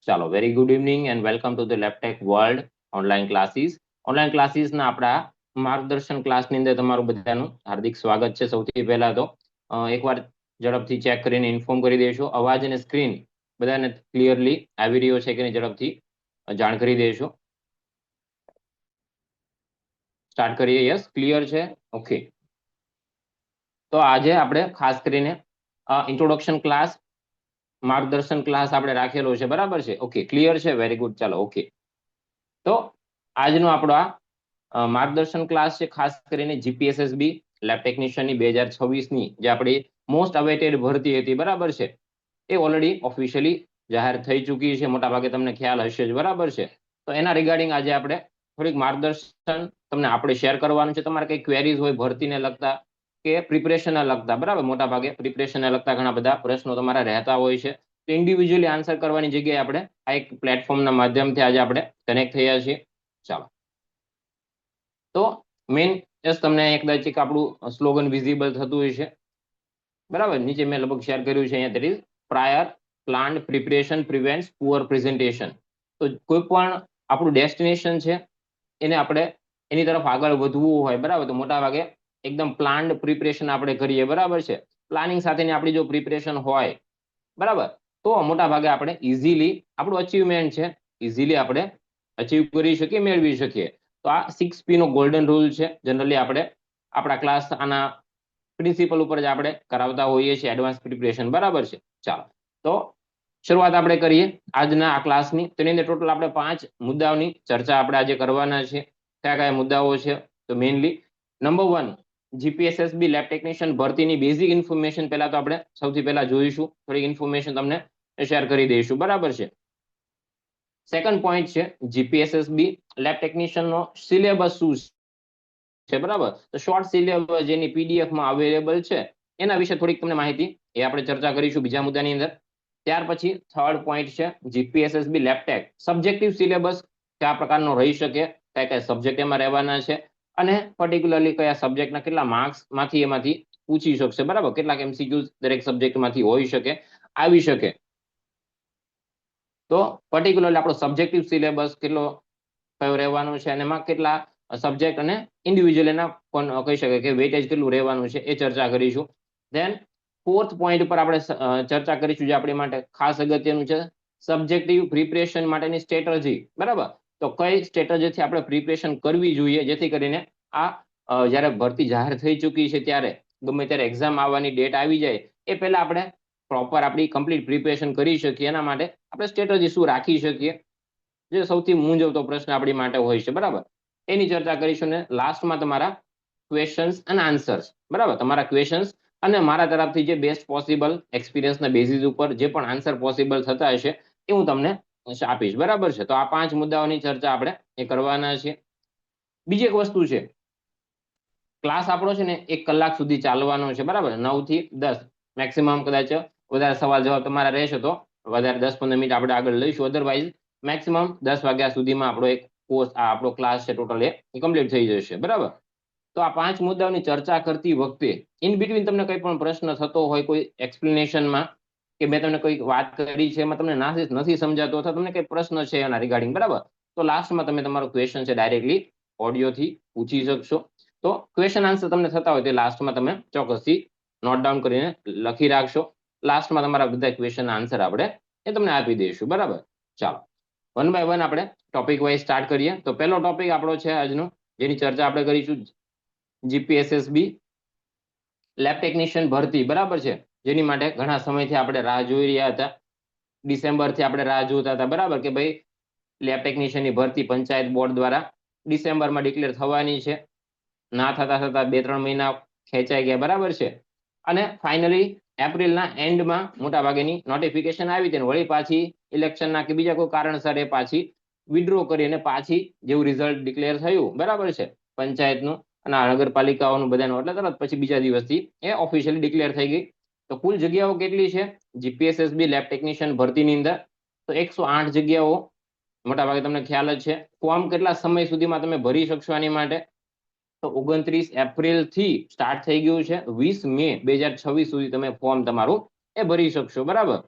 ચાલો very good evening and welcome to the Leptech world online classes. Online ક્લાસીસના આપણા માર્ગદર્શન ક્લાસની અંદર તમારું બધાનું હાર્દિક સ્વાગત છે. સૌથી પહેલા તો એકવાર ઝડપથી ચેક કરીને ઇન્ફોર્મ કરી દેશો. અવાજ અને સ્ક્રીન બધાને ક્લિયરલી આવી રહ્યો છે કે નહીં ઝડપથી જાણ કરી દેશો. સ્ટાર્ટ કરીએ. યસ, ક્લિયર છે. ઓકે, તો આજે આપણે ખાસ કરીને ઇન્ટ્રોડક્શન ક્લાસ માર્ગદર્શન ક્લાસ આપણે રાખેલો છે. બરાબર છે? ઓકે, ક્લિયર છે. Very good. ચાલો, ઓકે. તો આજનો આપણો આ માર્ગદર્શન ક્લાસ છે ખાસ કરીને જીપીએસએસબી લેબ ટેકનિશિયનની 2026ની જે આપણી મોસ્ટ અવેટેડ ભરતી હતી. બરાબર છે? એ ઓલરેડી ઓફિશિયલી જાહેર થઈ ચૂકી છે. મોટાભાગે તમને ખ્યાલ હશે જ. બરાબર છે? તો એના રિગાર્ડિંગ આજે આપણે થોડીક માર્ગદર્શન તમને આપણે શેર કરવાનું છે. તમારે કઈ ક્વેરીઝ હોય ભરતીને લગતા કે પ્રિપરેશનને લગતા, બરાબર, મોટાભાગે પ્રિપરેશનને લગતા ઘણા બધા પ્રશ્નો તમારા રહેતા હોય છે. તો ઇન્ડિવિજ્યુઅલી આન્સર કરવાની જગ્યાએ આપણે આ એક પ્લેટફોર્મના માધ્યમથી આજે આપણે કનેક્ટ થયા છીએ. ચાલો, તો મેઇન તમને કદાચ એક આપણું સ્લોગન વિઝિબલ થતું હોય છે. બરાબર, નીચે મેં લગભગ શેર કર્યું છે અહીંયા. That is prior planned preparation prevents poor presentation. તો કોઈ પણ આપણું ડેસ્ટિનેશન છે એને આપણે એની તરફ આગળ વધવું હોય, બરાબર, તો મોટા ભાગે એકદમ પ્લાન્ડ પ્રિપરેશન આપણે કરીએ. બરાબર છે? પ્લાનિંગ સાથેની આપણી જો પ્રિપરેશન હોય, બરાબર, તો મોટા ભાગે આપણે ઇઝીલી આપણું અચીવમેન્ટ છે ઇઝીલી આપણે અચીવ કરી શકીએ, મેળવી શકીએ. તો આ 6P નો ગોલ્ડન રૂલ છે. જનરલી આપણે આપણા ક્લાસ આના પ્રિન્સિપલ ઉપર જ આપણે કરાવતા હોઈએ છીએ, એડવાન્સ પ્રિપરેશન. બરાબર છે? ચાલો, તો શરૂઆત આપણે કરીએ આજના આ ક્લાસની. તેની અંદર ટોટલ આપણે 5 મુદ્દાઓની ચર્ચા આપણે આજે કરવાના છે. કયા કયા મુદ્દાઓ છે? તો mainly number 1, GPSSB lab technician ભરતીની બેઝિક ઇન્ફોર્મેશન પહેલા તો આપણે સૌથી પહેલા જોઈશું. થોડી ઇન્ફોર્મેશન તમને શેર કરી દઈશું. બરાબર છે? સેકન્ડ પોઈન્ટ છે જીપીએસએસબી લેબ ટેકનિશિયનનો સિલેબસ શું છે. બરાબર, તો શોર્ટ સિલેબસ જેની પીડીએફમાં અવેલેબલ છે એના વિશે થોડીક તમને માહિતી એ આપણે ચર્ચા કરીશું બીજા મુદ્દાની અંદર. ત્યાર પછી થર્ડ પોઈન્ટ છે જીપીએસએસબી લેબટેક સબ્જેક્ટિવ સિલેબસ કયા પ્રકારનો રહી શકે, કયા કયા સબ્જેક્ટ એમાં રહેવાના છે, અને પર્ટિક્યુલરલી કયા સબ્જેક્ટના કેટલા માર્ક્સ એમાંથી પૂછી શકશે. બરાબર, કેટલાક એમસીક્યુ દરેક સબ્જેક્ટમાંથી હોઈ શકે, આવી શકે. તો પર્ટિક્યુલરલી આપણો સબ્જેક્ટિવ સિલેબસ કેટલો કયો રહેવાનો છે અને એમાં કેટલા સબ્જેક્ટ અને ઇન્ડિવિજ્યુઅલ એના કહી શકાય કે વેટેજ કેટલું રહેવાનું છે એ ચર્ચા કરીશું. ધેન ફોર્થ પોઈન્ટ પર આપણે ચર્ચા કરીશું જે આપણી માટે ખાસ અગત્યનું છે, સબ્જેક્ટિવ પ્રિપરેશન માટેની સ્ટ્રેટેજી. બરાબર, તો કઈ સ્ટ્રેટેજીથી આપણે પ્રિપરેશન કરવી જોઈએ જેથી કરીને આ જ્યારે ભરતી જાહેર થઈ ચૂકી છે ત્યારે ગમે ત્યારે એક્ઝામ આવવાની ડેટ આવી જાય એ પહેલા આપણે પ્રોપર આપણી કમ્પ્લીટ પ્રિપરેશન કરી શકીએ. એના માટે આપણે સ્ટ્રેટેજી શું રાખી શકીએ, જે સૌથી મૂંઝવતો પ્રશ્ન આપણી માટે હોય છે. બરાબર, એની ચર્ચા કરીશું. ને લાસ્ટમાં તમારા ક્વેશ્ચન્સ અને આન્સર્સ. બરાબર, તમારા ક્વેશ્ચન્સ અને મારા તરફથી જે બેસ્ટ પોસિબલ એક્સપિરિયન્સના બેઝિસ ઉપર જે પણ આન્સર પોસિબલ થતા હશે એ હું તમને આપીશ. બરાબર છે? તો આ 5 મુદ્દાઓની ચર્ચા આપણે એ કરવાના છે. બીજી એક વસ્તુ છે, ક્લાસ આપણો છે ને 1 કલાક સુધી ચાલવાનો છે. બરાબર, 9 થી 10 મેક્સિમમ. કદાચ વધારે સવાલ જવાબ તમારા રહેશે તો વધારે 10-15 મિનિટ આપણે આગળ લઈશું. અધરવાઇઝ મેક્સિમમ 10 વાગ્યા સુધીમાં આપણો એક કોર્સ આપણો ક્લાસ છે ટોટલ એ કમ્પ્લીટ થઈ જશે. બરાબર, તો આ 5 મુદ્દાઓની ચર્ચા કરતી વખતે ઇન બિટવીન તમને કંઈ પણ પ્રશ્ન થતો હોય કોઈ એક્સપ્લેનેશનમાં કે મેં તમને કોઈ વાત કરી છે એમાં તમને નથી સમજાતો અથવા તમને કંઈ પ્રશ્ન છે એના રિગાર્ડિંગ, બરાબર, તો લાસ્ટમાં તમે તમારો ક્વેશ્ચન છે ડાયરેક્ટલી ઓડિયોથી પૂછી શકશો. તો ક્વેશ્ચન આન્સર તમને થતા હોય તે લાસ્ટમાં તમે ચોક્કસથી નોટ ડાઉન કરીને લખી રાખશો. લાસ્ટમાં તમારા બધા ક્વેશ્ચન આન્સર આપણે એ તમને આપી દઈશું. બરાબર, ચાલો, વન બાય વન આપણે ટોપિક વાઇઝ સ્ટાર્ટ કરીએ. તો પહેલો ટોપિક આપણો છે આજનો જેની ચર્ચા આપણે કરીશું, જીપીએસએસબી લેબ ટેકનિશિયન ભરતી. બરાબર છે? જેની માટે ઘણા સમયથી આપણે રાહ જોઈ રહ્યા હતા. ડિસેમ્બરથી આપણે રાહ જોતા હતા. બરાબર, કે ભાઈ લેબ ટેકનિશિયનની ભરતી પંચાયત બોર્ડ દ્વારા ડિસેમ્બરમાં ડિક્લેર થવાની છે. ના થતા 2-3 મહિના ખેંચાઈ ગયા. બરાબર છે? અને ફાઇનલી એપ્રિલના એન્ડમાં મોટા ભાગેની નોટિફિકેશન આવી હતી. વળી પાછી ઇલેક્શનના કે બીજા કોઈ કારણસર એ પાછી વિડ્રો કરીને પાછી જેવું રિઝલ્ટ ડિક્લેર થયું, બરાબર છે, પંચાયતનું અને નગરપાલિકાઓનું બધાનું, એટલે તરત પછી બીજા દિવસથી એ ઓફિશિયલી ડિક્લેર થઈ ગઈ. તો કુલ જગ્યાઓ કેટલી છે જીપીએસએસબી લેબ ટેકનિશિયન ભરતીની અંદર? તો 108 જગ્યાઓ મોટા ભાગે તમને ખ્યાલ જ છે. ફોર્મ કેટલા સમય સુધીમાં તમે ભરી શકશો આની માટે? તો 29 એપ્રિલ થી સ્ટાર્ટ થઈ ગયું છે. 20 મે 2026 સુધી તમે ફોર્મ તમારું એ ભરી શકશો. બરાબર,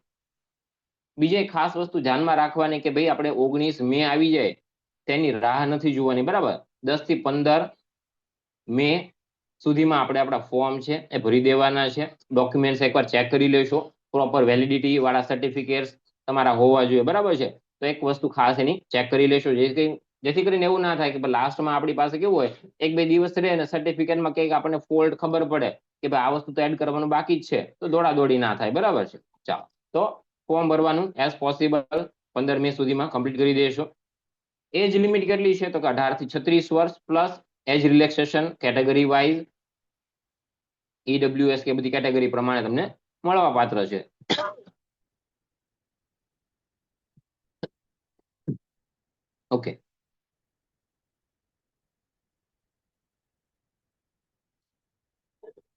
બીજી એક ખાસ વસ્તુ ધ્યાનમાં રાખવાની કે ભાઈ આપણે 19 મે આવી જાય તેની રાહ નથી જોવાની, બરાબર. 10 થી 15 મે સુધીમાં આપણે આપણા ફોર્મ છે એ ભરી દેવાના છે. ડોક્યુમેન્ટ્સ એકવાર ચેક કરી લેશો, પ્રોપર વેલિડિટી વાળા સર્ટિફિકેટ્સ તમારા હોવા જોઈએ, બરાબર છે. તો એક વસ્તુ ખાસ એની ચેક કરી લેશો, જેથી કરીને એવું ના થાય કે લાસ્ટમાં આપણી પાસે કેવું હોય, 1-2 દિવસ રહે અને સર્ટિફિકેટમાં કંઈક આપણને ફોલ્ટ ખબર પડે કે ભાઈ આ વસ્તુ તો એડ કરવાનું બાકી જ છે, તો દોડાદોડી ના થાય, બરાબર છે. ચાલો, તો ફોર્મ ભરવાનું એઝ પોસિબલ 15 મે સુધીમાં કમ્પ્લીટ કરી દેશો. એજ લિમિટ કેટલી છે? તો કે 18 થી 36 વર્ષ plus age relaxation category wise EWS કે બધી કેટેગરી પ્રમાણે તમને મળવા પાત્ર છે. ઓકે,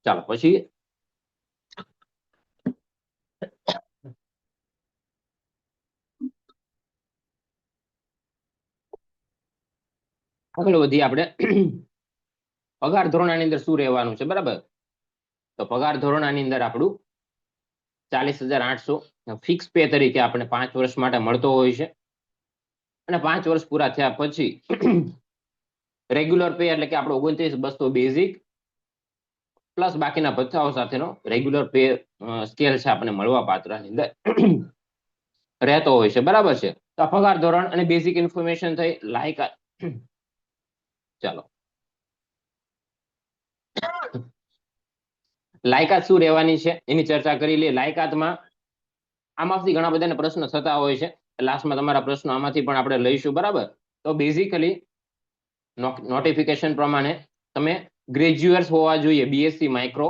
ચાલો પછી આગળ વધી આપણે પગાર ધોરણની અંદર શું રહેવાનું છે, બરાબર. તો પગાર ધોરણની અંદર આપણું 40,800 ફિક્સ પે તરીકે આપણે 5 વર્ષ માટે મળતો હોય છે. અને 5 વર્ષ પૂરા થયા પછી રેગ્યુલર પે એટલે કે આપણો 29,200 બેઝિક પ્લસ બાકીના ભથ્થાઓ સાથેનો રેગ્યુલર પે સ્કેલ છે આપણને મળવા પાત્રની અંદર રહેતો હોય છે, બરાબર છે. તો આ પગાર ધોરણ અને બેઝિક ઇન્ફોર્મેશન થઈ. લાયકાત, ચાલો, લાયકાત શું રહેવાની છે એની ચર્ચા કરી લઈએ. લાયકાતમાં આમાંથી ઘણા બધાને પ્રશ્ન થતા હોય છે, લાસ્ટમાં તમારા પ્રશ્નો આમાંથી પણ આપણે લઈશું, બરાબર. તો બેઝિકલી નોટિફિકેશન પ્રમાણે તમે ગ્રેજ્યુએટ્સ હોવા જોઈએ બીએસસી માઇક્રો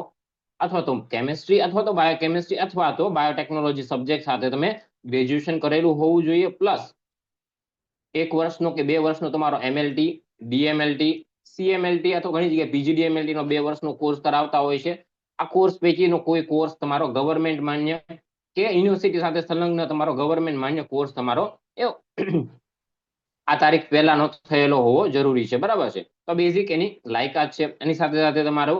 અથવા તો કેમિસ્ટ્રી અથવા તો બાયોકેમિસ્ટ્રી અથવા તો બાયોટેકનોલોજી સબ્જેક્ટ સાથે તમે ગ્રેજ્યુએશન કરેલું હોવું જોઈએ. પ્લસ 1 વર્ષનો કે 2 વર્ષનો તમારો એમએલટી, ડીએમએલટી, સીએમએલટી અથવા ઘણી જગ્યાએ પીજીડીએમએલટી નો 2 વર્ષનો કોર્સ કરાવતા હોય છે. આ કોર્સ પૈકીનો કોઈ કોર્સ તમારો ગવર્મેન્ટ માન્ય કે યુનિવર્સિટી સાથે સંલગ્ન તમારો ગવર્મેન્ટ માન્ય કોર્સ તમારો આ તારીખ પહેલાનો થયેલો હોવો જરૂરી છે, બરાબર છે. તો બેઝિક એની લાયકાત છે. એની સાથે સાથે તમારું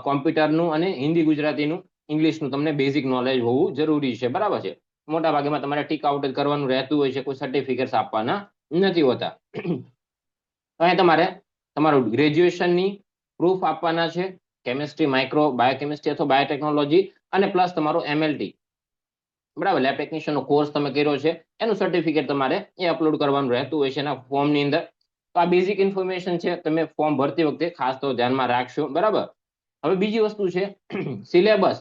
કોમ્પ્યુટરનું અને હિન્દી ગુજરાતીનું ઇંગ્લિશનું તમને બેઝિક નોલેજ હોવું જરૂરી છે, બરાબર છે. મોટા ભાગેમાં તમારે ટીક આઉટ જ કરવાનું રહેતું હોય છે, કોઈ સર્ટિફિકેટ આપવાના નથી હોતા. અહીંયા તમારે તમારું ગ્રેજ્યુએશનની પ્રૂફ આપવાના છે, કેમિસ્ટ્રી, માઇક્રો, બાયોકેમિસ્ટ્રી અથવા બાયોટેકનોલોજી, અને પ્લસ તમારો એમએલટી, બરાબર, લેબ ટેકનિશિયનનો કોર્સ તમે કર્યો છે એનું સર્ટિફિકેટ તમારે એ અપલોડ કરવાનું રહેતું હોય છે એના ફોર્મની અંદર. તો આ બેઝિક ઇન્ફોર્મેશન છે, તમે ફોર્મ ભરતી વખતે ખાસ તો ધ્યાનમાં રાખશો, બરાબર. હવે બીજી વસ્તુ છે સિલેબસ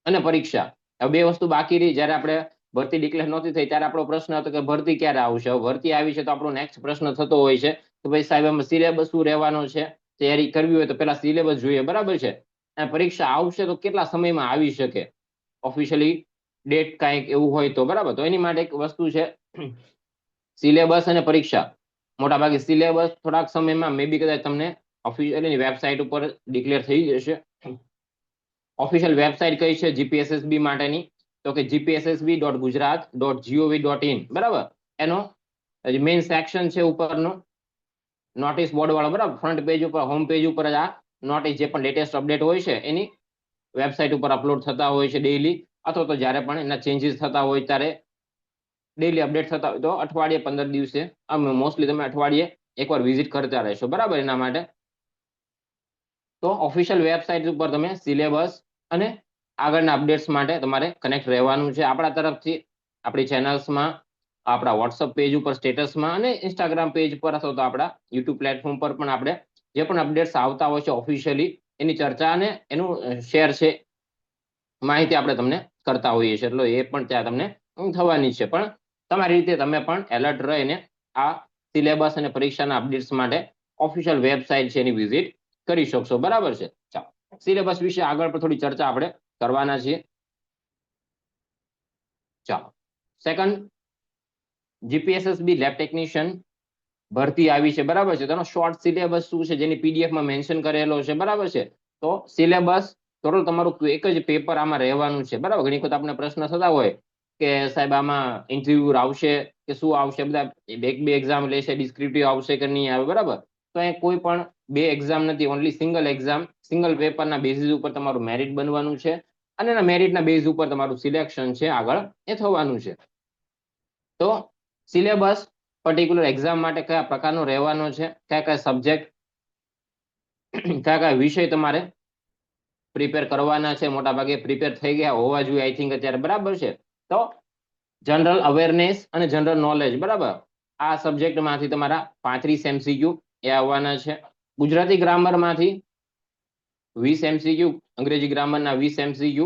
અને પરીક્ષા. હવે 2 વસ્તુ બાકી રહી. જ્યારે આપણે ભરતી ડિક્લેર નહોતી થઈ ત્યારે આપણો પ્રશ્ન હતો કે ભરતી ક્યારે આવશે. હવે ભરતી આવી છે તો આપણો નેક્સ્ટ પ્રશ્ન થતો હોય છે કે ભાઈ સાહેબ એમાં સિલેબસ શું રહેવાનો છે, તૈયારી કરવી હોય તો પેલા સિલેબસ જોઈએ, બરાબર છે. અને પરીક્ષા આવશે તો કેટલા સમયમાં આવી શકે, ઓફિશિયલી ડેટ કાંઈક એવું હોય તો, બરાબર. તો એની માટે એક વસ્તુ છે સિલેબસ અને પરીક્ષા. મોટાભાગે સિલેબસ થોડાક સમયમાં મે બી કદાચ તમને ઓફિશિયલી વેબસાઇટ ઉપર ડિક્લેર થઈ જશે. ઓફિશિયલ વેબસાઇટ કઈ છે જીપીએસએસબી માટેની? તો કે gpssb.gujarat.gov.in, બરાબર. એનો મેઇન સેક્શન છે ઉપરનો નોટિસ બોર્ડ વાળો, બરાબર. ફ્રન્ટ પેજ ઉપર, હોમ પેજ ઉપર આ નોટિસ જે પણ લેટેસ્ટ અપડેટ હોય છે એની વેબસાઇટ ઉપર અપલોડ થતા હોય છે ડેઈલી, અથવા તો જ્યારે પણ એના ચેન્જીસ થતા હોય ત્યારે ડેઈલી અપડેટ થતા હોય તો અઠવાડિયે 15 દિવસે મોસ્ટલી તમે અઠવાડિયે એકવાર વિઝિટ કરતા રહેશો, બરાબર. એના માટે તો ઓફિશિયલ વેબસાઇટ ઉપર તમે સિલેબસ અને આગળના અપડેટ્સ માટે તમારે કનેક્ટ રહેવાનું છે. આપણા તરફથી આપણી ચેનલ્સમાં, આપણા વોટ્સઅપ પેજ ઉપર સ્ટેટસમાં અને ઇન્સ્ટાગ્રામ પેજ પર અથવા તો આપણા યુટ્યુબ પ્લેટફોર્મ પર પણ આપણે જે પણ અપડેટ્સ આવતા હોય છે ઓફિશિયલી એની ચર્ચા અને એનું શેર છે માહિતી આપણે તમને કરતા હોઈએ છીએ, એટલે એ પણ ત્યાં તમને થવાની છે. પણ તમારી રીતે તમે પણ એલર્ટ રહીને આ સિલેબસ અને પરીક્ષાના અપડેટ્સ માટે ઓફિશિયલ વેબસાઇટ છે એની વિઝિટ કરી શકશો, બરાબર છે. ચાલો, સિલેબસ વિશે આગળ પણ થોડી ચર્ચા આપણે કરવાના છીએ. ચાલો, સેકન્ડ, જીપીએસએસબી લેબ ટેકનિશિયન ભરતી આવી છે, બરાબર છે. તેનો શોર્ટ સિલેબસ શું છે જેની પીડીએફમાં મેન્શન કરેલો છે, બરાબર છે. તો સિલેબસ ટોટલ તમારું એક જ પેપર આમાં રહેવાનું છે, બરાબર. ઘણી વખત આપણે પ્રશ્ન થતા હોય કે સાહેબ આમાં ઇન્ટરવ્યુ આવશે કે શું આવશે, બધા બે એક્ઝામ લેશે, ડિસ્ક્રિપ્ટિવ આવશે કે નહીં આવે, બરાબર. તો અહીં કોઈ પણ 2 એક્ઝામ નથી, ઓનલી સિંગલ એક્ઝામ, સિંગલ પેપરના બેસિસ ઉપર તમારું મેરિટ બનવાનું છે. અને એના મેરિટના બેઝ ઉપર તમારું સિલેક્શન છે આગળ એ થવાનું છે. તો સિલેબસ પર્ટિક્યુલર એક્ઝામ માટે કયા પ્રકારનો રહેવાનો છે, કયા કયા સબ્જેક્ટ, કયા કયા વિષય તમારે પ્રિપેર કરવાના છે, મોટા ભાગે પ્રિપેર થઈ ગયા હોવા જોઈએ આઈ થિંક અત્યારે, બરાબર છે. તો જનરલ અવેરનેસ અને જનરલ નોલેજ, બરાબર, આ સબ્જેક્ટમાંથી તમારા 35 MCQ એ આવવાના છે. ગુજરાતી ગ્રામરમાંથી 20 MCQ, અંગ્રેજી ગ્રામરના 20 MCQ.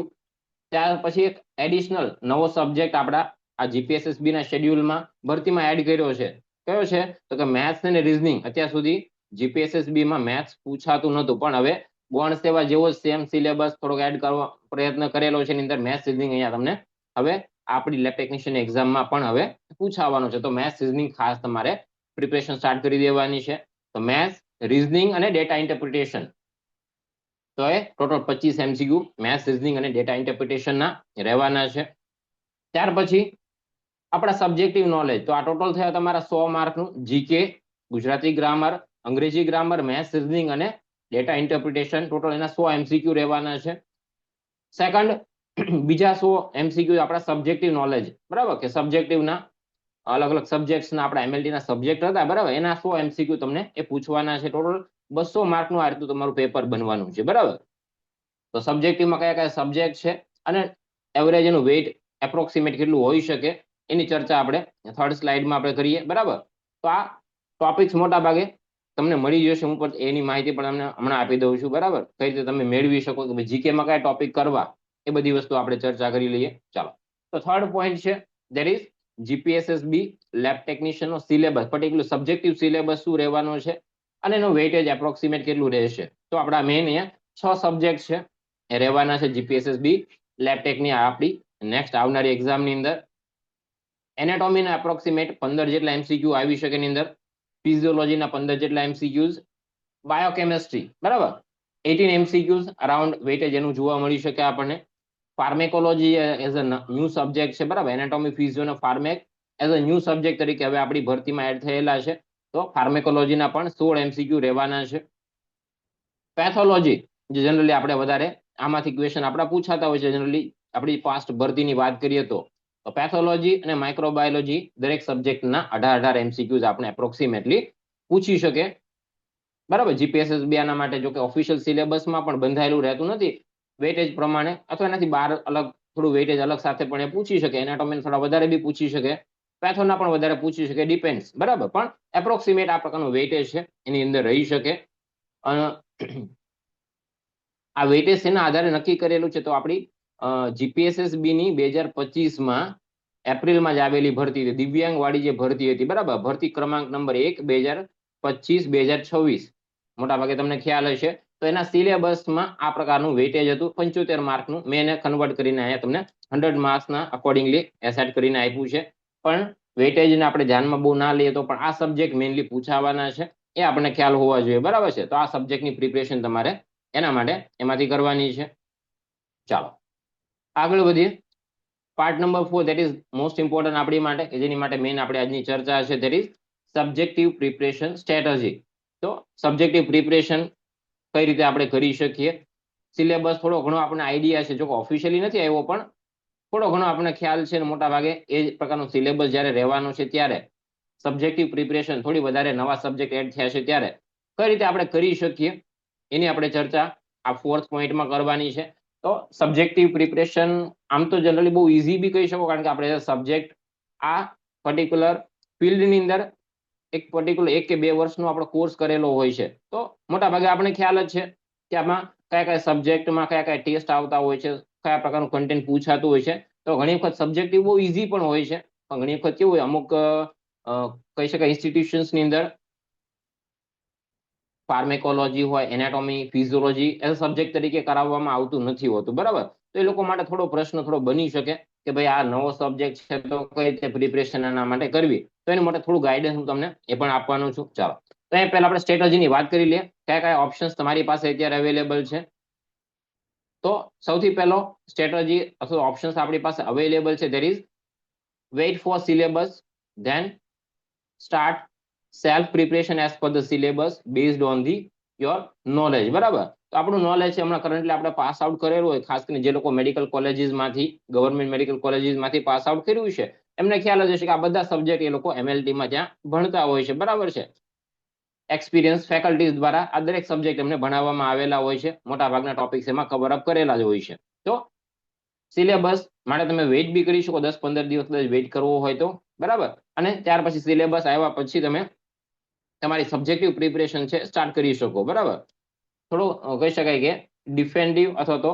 ત્યાર પછી એક એડિશનલ નવો સબ્જેક્ટ આપણા આ જીપીએસએસબી ના શેડ્યુલમાં ભરતીમાં એડ કર્યો છે. કયો છે? તો કે મેથ્સ અને રીઝનિંગ. અત્યાર સુધી જીપીએસએસબી માં મેથ્સ પૂછાતું નહોતું, પણ હવે ગૌણ સેવા જેવો સેમ સિલેબસ થોડોક એડ કરવા પ્રયત્ન કરેલો છે. એની અંદર મેથ્સ રીઝનિંગ અહીંયા તમને હવે આપણી લેબ ટેકનિશિયન એક્ઝામમાં પણ હવે પૂછાવાનું છે. તો મેથ્સ રીઝનિંગ ખાસ તમારે પ્રિપરેશન સ્ટાર્ટ કરી દેવાની છે. તો મેથ્સ, રીઝનિંગ અને ડેટા ઇન્ટરપ્રિટેશન, તો એ ટોટલ 25 MCQ મેથ્સ, રીઝનિંગ અને ડેટા ઇન્ટરપ્રિટેશનના રહેવાના છે. ત્યાર પછી આપણા સબ્જેક્ટિવ નોલેજ, તો આ ટોટલ થયા તમારા 100 માર્કનું. જીકે, ગુજરાતી ગ્રામર, અંગ્રેજી ગ્રામર, મેથ્સ, રીઝનિંગ અને ડેટા ઇન્ટરપ્રિટેશન, ટોટલ એના 100 MCQ રહેવાના છે. સેકન્ડ, બીજા 100 MCQ આપણા સબ્જેક્ટિવ નોલેજ, બરાબર, કે સબ્જેક્ટિવના અલગ અલગ સબ્જેક્ટ્સના આપણા એમએલટી ના સબ્જેક્ટ હતા, બરાબર, એના 100 MCQ તમને એ પૂછવાના છે. ટોટલ 200 માર્કનું આ રીતનું તમારું પેપર બનવાનું છે, બરાબર. તો સબ્જેક્ટિવમાં કયા કયા સબ્જેક્ટ છે અને એવરેજ એનું વેઇટ એપ્રોક્સિમેટ કેટલું હોઈ શકે એની ચર્ચા આપણે થર્ડ સ્લાઇડમાં આપણે કરીએ, બરાબર. તો આ ટોપિક્સ મોટા ભાગે તમને મળી જશે. હું પણ એની માહિતી પણ તમને હમણાં આપી દઉં છું, બરાબર, કઈ રીતે તમે મેળવી શકો કે જીકેમાં કયા ટોપિક કરવા, એ બધી વસ્તુ આપણે ચર્ચા કરી લઈએ. ચાલો, તો થર્ડ પોઈન્ટ છે that is GPSSB lab technician નો સિલેબસ, પર્ટિક્યુલર સબ્જેક્ટિવ સિલેબસ શું રહેવાનો છે અને એનું વેઇટેજ એપ્રોક્સિમેટ કેટલું રહેશે. તો આપણા મેઇન અહીંયા 6 સબ્જેક્ટ છે એ રહેવાના છે જીપીએસએસબી લેબ ટેકની આપણી નેક્સ્ટ આવનારી એક્ઝામની અંદર. એનાટોમીના એપ્રોક્સિમેટ 15 જેટલા MCQ આવી શકે એની અંદર, ફિઝિયોલોજીના 15 જેટલા MCQs, બાયોકેમિસ્ટ્રી, બરાબર, 18 MCQs અરાઉન્ડ વેઇટેજ એનું જોવા મળી શકે આપણને. ફાર્મેકોલોજી એઝ અ ન્યૂ સબ્જેક્ટ છે, બરાબર, એનાટોમી, ફિઝિયો અને ફાર્મેક એઝ અ ન્યૂ સબ્જેક્ટ તરીકે હવે આપણી ભરતીમાં એડ થયેલા છે. તો ફાર્મેકોલોજીના પણ 16 MCQ રહેવાના છે. પેથોલોજી, જે જનરલી આપણે વધારે આમાંથી ક્વેશ્ચન આપણા પૂછાતા હોય છે જનરલી આપણી પાસ્ટ ભરતીની વાત કરીએ તો પેથોલોજી અને માઇક્રોબાયોલોજી દરેક સબ્જેક્ટના 18 MCQs આપણે એપ્રોક્સિમેટલી પૂછી શકે, બરાબર. જીપીએસએસબી આના માટે જો કે ઓફિશિયલ સિલેબસમાં પણ બંધાયેલું રહેતું નથી, વેટેજ પ્રમાણે અથવા એનાથી બહાર અલગ થોડું વેટેજ અલગ સાથે પણ એ પૂછી શકે. એનાટોમી થોડા વધારે બી પૂછી શકે, પેથોના પણ વધારે પૂછી શકે, ડિપેન્ડ્સ, બરાબર, પણ એપ્રોક્સિમેટ આ પ્રકારનું વેટેજ છે એની અંદર રહી શકે. આ વેટેજ એના આધારે નક્કી કરેલું છે. તો આપણી જીપીએસએસબી ની 2025માં એપ્રિલમાં જ આવેલી ભરતી હતી, દિવ્યાંગ વાળી જે ભરતી હતી, બરાબર, ભરતી ક્રમાંક નંબર 1 2025-2026, મોટા ભાગે તમને ખ્યાલ હશે. તો એના સિલેબસમાં આ પ્રકારનું વેટેજ હતું 75 માર્કનું. મેં એને કન્વર્ટ કરીને અહીંયા તમને 100 માર્ક્સના અકોર્ડિંગલી એસેટ કરીને આપ્યું છે. પણ વેટેજને આપણે ધ્યાનમાં બહુ ના લઈએ તો પણ આ સબ્જેક્ટ મેઇનલી પૂછાવાના છે એ આપણને ખ્યાલ હોવા જોઈએ, બરાબર છે. તો આ સબ્જેક્ટની પ્રિપરેશન તમારે એના માટે એમાંથી કરવાની છે. ચાલો આગળ વધીએ. Part number 4 that is most important આપણી માટે, કે જેની માટે મેઇન આપણે આજની ચર્ચા છે, that is subjective preparation strategy. તો સબ્જેક્ટિવ પ્રિપરેશન કઈ રીતે આપણે કરી શકીએ. સિલેબસ થોડો ઘણો આપણને આઈડિયા છે, જો કે ઓફિશિયલી નથી આવ્યો પણ થોડો ઘણો આપણને ખ્યાલ છે. મોટા ભાગે એ પ્રકારનો સિલેબસ જ્યારે રહેવાનો છે ત્યારે સબ્જેક્ટિવ પ્રિપરેશન થોડી વધારે નવા સબ્જેક્ટ એડ થયા છે ત્યારે કઈ રીતે આપણે કરી શકીએ એની આપણે ચર્ચા આ 4th પોઈન્ટમાં કરવાની છે. તો સબ્જેક્ટિવ પ્રિપરેશન આમ તો જનરલી બહુ ઇઝી બી કહી શકો, કારણ કે આપણે સબ્જેક્ટ આ પર્ટિક્યુલર ફિલ્ડની અંદર એક પર્ટિક્યુલર 1 કે 2 વર્ષનો આપણો કોર્સ કરેલો હોય છે. તો મોટા ભાગે આપણે ખ્યાલ જ છે કે આમાં કયા કયા સબ્જેક્ટમાં કયા કયા ટેસ્ટ આવતા હોય છે, કયા પ્રકારનું કન્ટેન્ટ પૂછાતું હોય છે. તો ઘણી વખત સબ્જેક્ટિવ બહુ ઇઝી પણ હોય છે, પણ ઘણી વખત કેવું હોય, અમુક કહી શકાય ઇન્સ્ટિટ્યુશન્સની અંદર ફાર્મેકોલોજી હોય, એનાટોમી, ફિઝિયોલોજી એઝ સબ્જેક્ટ તરીકે કરાવવામાં આવતું નથી હોતું, બરાબર. તો એ લોકો માટે થોડો પ્રશ્ન થોડો બની શકે કે ભાઈ આ નવો સબ્જેક્ટ છે તો કઈ રીતે પ્રિપરેશન એના માટે કરવી. તો એની માટે થોડું ગાઈડન્સ હું તમને એ પણ આપવાનું છું. ચાલો, તો એ પહેલા આપણે સ્ટ્રેટેજીની વાત કરી લઈએ, કયા કયા ઓપ્શન્સ તમારી પાસે અત્યારે અવેલેબલ છે. તો સૌથી પહેલો સ્ટ્રેટેજી અથવા ઓપ્શન્સ આપણી પાસે અવેલેબલ છે, there is wait for syllabus, then start self preparation as per the syllabus based on the your knowledge, બરાબર. તો આપણું નોલેજ છે હમણાં કરન્ટલી આપણે પાસ આઉટ કરેલું હોય, ખાસ કરીને જે લોકો મેડિકલ કોલેજીસમાંથી, ગવર્મેન્ટ મેડિકલ કોલેજીસમાંથી પાસ આઉટ કર્યું છે, એમને ખ્યાલ જ હશે કે આ બધા સબ્જેક્ટ એ લોકો એમએલટીમાં ત્યાં ભણતા હોય છે, બરાબર છે. એક્સપિરિયન્સ ફેકલ્ટીઝ દ્વારા આ દરેક સબ્જેક્ટ એમને ભણાવવામાં આવેલા હોય છે, મોટાભાગના ટોપિક્સ એમાં કવર અપ કરેલા જ હોય છે. તો સિલેબસ માટે તમે વેઇટ બી કરી શકો, 10-15 દિવસ કદાચ વેઇટ કરવો હોય તો, બરાબર. અને ત્યાર પછી સિલેબસ આવ્યા પછી તમે તમારી સબ્જેક્ટિવ પ્રિપરેશન છે સ્ટાર્ટ કરી શકો, બરાબર. થોડું કહી શકાય કે ડિફેન્ડિવ અથવા તો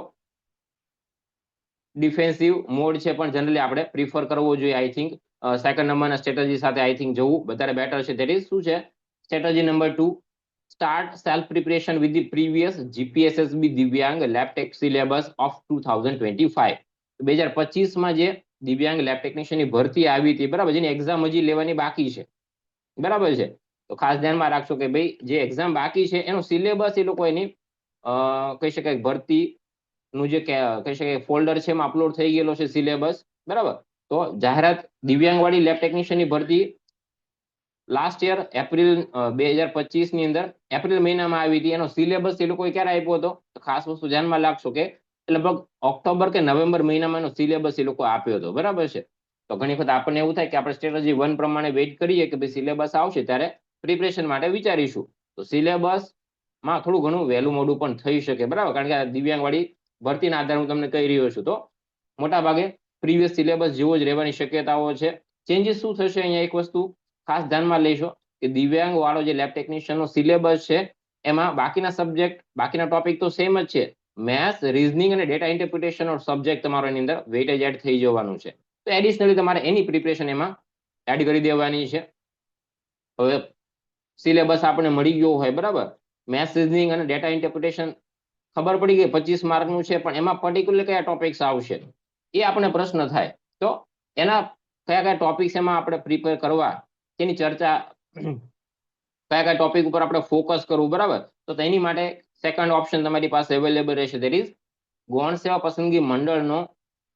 ડિફેન્સિવ મોડ છે પણ જનરલી આપણે પ્રિફર કરવો જોઈએ. આઈ થિંક સેકન્ડ નંબરના સ્ટ્રેટેજી સાથે આઈ થિંક જવું વધારે બેટર છે. ધેટ ઇઝ શું છે strategy number 2, start self preparation with the previous GPSSB દિવ્યાંગ લેબટેક સિલેબસ ઓફ 2025. 2025માં જે દિવ્યાંગ લેબ ટેકનિશિયનની ભરતી આવી હતી, બરાબર, જેની એક્ઝામ હજી લેવાની બાકી છે, બરાબર છે. તો ખાસ ધ્યાનમાં રાખશો કે ભાઈ જે એક્ઝામ બાકી છે એનો સિલેબસ એ લોકો એની કહી શકાય ભરતીનું જે કહી શકાય ફોલ્ડર છે એમાં અપલોડ થઈ ગયેલો છે સિલેબસ, બરાબર. તો જાહેરાત દિવ્યાંગવાળી લેબ ટેકનિશિયનની ભરતી લાસ્ટ યર એપ્રિલ 2025ની અંદર એપ્રિલ મહિનામાં આવી હતી. એનો સિલેબસ એ લોકોએ ક્યારે આપ્યો હતો? ખાસ વસ્તુ ધ્યાનમાં રાખશો કે લગભગ ઓક્ટોબર કે નવેમ્બર મહિનામાં એનો સિલેબસ એ લોકો આપ્યો હતો, બરાબર છે. તો ઘણી વખત આપણને એવું થાય કે આપણે સ્ટ્રેટેજી 1 પ્રમાણે વેઇટ કરીએ કે ભાઈ સિલેબસ આવશે ત્યારે પ્રિપરેશન માટે વિચારીશું. તો સિલેબસમાં થોડું ઘણું વહેલું મોડું પણ થઈ શકે, બરાબર, કારણ કે આ દિવ્યાંગવાળી ભરતીના આધારે હું તમને કહી રહ્યો છું. તો મોટાભાગે પ્રીવિયસ સિલેબસ જેવો જ રહેવાની શક્યતાઓ છે. ચેન્જીસ શું થશે અહીંયા એક વસ્તુ ખાસ ધ્યાનમાં લેશો કે દિવ્યાંગ વાળો જે લેબ ટેકનિશિયનનો સિલેબસ છે એમાં બાકીના સબ્જેક્ટ, બાકીના ટોપિક તો સેમ જ છે. મેથ્સ, રીઝનિંગ અને ડેટા ઇન્ટરપ્રિટેશન સબ્જેક્ટ તમારો એની અંદર વેઇટેજ એડ થઈ જવાનું છે. તો એડિશનલી તમારે એની પ્રિપરેશન એમાં એડ કરી દેવાની છે. હવે સિલેબસ આપણે મળી ગયો હોય, બરાબર, મેથ્સ, રીઝનિંગ અને ડેટા ઇન્ટરપ્રિટેશન ખબર પડી ગઈ 25 માર્કનું છે, પણ એમાં પર્ટિક્યુલર કયા ટોપિક્સ આવશે એ આપણે પ્રશ્ન થાય. તો એના કયા કયા ટોપિક્સ એમાં આપણે પ્રિપેર કરવા તેની ચર્ચા, કયા કયા ટોપિક ઉપર આપણે ફોકસ કરવું, બરાબર. તો તેની માટે સેકન્ડ ઓપ્શન તમારી પાસે અવેલેબલ રહેશે, ધેટ ઇઝ ગૌણ સેવા પસંદગી મંડળનો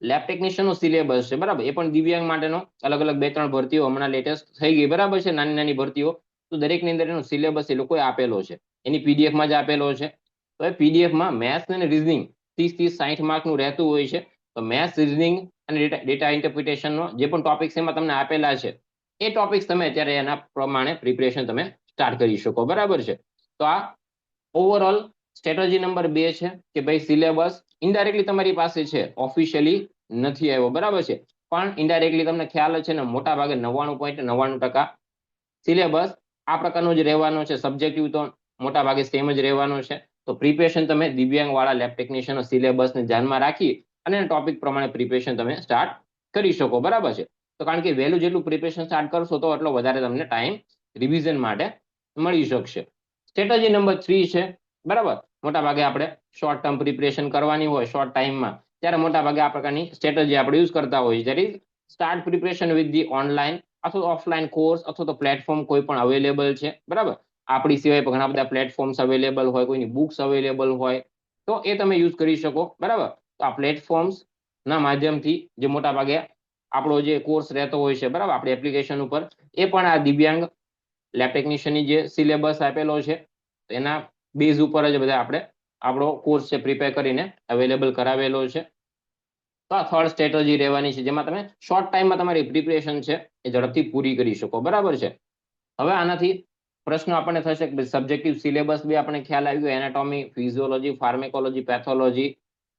લેબ ટેકનિશિયનનો સિલેબસ છે, બરાબર. એ પણ દિવ્યાંગ માટેનો અલગ અલગ 2-3 ભરતીઓ હમણાં લેટેસ્ટ થઈ ગઈ, બરાબર છે, નાની નાની ભરતીઓ. તો દરેકની અંદર એનો સિલેબસ એ લોકોએ આપેલો છે, એની પીડીએફમાં જ આપેલો છે. તો એ પીડીએફમાં મેથ્સ અને રીઝનિંગ 30-60 માર્કનું રહેતું હોય છે. તો મેથ્સ, રીઝનિંગ અને ડેટા ઇન્ટરપ્રિટેશનનો જે પણ ટોપિક્સ એમાં તમને આપેલા છે એ ટોપિક્સ તમે અત્યારે એના પ્રમાણે પ્રિપરેશન તમે સ્ટાર્ટ કરી શકો, બરાબર છે. તો આ ઓવરઓલ સ્ટ્રેટેજી નંબર 2 છે કે ભાઈ સિલેબસ ઇનડાયરેક્ટલી તમારી પાસે છે, ઓફિશિયલી નથી આવ્યો, બરાબર છે, પણ ઇનડાયરેક્ટલી તમને ખ્યાલ છે ને મોટા ભાગે 99.99% સિલેબસ આ પ્રકારનો જ રહેવાનો છે. સબ્જેક્ટિવ તો મોટા ભાગે સેમ જ રહેવાનો છે. તો પ્રિપરેશન તમે દિવ્યાંગ વાળા લેબ ટેકનિશિયનનો સિલેબસને ધ્યાનમાં રાખી અને ટોપિક પ્રમાણે પ્રિપરેશન તમે સ્ટાર્ટ કરી શકો, બરાબર છે. તો કારણ કે વહેલું જેટલું પ્રિપરેશન સ્ટાર્ટ કરશો તો એટલો વધારે તમને ટાઈમ રિવિઝન માટે મળી શકશે. સ્ટ્રેટેજી નંબર 3 છે, બરાબર. મોટા ભાગે આપણે શોર્ટ ટર્મ પ્રિપરેશન કરવાની હોય શોર્ટ ટાઈમમાં, ત્યારે મોટા ભાગે આ પ્રકારની સ્ટ્રેટેજી આપણે યુઝ કરતા હોઈએ. That is start preparation with the online અથવા ઓફલાઈન કોર્સ અથવા તો પ્લેટફોર્મ કોઈ પણ અવેલેબલ છે, બરાબર. આપણી સિવાય ઘણા બધા પ્લેટફોર્મ્સ અવેલેબલ હોય, કોઈની બુક્સ અવેલેબલ હોય, તો એ તમે યુઝ કરી શકો, બરાબર. તો આ પ્લેટફોર્મ્સના માધ્યમથી જે મોટા ભાગે આપણો જે કોર્સ રહેતો હોય છે, બરાબર, આપણી એપ્લિકેશન ઉપર, એ પણ આ દિવ્યાંગ લેબ ટેકનિશિયનની જે સિલેબસ આપેલો છે એના બેઝ ઉપર જ બધા આપણે આપણો કોર્સ છે પ્રિપેર કરીને અવેલેબલ કરાવેલો છે. તો આ થર્ડ સ્ટ્રેટેજી રહેવાની છે જેમાં તમે શોર્ટ ટાઈમમાં તમારી પ્રિપરેશન છે એ ઝડપથી પૂરી કરી શકો, બરાબર છે. હવે આનાથી પ્રશ્ન આપણને થશે કે સબ્જેક્ટિવ સિલેબસ બી આપણે ખ્યાલ આવી ગયો, એનાટોમી, ફિઝિયોલોજી, ફાર્મેકોલોજી, પેથોલોજી,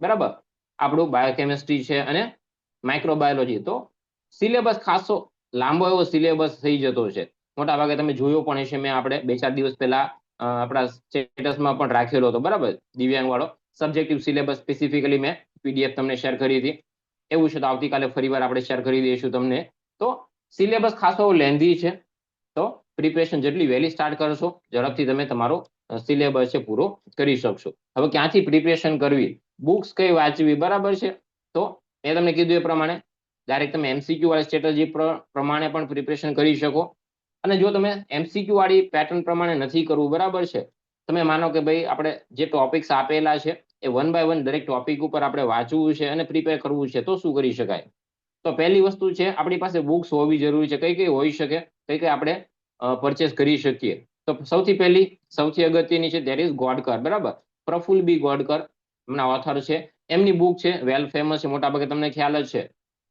બરાબર, આપણું બાયોકેમિસ્ટ્રી છે અને માઇક્રોબાયોલોજી. તો સિલેબસ ખાસો લાંબો એવો સિલેબસ થઈ જતો છે. મોટા ભાગે તમે જોયો પણ હશે, મેં આપણે 2-4 દિવસ પહેલા આપણા સ્ટેટસમાં પણ રાખેલો હતો, બરાબર, દિવ્યાંગ વાળો સબ્જેક્ટિવ સિલેબસ સ્પેસિફિકલી મેં પીડીએફ તમને શેર કરી હતી. એવું છે તો આવતીકાલે ફરીવાર આપણે શેર કરી દઈશું તમને. તો સિલેબસ ખાસો લેન્ધી છે, તો પ્રિપરેશન જેટલી વહેલી સ્ટાર્ટ કરશો ઝડપથી તમે તમારો સિલેબસ છે પૂરો કરી શકશો. હવે ક્યાંથી પ્રિપરેશન કરવી, બુક્સ કઈ વાંચવી, બરાબર છે. તો મેં તમને કીધું એ પ્રમાણે ડાયરેક્ટ તમે એમસીક્યુ વાળી સ્ટ્રેટેજી પ્રમાણે પણ પ્રિપરેશન કરી શકો. અને જો તમે એમસીક્યુ વાળી પેટર્ન પ્રમાણે નથી કરવું, બરાબર છે, તમે માનો કે ભાઈ આપણે જે ટોપિક્સ આપેલા છે એ 1 by 1 દરેક ટોપિક ઉપર આપણે વાંચવું છે અને પ્રિપેર કરવું છે, તો શું કરી શકાય? તો પહેલી વસ્તુ છે આપણી પાસે બુક્સ હોવી જરૂરી છે. કઈ કઈ હોઈ શકે, કઈ કઈ આપણે પરચેસ કરી શકીએ? તો સૌથી પહેલી, સૌથી અગત્યની છે ધેટ ઇઝ ગોડકાર, બરાબર. પ્રફુલ બી ગોડકર એમના ઓથર છે, એમની બુક છે, વેલ ફેમસ છે, મોટાભાગે તમને ખ્યાલ જ છે.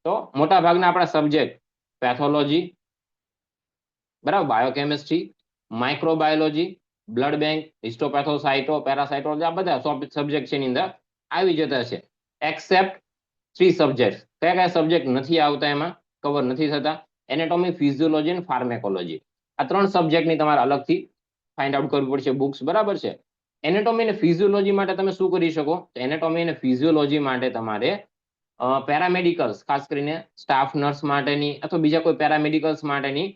તો મોટાભાગના આપણા સબ્જેક્ટ પેથોલોજી, બરાબર, બાયોકેમિસ્ટ્રી, માઇક્રોબાયોલોજી, બ્લડ બેંક, હિસ્ટોપેથોસાઇટો, પેરાસાઇટોલોજી, આ બધા સબ્જેક્ટ છે એની અંદર આવી જતા છે, એક્સેપ્ટ 3 સબ્જેક્ટ. કયા કયા સબ્જેક્ટ નથી આવતા, એમાં કવર નથી થતા? એનાટોમી, ફિઝિયોલોજી અને ફાર્મેકોલોજી. આ 3 સબ્જેક્ટની તમારે અલગથી ફાઇન્ડ આઉટ કરવી પડશે બુક્સ, બરાબર છે. એનાટોમી અને ફિઝિયોલોજી માટે તમે શું કરી શકો? તો એનાટોમી અને ફિઝિયોલોજી માટે તમારે પેરામેડિકલ્સ, ખાસ કરીને સ્ટાફ નર્સ માટેની અથવા બીજા કોઈ પેરામેડિકલ્સ માટેની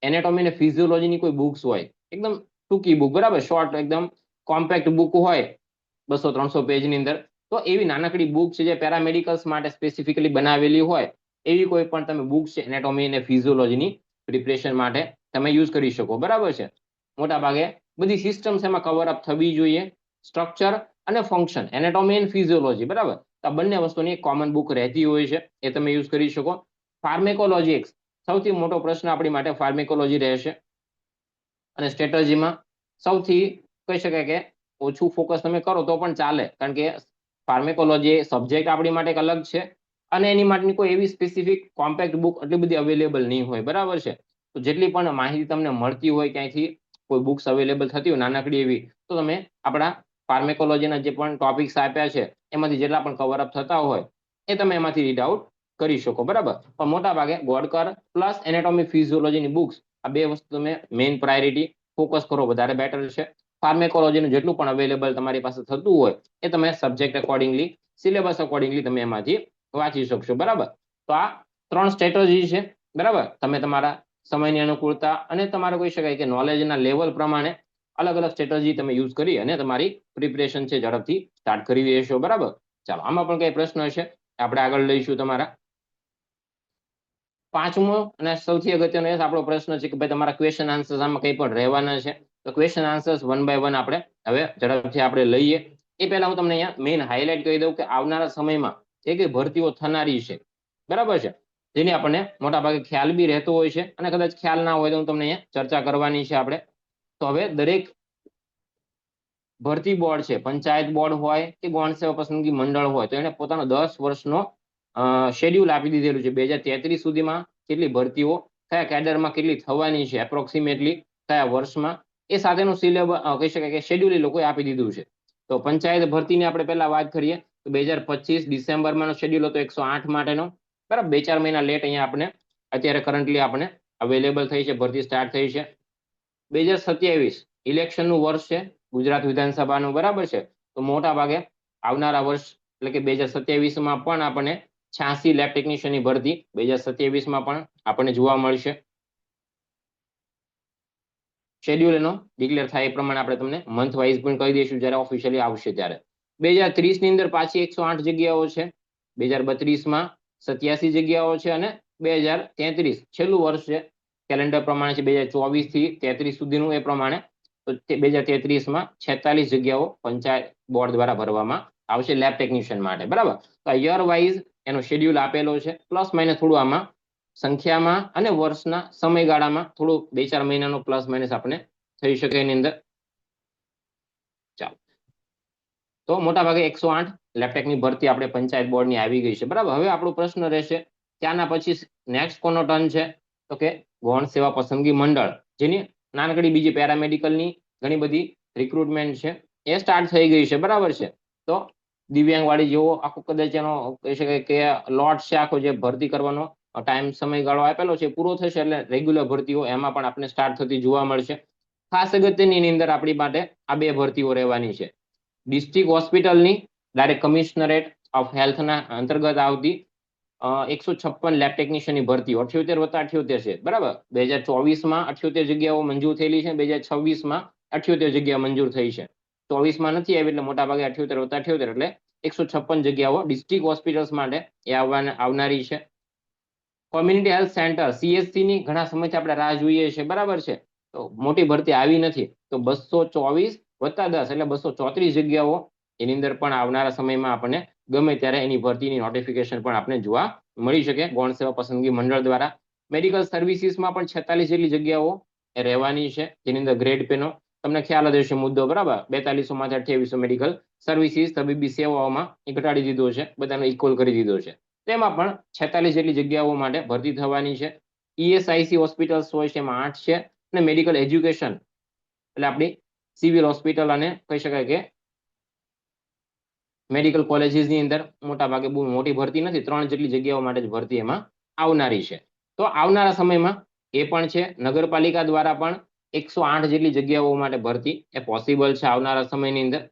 એનાટોમી અને ફિઝિયોલોજીની કોઈ બુક્સ હોય, એકદમ ટૂંકી બુક, બરાબર, શોર્ટ, એકદમ કોમ્પેક્ટ બુક હોય 200-300 પેજની અંદર, તો એવી નાનકડી બુક છે જે પેરામેડિકલ્સ માટે સ્પેસિફિકલી બનાવેલી હોય, એવી કોઈ પણ તમે બુક છે એનાટોમી અને ફિઝિયોલોજીની પ્રિપરેશન માટે તમે યુઝ કરી શકો, બરાબર છે. મોટા ભાગે બધી સિસ્ટમ્સ એમાં કવર અપ થવી જોઈએ, સ્ટ્રક્ચર અને ફંક્શન, એનાટોમી અને ફિઝિયોલોજી, બરાબર. આ બંને વસ્તુની એક કોમન બુક રહેતી હોય છે, એ તમે યુઝ કરી શકો. ફાર્મેકોલોજી સૌથી મોટો પ્રશ્ન આપણી માટે ફાર્મેકોલોજી રહેશે, અને સ્ટ્રેટેજીમાં સૌથી કહી શકાય કે ઓછું ફોકસ તમે કરો તો પણ ચાલે, કારણ કે ફાર્મેકોલોજી સબ્જેક્ટ આપણી માટે એક અલગ છે, અને એની માટેની કોઈ એવી સ્પેસિફિક કોમ્પેક્ટ બુક એટલી બધી અવેલેબલ નહીં હોય, બરાબર છે. તો જેટલી પણ માહિતી તમને મળતી હોય ક્યાંયથી, કોઈ બુક્સ અવેલેબલ થતી હોય નાનકડી એવી, તો તમે આપણા ફાર્મેકોલોજીના જે પણ ટોપિક્સ આપ્યા છે એમાંથી જેટલા પણ કવર અપ થતા હોય એ તમે એમાંથી રીડ આઉટ કરી શકો, બરાબર. પણ મોટા ભાગે ગોડકર પ્લસ એનાટોમી ફિઝિયોલોજીની બુક્સ, આ બે વસ્તુ તમે મેઇન પ્રાયોરિટી ફોકસ કરો વધારે બેટર છે. ફાર્મેકોલોજીનું જેટલું પણ અવેલેબલ તમારી પાસે થતું હોય એ તમે સબ્જેક્ટ અકોર્ડિંગલી, સિલેબસ અકોર્ડિંગલી તમે એમાંથી વાંચી શકશો, બરાબર. તો આ 3 સ્ટ્રેટેજી છે, બરાબર. તમે તમારા સમયની અનુકૂળતા અને તમારે કહી શકાય કે નોલેજના લેવલ પ્રમાણે અલગ અલગ સ્ટ્રેટેજી તમે યુઝ કરી અને તમારી પ્રિપરેશન છે ઝડપથી સ્ટાર્ટ કરી દેશો, બરાબર. ચાલો, આમાં પણ કઈ પ્રશ્ન હશે આપણે આગળ લઈશું. તમારા 5મો અને સૌથી અગત્યનો એ આપણો પ્રશ્ન છે કે ભાઈ તમારા ક્વેશ્ચન આન્સર્સ આમાં કઈ પણ રહેવાના છે, તો ક્વેશ્ચન આન્સર્સ 1 બાય 1 આપણે હવે ઝડપથી આપણે લઈએ. એ પહેલા હું તમને અહીંયા મેઇન હાઇલાઇટ કરી દઉં કે આવનારા સમયમાં જે કઈ ભરતીઓ થનારી છે, બરાબર છે, જેની આપણને મોટાભાગે ખ્યાલ બી રહેતો હોય છે, અને કદાચ ખ્યાલ ના હોય તો હું તમને અહીંયા ચર્ચા કરવાની છે આપણે. તો હવે દરેક ભરતી બોર્ડ છે, પંચાયત બોર્ડ હોય કે ગૌણ સેવા પસંદગી મંડળ હોય, તો એને પોતાનો 10 વર્ષનો શેડ્યુલ આપી દીધેલું છે. 2033 સુધીમાં કેટલી ભરતીઓ કયા કેડરમાં કેટલી થવાની છે એપ્રોક્સિમેટલી કયા વર્ષમાં, એ સાથેનું સિલેબસ કહી શકાય કે શેડ્યુલ એ લોકોએ આપી દીધું છે. તો પંચાયત ભરતીની આપણે પહેલા વાત કરીએ તો 2025 ડિસેમ્બરમાંનો શેડ્યુલ હતો 108 માટેનો, બરાબર. 2-4 મહિના લેટ અહીંયા આપણે અત્યારે કરન્ટલી આપણે અવેલેબલ થઈ છે, ભરતી સ્ટાર્ટ થઈ છે. 2027 ઇલેક્શનનું વર્ષ છે ગુજરાત વિધાનસભાનું, બરાબર છે. તો મોટા ભાગે આવનારા વર્ષ એટલે કે 2027માં પણ આપણને 86 લેબ ટેકનિશિયનની ભરતી 2027માં પણ આપણને જોવા મળશે. શેડ્યુલ એનો ડિક્લેર થાય એ પ્રમાણે આપણે તમને મંથ વાઇઝ પણ કહી દઈશું જ્યારે ઓફિશિયલી આવશે ત્યારે. 2030 ની અંદર પાછી 108 જગ્યાઓ છે, 2032માં 87 જગ્યાઓ છે, અને 2033 છેલ્લું વર્ષ છે કેલેન્ડર પ્રમાણે છે 2024 થી 33 સુધીનું, એ પ્રમાણે તો 2033માં 46 જગ્યાઓ પંચાયત બોર્ડ દ્વારા ભરવામાં આવશે લેબ ટેકનિશિયન માટે, બરાબર. તો યર વાઇઝ એનો શેડ્યુલ આપેલો છે, પ્લસ માઇનસ થોડું આમાં સંખ્યામાં અને વર્ષના સમયગાળામાં થોડું 2-4 મહિનાનો પ્લસ માઇનસ આપણે થઈ શકે એની અંદર. ચાલો, તો મોટા ભાગે 108 લેબટેકની ભરતી આપણે પંચાયત બોર્ડની આવી ગઈ છે, બરાબર. હવે આપણો પ્રશ્ન રહેશે ત્યાંના પછી નેક્સ્ટ કોનો ટર્ન છે, તો કે ગૌણ સેવા પસંદગી મંડળ, જેની નાનકડી બીજી પેરામેડિકલની ઘણી બધી રિક્રુટમેન્ટ છે એ સ્ટાર્ટ થઈ ગઈ છે, બરાબર છે. તો દિવ્યાંગ વાળી જેવો આખો કદાચ એનો કહી શકાય કે લોટ છે આખો જે ભરતી કરવાનો ટાઈમ સમયગાળો આપેલો છે પૂરો થશે એટલે રેગ્યુલર ભરતીઓ એમાં પણ આપણે સ્ટાર્ટ થતી જોવા મળશે. ખાસ અગત્યની અંદર આપણી માટે આ 2 ભરતીઓ રહેવાની છે. ડિસ્ટ્રિક્ટ હોસ્પિટલની ડાયરેક્ટ કમિશનરેટ ઓફ હેલ્થના અંતર્ગત આવતી 156 લેબ ટેકનિશિયનની ભરતી 78+78 છે, બરાબર. 2024માં 78 જગ્યાઓ મંજૂર થયેલી છે, 2026માં 78 જગ્યા મંજૂર થઈ છે. 24માં નથી આવી એટલે મોટા ભાગે 78+78 એટલે 156 જગ્યાઓ ડિસ્ટ્રિક્ટ હોસ્પિટલ્સ માટે એ આવનારી છે. કોમ્યુનિટી હેલ્થ સેન્ટર CHC ની ઘણા સમયથી આપણે રાહ જોઈએ છે, બરાબર છે. તો મોટી ભરતી આવી નથી, તો 224+10 એટલે 234 જગ્યાઓ એની અંદર પણ આવનારા સમયમાં આપણને ગમે ત્યારે એની ભરતીની નોટિફિકેશન પણ આપણે જોવા મળી શકે ગૌણ સેવા પસંદગી મંડળ દ્વારા. મેડિકલ સર્વિસીસમાં પણ 46 જેટલી જગ્યાઓ રહેવાની છે, જેની અંદર ગ્રેડ પેનો તમને ખ્યાલ જ હશે મુદ્દો, બરાબર. 4200માંથી 2800 મેડિકલ સર્વિસીસ તબીબી સેવાઓમાં એ ઘટાડી દીધો છે, બધાને ઇક્વલ કરી દીધો છે. તેમાં પણ 46 જેટલી જગ્યાઓ માટે ભરતી થવાની છે. ઈએસઆઈસી હોસ્પિટલ્સ હોય છે એમાં 8 છે, અને મેડિકલ એજ્યુકેશન એટલે આપણી સિવિલ હોસ્પિટલ અને કહી શકાય કે મેડિકલ કોલેજીસની અંદર મોટા ભાગે બહુ મોટી ભરતી નથી, 3 જેટલી જગ્યાઓ માટે જ ભરતી એમાં આવનારી છે. તો આવનારા સમયમાં એ પણ છે, નગરપાલિકા દ્વારા પણ 108 જેટલી જગ્યાઓ માટે ભરતી એ પોસિબલ છે આવનારા સમયની અંદર.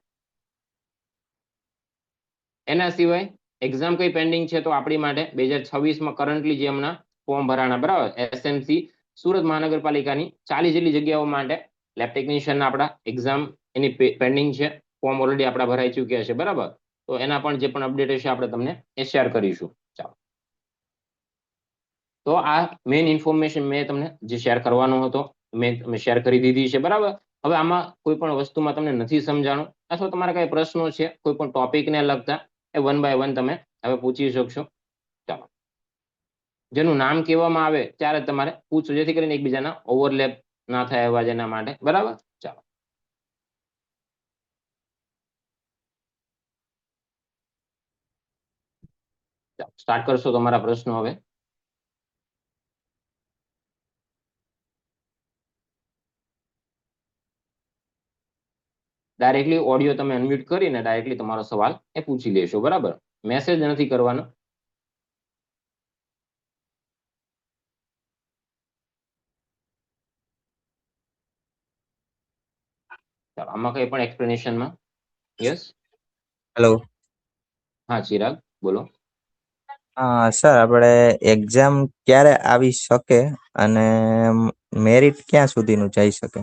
એના સિવાય એક્ઝામ કઈ પેન્ડિંગ છે તો આપણી માટે 2026માં કરન્ટલી જે હમણાં ફોર્મ ભરાણા, બરાબર, એસએમસી સુરત મહાનગરપાલિકાની 40 જેટલી જગ્યાઓ માટે લેબ ટેકનિશિયન આપણા એક્ઝામ એની પેન્ડિંગ છે. ફોર્મ ઓલરેડી આપણા ભરાઈ ચૂક્યા છે, બરાબર. તો એના પણ જે પણ અપડેટ હશે આપણે તમને એ શેર કરીશું. ચાલો, તો આ મેઇન ઇન્ફોર્મેશન મેં તમને જે શેર કરવાનો હતો મેં શેર કરી દીધી છે, બરાબર. હવે આમાં કોઈ પણ વસ્તુમાં તમને નથી સમજાણું અથવા તમારા કઈ પ્રશ્નો છે કોઈ પણ ટોપિકને લગતા, એ 1 બાય 1 તમે હવે પૂછી શકશો. ચાલો, જેનું નામ કહેવામાં આવે ત્યારે તમારે પૂછો, જેથી કરીને એકબીજાના ઓવરલેપ ના થાય એવા જેના માટે, બરાબર. ચાલો, સ્ટાર્ટ કરશો તમારા પ્રશ્નો હવે. ડાયરેક્ટલી ઓડિયો તમે અનમ્યુટ કરીને ડાયરેક્ટલી તમારો સવાલ એ પૂછી લેશો, બરાબર. મેસેજ નથી કરવાનો. ચાલો, આમાં કઈ પણ એક્સપ્લેનેશનમાં? યસ. હેલો. હા ચિરાગ, બોલો. સર, આપણે એક્ઝામ ક્યારે આવી શકે અને મેરિટ ક્યાં સુધીનું જઈ શકે?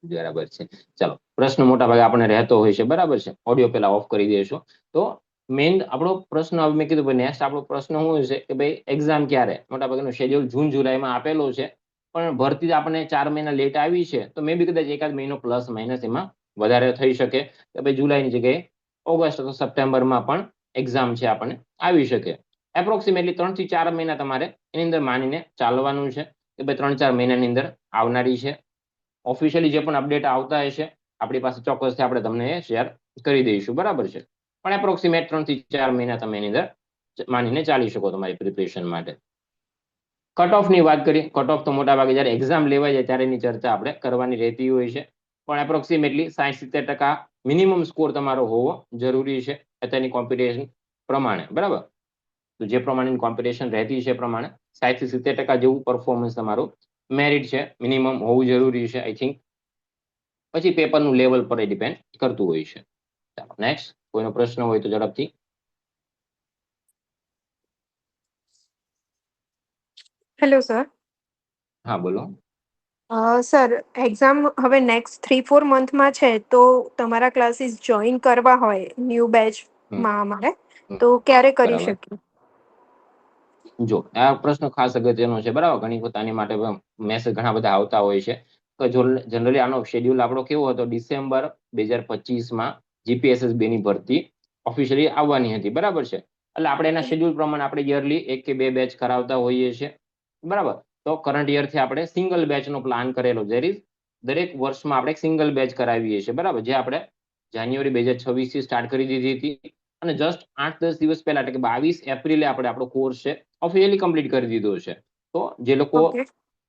બરાબર છે. ચાલો, પ્રશ્ન મોટા ભાગે આપણે રહેતો હોય છે, બરાબર છે. ઓડિયો પેલા ઓફ કરી દેશો. તો મેઇન આપણો પ્રશ્ન હવે મેં કીધું નેક્સ્ટ આપણો પ્રશ્ન શું છે કે ભાઈ એક્ઝામ ક્યારે? મોટા ભાગનું શેડ્યુલ જૂન જુલાઈમાં આપેલો છે, પણ ભરતી આપણને 4 મહિના લેટ આવી છે, તો મે બી કદાચ એકાદ મહિનો પ્લસ માઇનસ એમાં વધારે થઈ શકે કે ભાઈ જુલાઈની જગ્યાએ ઓગસ્ટ અથવા સપ્ટેમ્બરમાં પણ એક્ઝામ છે આપણને આવી શકે. એપ્રોક્સિમેટલી 3 થી 4 મહિના તમારે એની અંદર માનીને ચાલવાનું છે કે ભાઈ 3-4 મહિનાની અંદર આવનારી છે. ઓફિશિયલી જે પણ અપડેટ આવતા હશે આપણી પાસે ચોક્કસથી આપણે તમને શેર કરી દઈશું, બરાબર છે. પણ એપ્રોક્સિમેટ 3 થી 4 મહિના તમે એની અંદર માનીને ચાલી શકો તમારી પ્રિપરેશન માટે. કટ ઓફની વાત કરીએ, કટ ઓફ તો મોટા ભાગે જ્યારે એક્ઝામ લેવાય જાય ત્યારે એની ચર્ચા આપણે કરવાની રહેતી હોય છે, પણ એપ્રોક્સિમેટલી 60-70% મિનિમમ સ્કોર તમારો હોવો જરૂરી છે અત્યારની કોમ્પિટિશન પ્રમાણે, બરાબર. તો જે પ્રમાણેની કોમ્પિટિશન રહેતી છે પ્રમાણે 60 થી 70% જેવું પરફોર્મન્સ તમારું મેરિટ છે મિનિમમ હોવું જરૂરી છે, આઈ થિંક. પછી પેપરનું લેવલ પર એ ડિપેન્ડ કરતું હોય છે. ચાલો, નેક્સ્ટ કોઈનો પ્રશ્ન હોય તો ઝડપથી. Hello sir. હા બોલો. સર, એક્ઝામ હવે નેક્સ્ટ 3-4 મંથમાં છે, તો તમારા ક્લાસીસ જોઈન કરવા હોય ન્યૂ બેચમાં અમારે, તો ક્યારે કરી બરાબર. શકીએ? જો આ પ્રશ્ન ખાસ અગત્યનો છે, બરાબર. ઘણી વખત આની માટે મેસેજ ઘણા બધા આવતા હોય છે. તો જનરલી આનો શેડ્યુલ આપણો કેવો હતો, ડિસેમ્બર 2025માં જીપીએસએસબી ની ભરતી ઓફિશિયલી આવવાની હતી, બરાબર છે. એટલે આપણે એના શેડ્યુલ પ્રમાણે આપણે યરલી 1 કે 2 બેચ કરાવતા હોઈએ છીએ, બરાબર. તો કરંટ યરથી આપણે સિંગલ બેચનો પ્લાન કરેલો છે. દરેક વર્ષમાં આપણે સિંગલ બેચ કરાવીએ છીએ, બરાબર, જે આપણે જાન્યુઆરી 2026 થી સ્ટાર્ટ કરી દીધી હતી, અને જસ્ટ 8-10 દિવસ પહેલા એટલે કે 22 એપ્રિલે આપણે આપણો કોર્સ છે ઓફિશિયલી કમ્પ્લીટ કરી દીધો છે. તો જે લોકો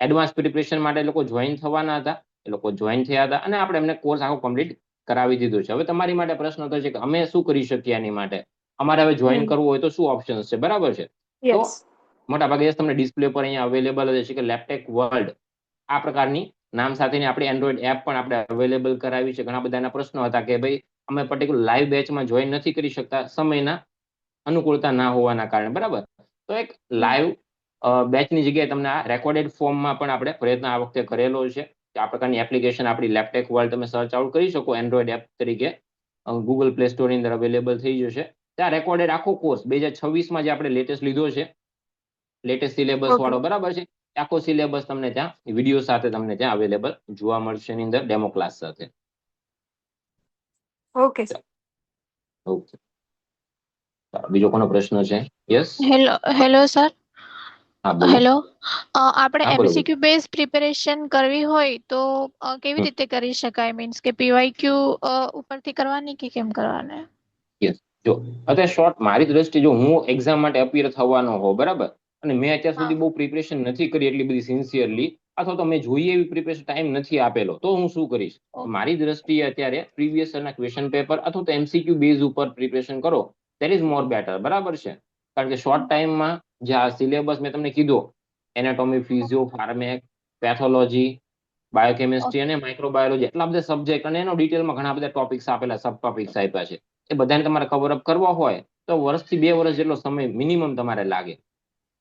એડવાન્સ પ્રિપરેશન માટે લોકો જોઈન થવાના હતા એ લોકો જોઈન થયા હતા, અને આપણે એમને કોર્સ આખો કમ્પ્લીટ કરાવી દીધો છે. હવે તમારી માટે પ્રશ્ન તો છે કે અમે શું કરી શકીએ આની માટે, અમારે હવે જોઈન કરવું હોય તો શું ઓપ્શન્સ છે, બરાબર છે. તો મોટા ભાગે તમને ડિસ્પ્લે પર અહીંયા અવેલેબલ છે કે લેપટેક વર્લ્ડ આ પ્રકારની નામ સાથેની આપણી એન્ડ્રોઈડ એપ પણ આપણે અવેલેબલ કરાવી છે. ઘણા બધાના પ્રશ્નો હતા કે ભાઈ અમે પર્ટિક્યુલર લાઈવ બેચમાં જોઈન નથી કરી શકતા સમયના અનુકૂળતા ના હોવાના કારણે, બરાબર. તો એક લાઈવ બેચની જગ્યાએ તમને આ રેકોર્ડેડ ફોર્મમાં પણ આપણે પ્રયત્ન આ વખતે કરેલો છે. આ પ્રકારની એપ્લિકેશન આપણી લેપટેક વર્લ્ડ તમે સર્ચ આઉટ કરી શકો એન્ડ્રોઈડ એપ તરીકે, ગૂગલ પ્લે સ્ટોરની અંદર અવેલેબલ થઈ જશે. ત્યાં રેકોર્ડેડ આખો કોર્સ 2026માં જે આપણે લેટેસ્ટ લીધો છે, લેટેસ્ટ સિલેબસ વાળો, બરાબર છે, આખો સિલેબસ તમને ત્યાં વિડીયો સાથે તમને ત્યાં અવેલેબલ જોવા મળશે એની અંદર ડેમો ક્લાસ સાથે. ઓકે. ઓકે, બીજો કોનો પ્રશ્ન છે? યસ. Hello sir. હા બોલો. હેલો, આપણે હા બોલો. એમસીક્યુ બેઝ પ્રિપેરેશન કરવી હોય તો કેવી હમ. રીતે કરી શકાય? મીન્સ કે પીવાયક્યુ ઉપરથી કરવાની કે કેમ કરવાને? યસ, જો અત્યારે શોર્ટ મારી દ્રષ્ટિએ જો હું એક્ઝામ માટે અપિયર થવાનો હોઉં બરાબર, અને મેં અત્યાર હા. સુધી બહુ પ્રિપરેશન નથી કરી એટલી બધી સિન્સિયરલી, અથવા તો મેં જોઈએ એવી પ્રિપરેશન ટાઈમ નથી આપેલો, તો હું શું કરીશ? મારી દ્રષ્ટિએ અત્યારે પ્રીવિયસ યરના ક્વેશ્ચન પેપર અથવા તો એમસીક્યુ બેઝ ઉપર પ્રિપરેશન કરો, દેટ ઇઝ મોર બેટર. બરાબર છે? કારણ કે શોર્ટ ટાઈમમાં જે આ સિલેબસ મેં તમને કીધો, એનાટોમી, ફિઝિયો, ફાર્મેક, પેથોલોજી, બાયોકેમિસ્ટ્રી અને માઇક્રોબાયોલોજી, એટલા બધા સબ્જેક્ટ અને એનો ડિટેલમાં ઘણા બધા ટોપિક્સ આપેલા, સબ ટોપિક્સ આપ્યા છે. એ બધાને તમારે કવરઅપ કરવા હોય તો વર્ષથી 2 વર્ષ જેટલો સમય મિનિમમ તમારે લાગે.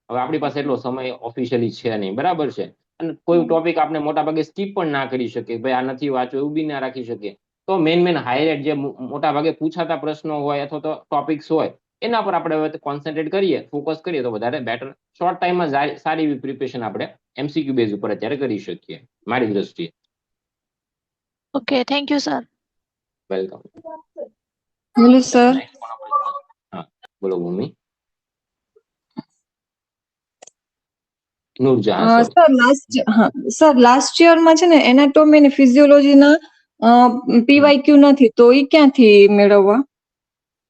હવે આપણી પાસે એટલો સમય ઓફિશિયલી છે નહીં. બરાબર છે? અને કોઈ ટોપિક આપણે મોટા ભાગે સ્કીપ પણ ના કરી શકીએ, ભાઈ આ નથી વાંચવું એવું બી ના રાખી શકીએ. તો મેન હાઇલાઇટ જે મોટા ભાગે પૂછાતા પ્રશ્નો હોય અથવા તો ટોપિક્સ હોય એના પર આપણે હવે કોન્સન્ટ્રેટ કરીએ, ફોકસ કરીએ તો વધારે બેટર. શોર્ટ ટાઈમમાં સારી એવી પ્રિપરેશન આપણે એમસીક્યુ બેઝ ઉપર અત્યારે કરી શકીએ, મારી દ્રષ્ટિએ. Okay, thank you sir. Welcome. Hello sir. Next કોના પર જાઓ? હા બોલો ભૂમિ. નૂરજહાં, સોરી. સર લાસ્ટ યરમાં છે ને એનાટોમી અને ફિઝિયોલોજીના પીવાયક્યુ નથી, તો એ ક્યાંથી મેળવવા?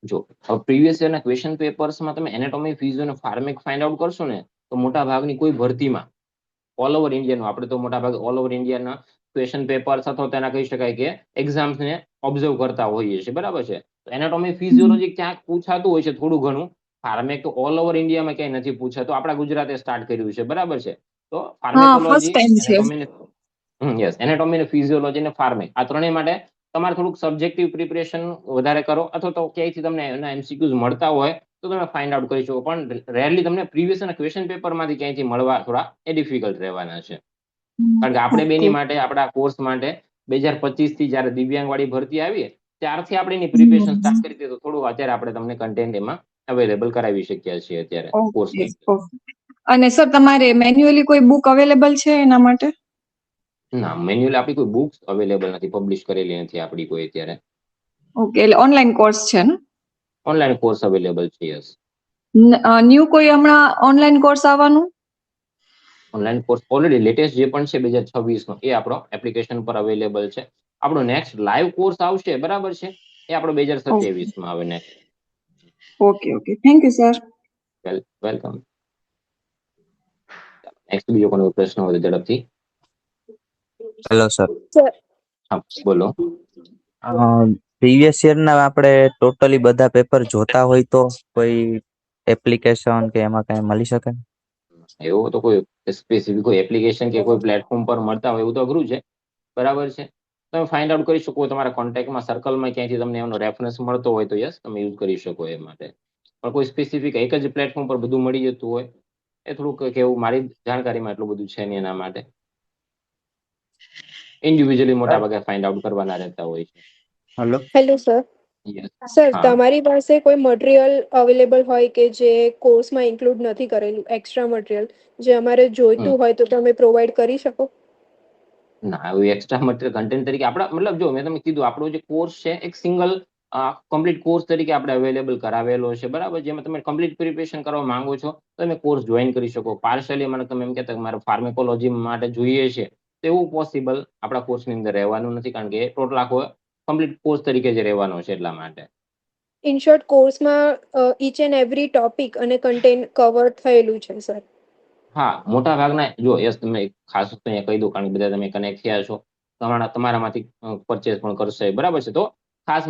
જો પ્રીવિયસ યરના ક્વેશ્ચન પેપર્સમાં તમે એનાટોમી, ફિઝિયો અને ફાર્મેક ફાઇન્ડ આઉટ કરશો ને, તો મોટા ભાગની કોઈ ભરતીમાં ઓલ ઓવર ઇન્ડિયાનું, આપણે તો મોટા ભાગે ઓલ ઓવર ઇન્ડિયાના ક્વેશ્ચન પેપર્સ અથવા તેના કહી શકાય કે એક્ઝામ્સને ઓબ્ઝર્વ કરતા હોઈએ છીએ. બરાબર છે? તો એનાટોમી, ફિઝિયોલોજી ક્યાંક પૂછાતું હોય છે થોડું ઘણું. ફાર્મેક તો ઓલ ઓવર ઇન્ડિયામાં ક્યાંય નથી પૂછાતું, આપણા ગુજરાતે સ્ટાર્ટ કર્યું છે. બરાબર છે? તો હા, ફર્સ્ટ ફાર્મેકોલોજી, ટાઈમ છે. એનાટોમી, યસ, એનાટોમી અને ફિઝિયોલોજી અને ફાર્મેક, આ ત્રણેય માટે તમારે થોડુંક સબ્જેક્ટિવ પ્રિપરેશન વધારે કરો, અથવા તો ક્યાંયથી તમને એના એમસીક્યુઝ મળતા હોય તો તમે ફાઇન્ડ આઉટ કરી શકો. પણ રેરલી તમને પ્રીવિયસ અને ક્વેશ્ચન પેપરમાંથી ક્યાંયથી મળવા થોડા એ ડિફિકલ્ટ રહેવાના છે. કારણ કે આપણે ઓકે. બેની માટે, આપણા કોર્સ માટે 2025 થી જયારે દિવ્યાંગ વાળી ભરતી આવી ત્યારથી આપણે એની પ્રિપેરેશન સ્ટાર્ટ કરી દીધું. થોડું અત્યારે આપણે તમને કન્ટેન્ટ એમાં અવેલેબલ કરાવી શકીએ છીએ અત્યારે ઓકે. કોર્સની. અને સર તમારે મેન્યુઅલી કોઈ બુક અવેલેબલ છે એના માટે? ના, મેન્યુઅલી આપણી કોઈ બુક્સ અવેલેબલ નથી, પબ્લિશ કરેલી નથી આપણી કોઈ અત્યારે. ઓકે, એટલે ઓનલાઈન કોર્સ છે ને? ઓનલાઈન કોર્સ અવેલેબલ છે. યસ. ન્યુ કોઈ હમણાં ઓનલાઈન કોર્સ આવવાનું? ઓનલાઈન કોર્સ ઓલરેડી લેટેસ્ટ જે પણ છે 2026 નો, એ આપણો એપ્લિકેશન પર અવેલેબલ છે. આપણો નેક્સ્ટ લાઈવ કોર્સ આવશે, બરાબર છે, એ આપણો 2027 માં આવે next. Okay okay, thank you sir. Welcome. Next બીજો કોઈ પ્રશ્ન હોય તો ઝડપથી. Hello sir. સર, હા બોલો. પ્રીવિયસ યર ના આપણે ટોટલી બધા પેપર જોતા હોય તો કોઈ એપ્લિકેશન કે એમાં કઈ મળી શકે? એવું તો કોઈ સ્પેસિફિક કોઈ એપ્લિકેશન કે કોઈ પ્લેટફોર્મ પર મળતા હોય એવું તો અઘરું છે. બરાબર છે? તમે ફાઇન્ડ આઉટ કરી શકો તમારા કોન્ટેક્ટમાં, સર્કલમાં ક્યાંયથી તમને એનો રેફરન્સ મળતો હોય તો યસ તમે યુઝ કરી શકો એ માટે. પણ કોઈ સ્પેસિફિક એક જ પ્લેટફોર્મ પર બધું મળી જતું હોય એ થોડુંક કેવું, મારી જાણકારીમાં એટલું બધું છે નહીં એના માટે. ઇન્ડિવિજ્યુઅલી મોટા ભાગે ફાઇન્ડ આઉટ કરવાના રહેતા હોય છે. Hello. Hello sir. Yes. Sir, હા. તમારી પાસે કોઈ મટીરિયલ અવેલેબલ હોય કે જે કોર્સમાં ઇન્ક્લુડ નથી કરેલું, એક્સ્ટ્રા મટીરિયલ જે અમારે જોઈતું હોય તો તમે પ્રોવાઈડ કરી શકો? ના, એવું એક્સ્ટ્રા મટીરિયલ કન્ટેન્ટ તરીકે આપણા, મતલબ જો મેં તમને કીધું આપણો જે કોર્સ છે એક સિંગલ કમ્પ્લીટ કોર્સ તરીકે આપણે અવેલેબલ કરાવેલો છે. બરાબર? જેમાં તમે કમ્પ્લીટ પ્રિપરેશન કરવા માંગો છો તો તમે કોર્સ જોઈન કરી શકો. પાર્શિયલી મને તમે એમ કહેતા મારે ફાર્મેકોલોજી માટે જોઈએ છે તો એવું પોસિબલ આપણા કોર્સની અંદર રહેવાનું નથી, કારણ કે ટોટલ આખો કમ્પ્લીટ કોર્સ તરીકે જ રહેવાનો છે એટલા માટે. ઇન શોર્ટ, કોર્સમાં ઈચ એન્ડ એવરી ટોપિક અને કન્ટેન્ટ કવર થયેલું છે સર? હા, મોટા ભાગના, જો યસ, તમે ખાસ તો અહીંયા કહી દઉં કારણ કે બધા તમે કનેક્ટ થયા છો, તમારામાંથી પરચેસ પણ કરશે. બરાબર છે? તો ખાસ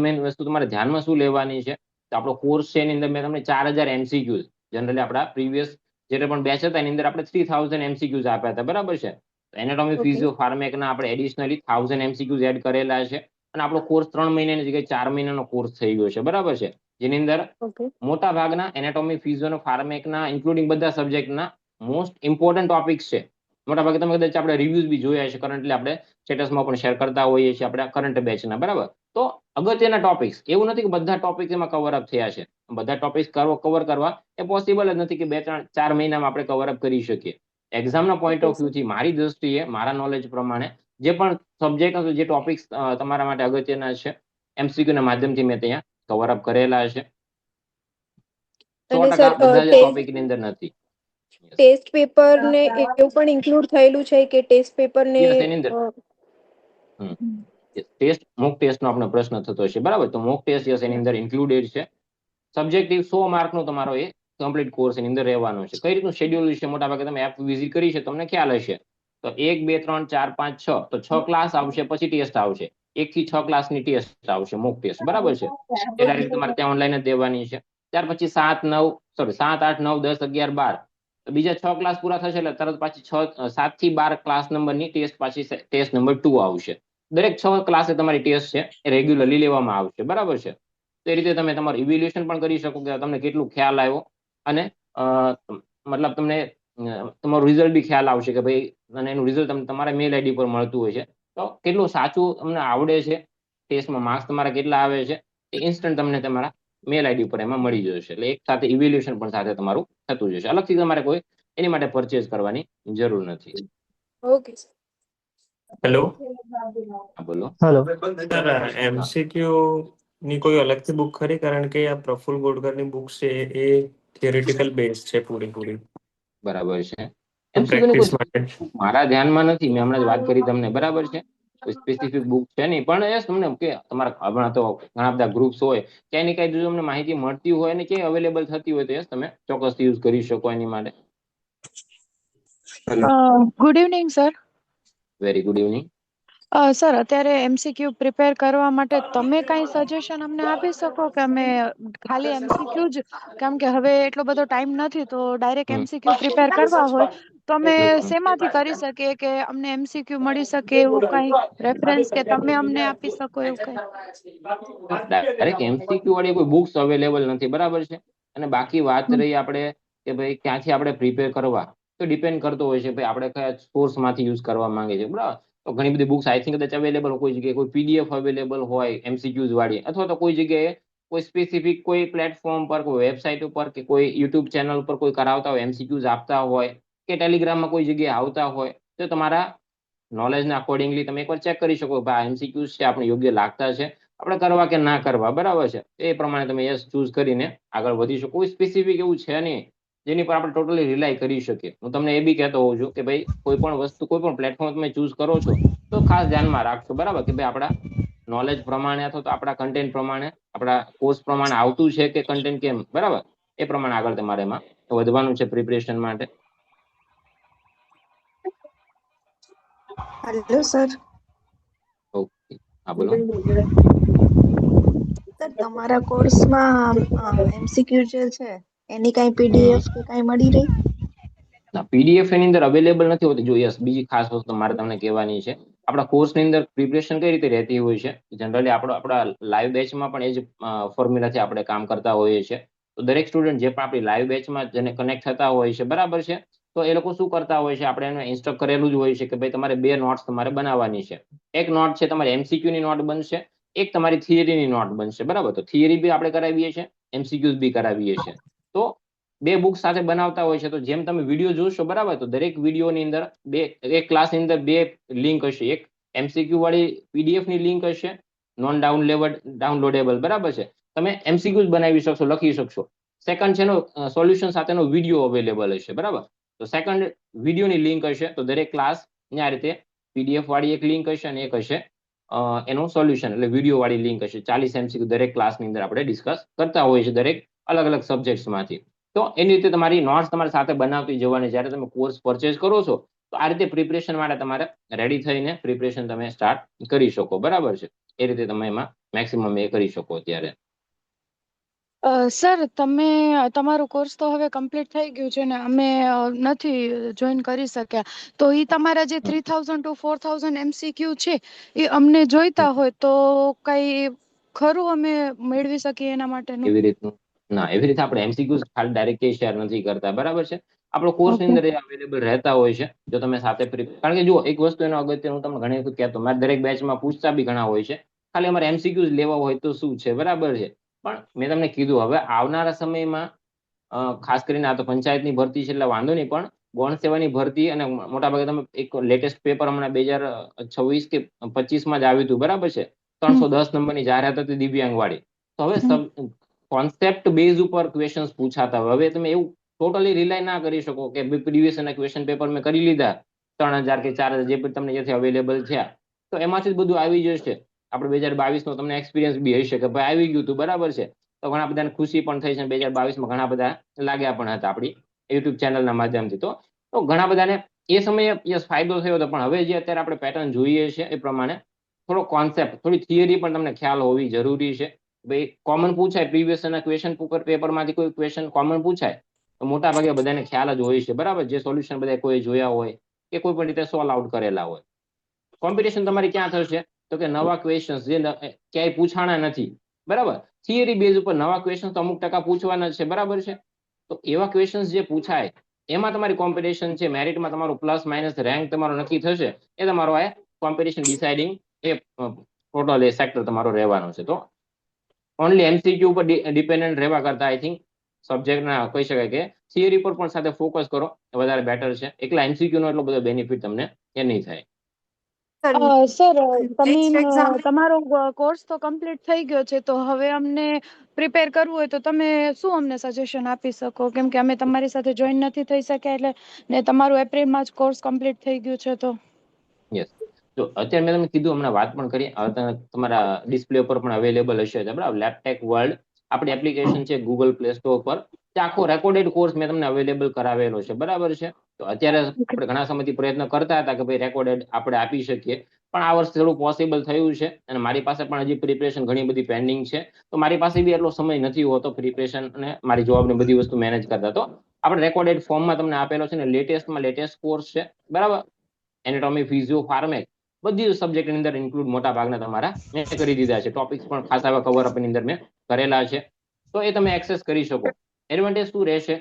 મેઇન વસ્તુ તમારે ધ્યાનમાં શું લેવાની છે, તો આપણો કોર્સ છે એની અંદર મેં તમને 4000 એમસીક્યુઝ, જનરલી આપણા પ્રીવિયસ જે પણ બેચ હતા એની અંદર આપણે 3000 એમસીક્યુઝ આપ્યા હતા. બરાબર છે? Anatomy, okay. ફિઝિયો, ફાર્મેકના આપણે એડિશનલી 1000 એમસીક્યુઝ એડ કરેલા છે. અને આપણો કોર્સ 3 મહિનાની જગ્યાએ 4 મહિનાનો કોર્સ થઈ ગયો છે. બરાબર છે? જેની અંદર ઓકે. મોટા ભાગના એનાટોમી, ફિઝિયો, ફાર્મેકના ઇન્ક્લુડિંગ બધા સબ્જેક્ટના મોસ્ટ ઇમ્પોર્ટન્ટ ટોપિક્સ છે. મોટા ભાગે તમે કદાચ આપણે રિવ્યુઝ બી જોયા છે, કરન્ટલી આપણે સ્ટેટસમાં પણ શેર કરતા હોઈએ છીએ આપણે કરંટ બેચના. બરાબર? તો અગત્યના ટોપિક્સ, એવું નથી કે બધા ટોપિક્સ એમાં કવર અપ થયા છે. બધા ટોપિક્સ કવર કરવા એ પોસિબલ જ નથી કે 2-3-4 મહિનામાં આપણે કવર અપ કરી શકીએ. એક્ઝામના પોઈન્ટ ઓફ વ્યૂથી મારી દ્રષ્ટિએ, મારા નોલેજ પ્રમાણે જે પણ સબ્જેક્ટ, જે ટોપિક્સ તમારા માટે અગત્યના છે, એમસીક્યુના માધ્યમથી મેં ત્યાં કવર અપ કરેલા છે. અને 100% સર બધા જ ટેસ્ટ ટોપિકની અંદર નથી. ટેસ્ટ પેપર ને એવું પણ ઇન્ક્લુડ થયેલું છે કે ટેસ્ટ પેપર ને યસ, એની અંદર ટેસ્ટ મોક ટેસ્ટ નો આપણો પ્રશ્ન થતો હશે, બરાબર? તો મોક ટેસ્ટ યસ એની અંદર ઇન્ક્લુડેડ છે. સબ્જેક્ટિવ 100 માર્ક નો તમારો એ કમ્પ્લીટ કોર્સ એની અંદર રહેવાનો છે. કઈ રીતનું શેડ્યુલ છે, મોટા ભાગે તમે એપ વિઝિટ કરી છે તમને ખ્યાલ હશે. તો 1 2 3 4 5 6 તો 6 ક્લાસ આવશે, પછી ટેસ્ટ આવશે. 1 થી 6 ક્લાસની ટેસ્ટ આવશે, મોક ટેસ્ટ, બરાબર છે? એ ડાયરેક્ટ તમારે ત્યાં ઓનલાઈન જ દેવાની છે. ત્યાર પછી 7 9 સોરી 7 8 9 10 11 12 તો બીજા 6 ક્લાસ પૂરા થશે એટલે તરત પાછી 7 થી 12 ક્લાસ નંબરની ટેસ્ટ પાછી ટેસ્ટ નંબર 2 આવશે. દરેક 6 ક્લાસે તમારી ટેસ્ટ છે એ રેગ્યુલરલી લેવામાં આવશે, બરાબર છે? તો એ રીતે તમે તમારું ઇવેલ્યુએશન પણ કરી શકો કે તમને કેટલું ખ્યાલ આવ્યો, અને મતલબ તમને તમારું રિઝલ્ટ બી ખ્યાલ આવશે કે ભાઈ, અને એનું રિઝલ્ટ તમને તમારા મેલ આઈડી પર મળતું હોય છે. તો કેટલું સાચું તમને આવડે છે, ટેસ્ટમાં માર્ક્સ તમારા કેટલા આવે છે, એ ઇન્સ્ટન્ટ તમને તમારા મેલ આઈડી પર એમાં મળી જશે. એટલે એક સાથે ઇવેલ્યુએશન પણ સાથે તમારું થતું જશે. અલગથી તમારે કોઈ એની માટે પરચેઝ કરવાની જરૂર નથી. ઓકે. હેલો, બોલો. હેલો સર, એમસીક્યુ ની કોઈ અલગથી બુક ખરી? કારણ કે આ પ્રફુલ ગોડકરની બુક છે એ થિયરિટિકલ બેઝ છે પૂરી. બરાબર છે. એમસીક્યુ ની પ્રેક્ટિસ કોઈ માટે. મારા ધ્યાનમાં નથી, મેં હમણાં જ વાત કરી તમને, બરાબર છે? કોઈ સ્પેસિફિક બુક છે નહીં, પણ એ તમને કે તમારા હમણાં તો ઘણા બધા ગ્રુપ્સ હોય, ક્યાંય ને ક્યાંય જો તમને માહિતી મળતી હોય ને ક્યાંય અવેલેબલ થતી હોય તો તમે ચોક્કસથી યુઝ કરી શકો એની માટે. Good evening sir. Very good evening. Sir, અત્યારે એમસીક્યુ પ્રિપેર કરવા માટે તમે કઈ સજેશન અમને આપી શકો કે અમે ખાલી એમસીક્યુ જ, કેમ કે હવે એટલો બધો ટાઈમ નથી તો ડાયરેક્ટ એમસીક્યુ પ્રિપેર કરવા હોય તો અમે શેમાંથી કરી શકીએ કે અમને એમસીક્યુ મળી શકે એવું કઈ રેફરન્સ કે તમે અમને આપી શકો એવું કઈ? ડાયરેક્ટ એમસીક્યુ વાળી કોઈ બુક્સ અવેલેબલ નથી, બરાબર છે? અને બાકી વાત રહી આપણે કે ભાઈ ક્યાંથી આપણે પ્રિપેર કરવા, તો ડિપેન્ડ કરતો હોય છે ભાઈ આપણે કયા સોર્સમાંથી યુઝ કરવા માંગે છે, બરાબર? તો ઘણી બધી બુક્સ આઈ થિંક કદાચ અવેલેબલ કોઈ જગ્યાએ કોઈ પીડીએફ અવેલેબલ હોય એમસીક્યુઝ વાળી, અથવા તો કોઈ જગ્યાએ કોઈ સ્પેસિફિક કોઈ પ્લેટફોર્મ પર, કોઈ વેબસાઇટ ઉપર કે કોઈ યુટ્યુબ ચેનલ ઉપર કોઈ કરાવતા હોય, એમસીક્યુઝ આપતા હોય, કે ટેલિગ્રામમાં કોઈ જગ્યાએ આવતા હોય, તો તમારા નોલેજના અકોર્ડિંગલી તમે એકવાર ચેક કરી શકો ભાઈ એમસીક્યુઝ છે આપણે યોગ્ય લાગતા છે, આપણે કરવા કે ના કરવા, બરાબર છે? એ પ્રમાણે તમે યસ ચૂઝ કરીને આગળ વધી શકો. કોઈ સ્પેસિફિક એવું છે નહીં જેની પર આપણે ટોટલી રિલાય કરી શકીએ. હું તમને એ બી કહેતો હોઉં છું કે ભાઈ કોઈ પણ વસ્તુ, કોઈ પણ પ્લેટફોર્મ તમે ચૂઝ કરો છો તો ખાસ ધ્યાનમાં રાખશો, બરાબર? કે ભાઈ આપણા નોલેજ પ્રમાણે અથવા તો આપણા કન્ટેન્ટ પ્રમાણે, આપણા કોર્સ પ્રમાણે આવતું છે કે કન્ટેન્ટ કેમ, બરાબર? એ પ્રમાણે આગળ તમારે એમાં વધવાનું છે પ્રિપરેશન માટે. Hello sir. ઓકે, હા બોલો. સર, તમારા કોર્સમાં એમસીક્યુ જે છે એની કઈ પીડીએફ કે કઈ મળી રહી? ના, પીડીએફ એની અંદર અવેલેબલ નથી હોતી. જો યસ, બીજી ખાસ વસ્તુ મારે તમને કહેવાની છે, આપણા કોર્સની અંદર પ્રિપરેશન કઈ રીતે રહેતી હોય છે, જનરલી આપણા લાઈવ બેચમાં પણ એ જ ફોર્મ્યુલાથી આપણે કામ કરતા હોઈએ છીએ. તો દરેક સ્ટુડન્ટ જે પણ આપણી લાઈવ બેચમાં જેને કનેક્ટ થતા હોય છે, બરાબર છે? તો એ લોકો શું કરતા હોય છે, આપણે એને ઇન્સ્ટ્રક્ટ કરેલું જ હોય છે કે ભાઈ તમારે 2 નોટ્સ તમારે બનાવવાની છે. એક નોટ છે તમારી એમસીક્યુ ની નોટ બનશે, એક તમારી થિયરીની નોટ બનશે, બરાબર? તો થિયરી બી આપણે કરાવીએ છીએ, એમસીક્યુઝ બી કરાવીએ છીએ. તો 2 બુક સાથે બનાવતા હોય છે. તો જેમ તમે વિડીયો જોશો, બરાબર, તો દરેક વિડીયોની અંદર એક ક્લાસની અંદર 2 લિંક હશે. એક એમસીક્યુ વાળી પીડીએફ ની લિંક હશે, નોન ડાઉનલોડેબલ, બરાબર છે? તમે એમસીક્યુઝ બનાવી શકશો, લખી શકશો. સેકન્ડ છે એનો સોલ્યુશન સાથેનો વિડીયો અવેલેબલ હશે, બરાબર? તો સેકન્ડ વિડીયોની લિંક હશે. તો દરેક ક્લાસ આ રીતે પીડીએફ વાળી એક લિંક હશે અને એક હશે એનું સોલ્યુશન, એટલે વિડીયો વાળી લિંક હશે. 40 એમસીક્યુ દરેક ક્લાસની અંદર આપણે ડિસ્કસ કરતા હોઈએ છીએ, દરેક અલગ અલગ સબ્જેક્ટ્સમાંથી. તો એની રીતે તમારી નોટ્સ તમારી સાથે બનાવતી જવાની. જ્યારે તમે કોર્સ પરચેઝ કરો છો તો આ રીતે પ્રિપરેશન માટે તમારે રેડી થઈને પ્રિપરેશન તમે સ્ટાર્ટ કરી શકો, બરાબર છે? એ રીતે તમે એમાં મેક્સિમમ એ કરી શકો અત્યારે. સર, તમારું કોર્સ તો હવે કમ્પ્લીટ થઈ ગયું છે ને અમે નથી જોઈન કરી શક્યા, તો એ તમારા જે 3000 to 4000 એમસીક્યુ છે એ અમને જોઈતા હોય તો કઈ ખરું અમે મેળવી શકીએ એના માટેનું? એવી રીતનું ના, એવી રીતે આપણે એમસીક્યુઝ ખાલી ડાયરેક્ટ શેર નથી કરતા, બરાબર છે? આપણો કોર્સની અંદર એ અવેલેબલ રહેતા હોય છે. જો તમે સાથે કારણ કે જો એક વસ્તુ એનો અગત્ય હું તમને ઘણી વખત કહેતો, મારે દરેક બેચમાં પૂછતા બી ઘણા હોય છે, ખાલી અમારે એમસીક્યુઝ લેવા હોય તો શું છે, બરાબર છે? પણ મેં તમને કીધું હવે આવનારા સમયમાં ખાસ કરીને આ તો પંચાયતની ભરતી છે એટલે વાંધો નહીં, પણ ગૌણ સેવાની ભરતી અને મોટાભાગે તમે એક લેટેસ્ટ પેપર હમણાં 2026 કે 25માં જ આવ્યું હતું, બરાબર છે? 310 નંબરની જાહેરાત હતી દિવ્યાંગ વાળી. તો હવે કોન્સેપ્ટ બેઝ ઉપર ક્વેશ્ચન્સ પૂછાતા હોય. હવે તમે એવું ટોટલી રિલાય ના કરી શકો કે પ્રીવિયસ ના ક્વેશ્ચન પેપર મેં કરી લીધા 3000 કે 4000 જે પણ તમને જેથી અવેલેબલ થયા તો એમાંથી જ બધું આવી જશે. આપણે 2022 નો તમને એક્સપિરિયન્સ બી હશે કે ભાઈ આવી ગયું હતું, બરાબર છે. તો ઘણા બધાને ખુશી પણ થઈ છે. 2022 માં ઘણા બધા લાગ્યા પણ હતા આપણી યુટ્યુબ ચેનલના માધ્યમથી. તો ઘણા બધાને એ સમયે યસ ફાયદો થયો હતો. પણ હવે જે અત્યારે આપણે પેટર્ન જોઈએ છે એ પ્રમાણે થોડો કોન્સેપ્ટ, થોડી થિયરી પણ તમને ખ્યાલ હોવી જરૂરી છે. ભાઈ કોમન પૂછાય પ્રીવિયસ ના ક્વેશ્ચન પેપરમાંથી કોઈ ક્વેશ્ચન કોમન પૂછાય તો મોટા ભાગે બધાને ખ્યાલ જ હોય છે, બરાબર. જે સોલ્યુશન બધા કોઈ જોયા હોય કે કોઈ પણ રીતે સોલ્વ આઉટ કરેલા હોય. કોમ્પિટિશન તમારી ક્યાં થશે તો કે નવા ક્વેશ્ચન્સ જે ક્યાંય પૂછાણા નથી, બરાબર. થિયરી બેઝ ઉપર નવા ક્વેશ્ચન તો અમુક ટકા પૂછવાના છે, બરાબર છે. તો એવા ક્વેશ્ચન્સ જે પૂછાય એમાં તમારી કોમ્પિટિશન છે. મેરિટમાં તમારું પ્લસ માઇનસ રેન્ક તમારો નક્કી થશે. એ તમારો આ કોમ્પિટિશન ડિસાઇડિંગ એ ટોટલ એ સેક્ટર તમારો રહેવાનો છે. તો ઓનલી એમસીક્યુ ઉપર ડિપેન્ડન્ટ રહેવા કરતા આઈ થિંક સબ્જેક્ટના કહી શકાય કે થિયરી પર પણ સાથે ફોકસ કરો વધારે બેટર છે. એકલા એમસીક્યુ નો એટલો બધો બેનિફિટ તમને એ નહીં થાય. સર નેક્સ્ટ એક્ઝામ તમારો કોર્સ તો કમ્પ્લીટ થઈ ગયો છે, તો હવે અમને પ્રિપેર કરવું હોય તો તમે શું અમને સજેશન આપી શકો? કેમ કે અમે તમારી સાથે જોઈન નથી થઈ શક્યા એટલે, ને તમારું એપ્રિલમાં જ કોર્સ કમ્પ્લીટ થઈ ગયું છે. તો યસ, તો અત્યારે મેં તમને કીધું, હમણાં વાત પણ કરી, તમારા ડિસ્પ્લે ઉપર પણ અવેલેબલ હશે, બરાબર. લેબટેક વર્લ્ડ આપણી એપ્લિકેશન છે ગૂગલ પ્લે સ્ટોર પર. આખો રેકોર્ડેડ કોર્સ મેં તમને અવેલેબલ કરાવેલો છે, બરાબર છે. તો અત્યારે આપણે ઘણા સમયથી પ્રયત્ન કરતા હતા કે ભાઈ રેકોર્ડેડ આપણે આપી શકીએ, પણ આ વર્ષે થોડું પોસિબલ થયું છે. અને મારી પાસે પણ હજી પ્રિપરેશન ઘણી બધી પેન્ડિંગ છે. તો મારી પાસે બી એટલો સમય નથી હોતો પ્રિપરેશન અને મારી જોબની બધી વસ્તુ મેનેજ કરતા. તો આપણે રેકોર્ડેડ ફોર્મમાં તમને આપેલો છે ને, લેટેસ્ટમાં લેટેસ્ટ કોર્સ છે, બરાબર. એનાટોમી, ફિઝિયો, ફાર્મેક બધી સબ્જેક્ટની અંદર ઇન્ક્લુડ મોટા ભાગના તમારા મેં કરી દીધા છે. ટોપિક્સ પણ ખાસ એવા કવર અપની અંદર મેં કરેલા છે. તો એ તમે એક્સેસ કરી શકો. એડવાન્ટેજ શું રહેશે?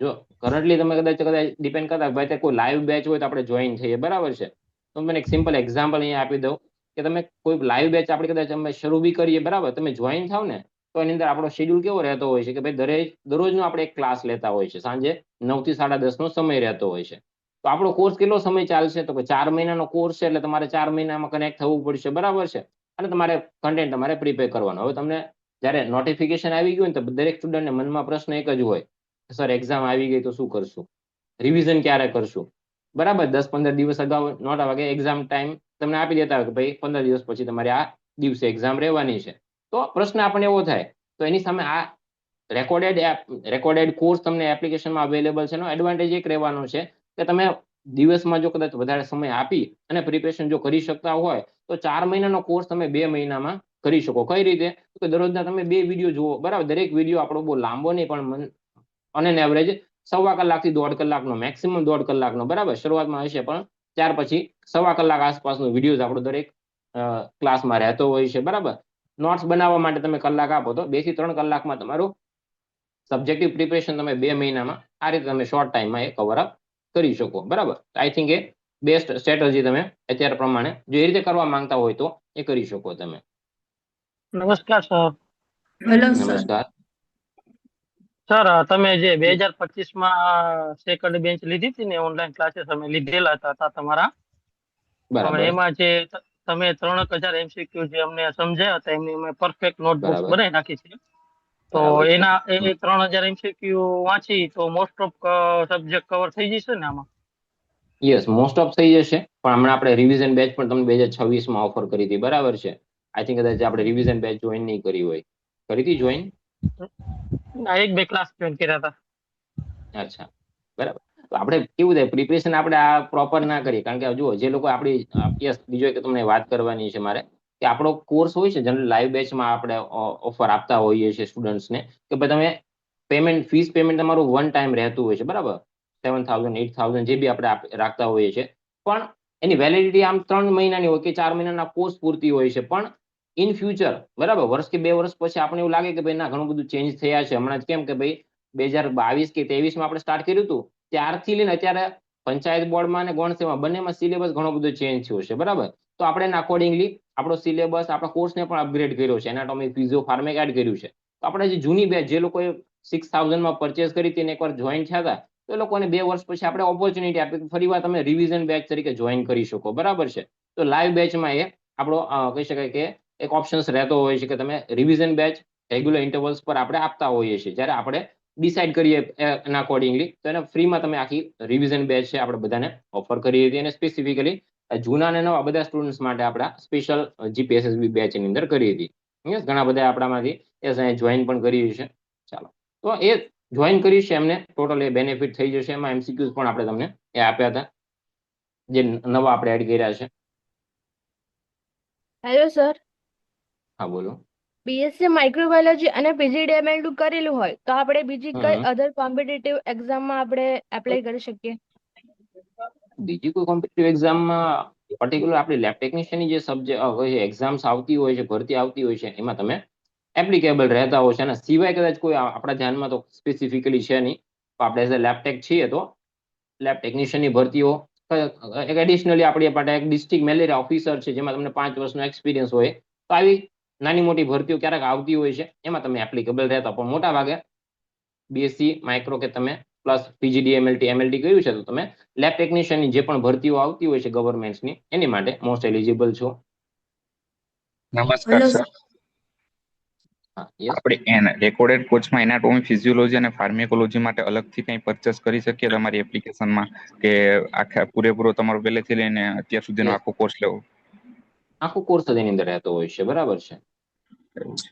જો કરન્ટલી તમે કદાચ ડિપેન્ડ કરતા ભાઈ કોઈ લાઈવ બેચ હોય તો આપણે જોઈન થઈએ, બરાબર છે. તો મને એક સિમ્પલ એક્ઝામ્પલ અહીંયા આપી દઉં કે તમે કોઈ લાઈવ બેચ આપણે કદાચ અમે શરૂ બી કરીએ, બરાબર. તમે જોઈન થાવ ને તો એની અંદર આપણો શેડ્યુલ કેવો રહેતો હોય છે કે ભાઈ દરરોજનો આપણે એક ક્લાસ લેતા હોય છે. સાંજે 9 થી 10:30 નો સમય રહેતો હોય છે. તો આપણો કોર્સ કેટલો સમય ચાલશે તો કે 4 મહિનાનો કોર્સ છે. એટલે તમારે 4 મહિનામાં કનેક્ટ થવું પડશે, બરાબર છે. અને તમારે કન્ટેન્ટ તમારે પ્રિપેર કરવાનું. હવે તમને જ્યારે નોટિફિકેશન આવી ગયું ને તો દરેક સ્ટુડન્ટને મનમાં પ્રશ્ન એક જ હોય, સર એક્ઝામ આવી ગઈ તો શું કરશું, રિવિઝન ક્યારે કરશું, બરાબર. 10-15 દિવસ અગાઉ નોટા વાગે એક્ઝામ ટાઈમ તમને આપી દેતા હોય કે ભાઈ 15 દિવસ પછી તમારે આ દિવસે એક્ઝામ રહેવાની છે. તો પ્રશ્ન આપણને એવો થાય. તો એની સામે આ રેકોર્ડેડ કોર્સ તમને એપ્લિકેશનમાં અવેલેબલ છે. એનો એડવાન્ટેજ એક રહેવાનો છે કે તમે દિવસમાં જો કદાચ વધારે સમય આપી અને પ્રિપેરેશન જો કરી શકતા હોય તો 4 મહિનાનો કોર્સ તમે 2 મહિનામાં કરી શકો. કઈ રીતે? તો દરરોજના તમે 2 વિડીયો જુઓ, બરાબર. દરેક વિડીયો આપણો બહુ લાંબો નહીં, પણ ઓન એવરેજ 1.25 કલાકથી 1.5 કલાકનો, મેક્સિમમ 1.5 કલાકનો, બરાબર. શરૂઆતમાં હશે પણ ત્યાર પછી 1.25 કલાક આસપાસનો વિડીયો આપણો દરેક ક્લાસમાં રહેતો હોય છે, બરાબર. નોટ્સ બનાવવા માટે તમે કલાક આપો તો 2 થી 3 કલાકમાં તમારું સબ્જેક્ટિવ પ્રિપરેશન તમે 2 મહિનામાં આ રીતે તમે શોર્ટ ટાઈમમાં એ કવર અપ કરી શકો, બરાબર. I think A best strategy તમે અત્યારે પ્રમાણે જો એ રીતે કરવા માંગતા હોય તો એ કરી શકો તમે. નમસ્કાર સર. હેલો નમસ્કાર સર, તમે જે 2025માં સેકન્ડ બેન્ચ લીધી હતી ને, ઓનલાઈન ક્લાસીસ અમે લીધેલા હતા તમારા. બરાબર, એમાં જે તમે 3000 MCQ જે અમને સમજાયા હતા એમની અમે પરફેક્ટ નોટબુક્સ બરાબર, બનાવી નાખી છે. તો બરાબર છે. એના એ 3000 MCQ વાંચી તો મોસ્ટ ઓફ સબ્જેક્ટ કવર થઈ જશે ને આમાં? યસ, મોસ્ટ ઓફ થઈ જશે. પણ હમણાં આપણે રિવિઝન બેચ પણ તમને 2026માં ઓફર કરી હતી, બરાબર છે. આઈ થિંક કદાચ આપણે રિવિઝન બેચ જોઈન નહીં કરી હોય. કરી હતી જોઈન? ના, 1-2 ક્લાસ જોઈન કર્યા હતા. અચ્છા, બરાબર. તો આપણે કેવું થાય પ્રિપરેશન આપણે આ પ્રોપર ના કરીએ. કારણ કે જુઓ જે લોકો આપણી યસ, બીજો એક તમને વાત કરવાની છે મારે કે આપણો કોર્સ હોય છે જનરલ લાઈવ બેચમાં આપણે ઓફર આપતા હોઈએ છીએ સ્ટુડન્ટ્સને કે ભાઈ તમે ફીસ પેમેન્ટ તમારું વન ટાઈમ રહેતું હોય છે, બરાબર. 7,000 8,000 જે બી આપણે રાખતા હોઈએ છીએ. પણ એની વેલિડિટી આમ 3 મહિનાની હોય કે 4 મહિનાના કોર્સ પૂરતી હોય છે. પણ ઇન ફ્યુચર, બરાબર, વર્ષ કે 2 વર્ષ પછી આપણે એવું લાગે કે ભાઈ ના ઘણું બધું ચેન્જ થયા છે. હમણાં જ કેમ કે ભાઈ 2022 કે 23માં આપણે સ્ટાર્ટ કર્યું હતું ત્યારથી લઈને અત્યારે પંચાયત બોર્ડમાં અને ગૌણ સેવા બંનેમાં સિલેબસ ઘણો બધો ચેન્જ થયો છે, બરાબર. તો આપણે એના અકોર્ડિંગલી આપણો સિલેબસ આપણા કોર્સને પણ અપગ્રેડ કર્યો છે. એનાટોમી, ફિઝિયો, ફાર્મેક એડ કર્યું છે. તો આપણે જે જૂની બેચ જે લોકોએ 6,000માં પરચેસ કરી હતી એકવાર જોઈન થયા હતા તો એ લોકોને 2 વર્ષ પછી આપણે ઓપોર્ચ્યુનિટી આપી ફરી વાર તમે રિવિઝન બેચ તરીકે જોઈન કરી શકો, બરાબર છે. તો લાઈવ બેચમાં એ આપણો કહી શકાય કે એક ઓપ્શન્સ રહેતો હોય છે કે તમે રિવિઝન બેચ રેગ્યુલર ઇન્ટરવલ્સ પર આપણે આપતા હોઈએ છીએ. જ્યારે આપણે ડિસાઇડ કરીએ એના અકોર્ડિંગલી. તો એને ફ્રીમાં તમે આખી રિવિઝન બેચ છે આપણે બધાને ઓફર કરી હતી, અને સ્પેસિફિકલી જૂના અને નવા બધા સ્ટુડન્ટ્સ માટે આપણા સ્પેશિયલ GPSSB બેચની અંદર કરી હતી. ઘણા બધા આપણામાંથી જોઈન પણ કર્યું છે. ચાલો, તો એ જોઈન કર્યું છે એમને ટોટલ એ બેનિફિટ થઈ જશે. એમાં MCQs પણ આપણે તમને એ આપ્યા હતા જે નવા આપણે એડ કર્યા છે. હેલો સર, હા બોલો. BSc માઇક્રોબાયોલોજી અને PGDML કરેલું હોય તો આપણે બીજી કઈ અધર કોમ્પિટિટિવ એક્ઝામમાં આપણે એપ્લાય કરી શકીએ? બીજી કોઈ કોમ્પિટિટિવ એક્ઝામમાં પર્ટિક્યુલર આપણી લેબ ટેકનિશિયનની જે સબ્જેક્ટ હોય છે, એક્ઝામ્સ આવતી હોય છે, ભરતી આવતી હોય છે, એમાં તમે એપ્લિકેબલ રહેતા હોય છે. અને સિવાય કદાચ કોઈ આપણા ધ્યાનમાં તો સ્પેસિફિકલી છે નહીં. આપણે એઝ અ લેબ ટેક છીએ તો લેબ ટેકનિશિયનની ભરતીઓ એડિશનલી આપણી માટે એક ડિસ્ટ્રિક્ટ મેલેરિયા ઓફિસર છે જેમાં તમને 5 વર્ષનો એક્સપિરિયન્સ હોય, તો આવી નાની મોટી ભરતીઓ ક્યારેક આવતી હોય છે, એમાં તમે એપ્લિકેબલ રહેતા. પણ મોટા ભાગે BSc માઇક્રો કે તમે પ્લસ PGDMLT MLT કર્યું છે તો તમે લેબ ટેકનિશિયનની જે પણ ભરતીઓ આવતી હોય છે ગવર્મેન્ટની, એની માટે મોસ્ટ એલિજિબલ છો. નમસ્કાર સર. હા, યસ. આપણે રેકોર્ડેડ કોર્સમાં એનાટોમી, ફિઝિયોલોજી અને ફાર્મેકોલોજી માટે અલગથી કંઈ પરચેસ કરી શકીએ તમારી એપ્લિકેશનમાં, કે આખા પૂરેપૂરો તમારો પહેલેથી લઈને અત્યાર સુધીનો આખો કોર્સ લેવો? આખો કોર્સ જ એની અંદર રહેતો હોય છે, બરાબર છે.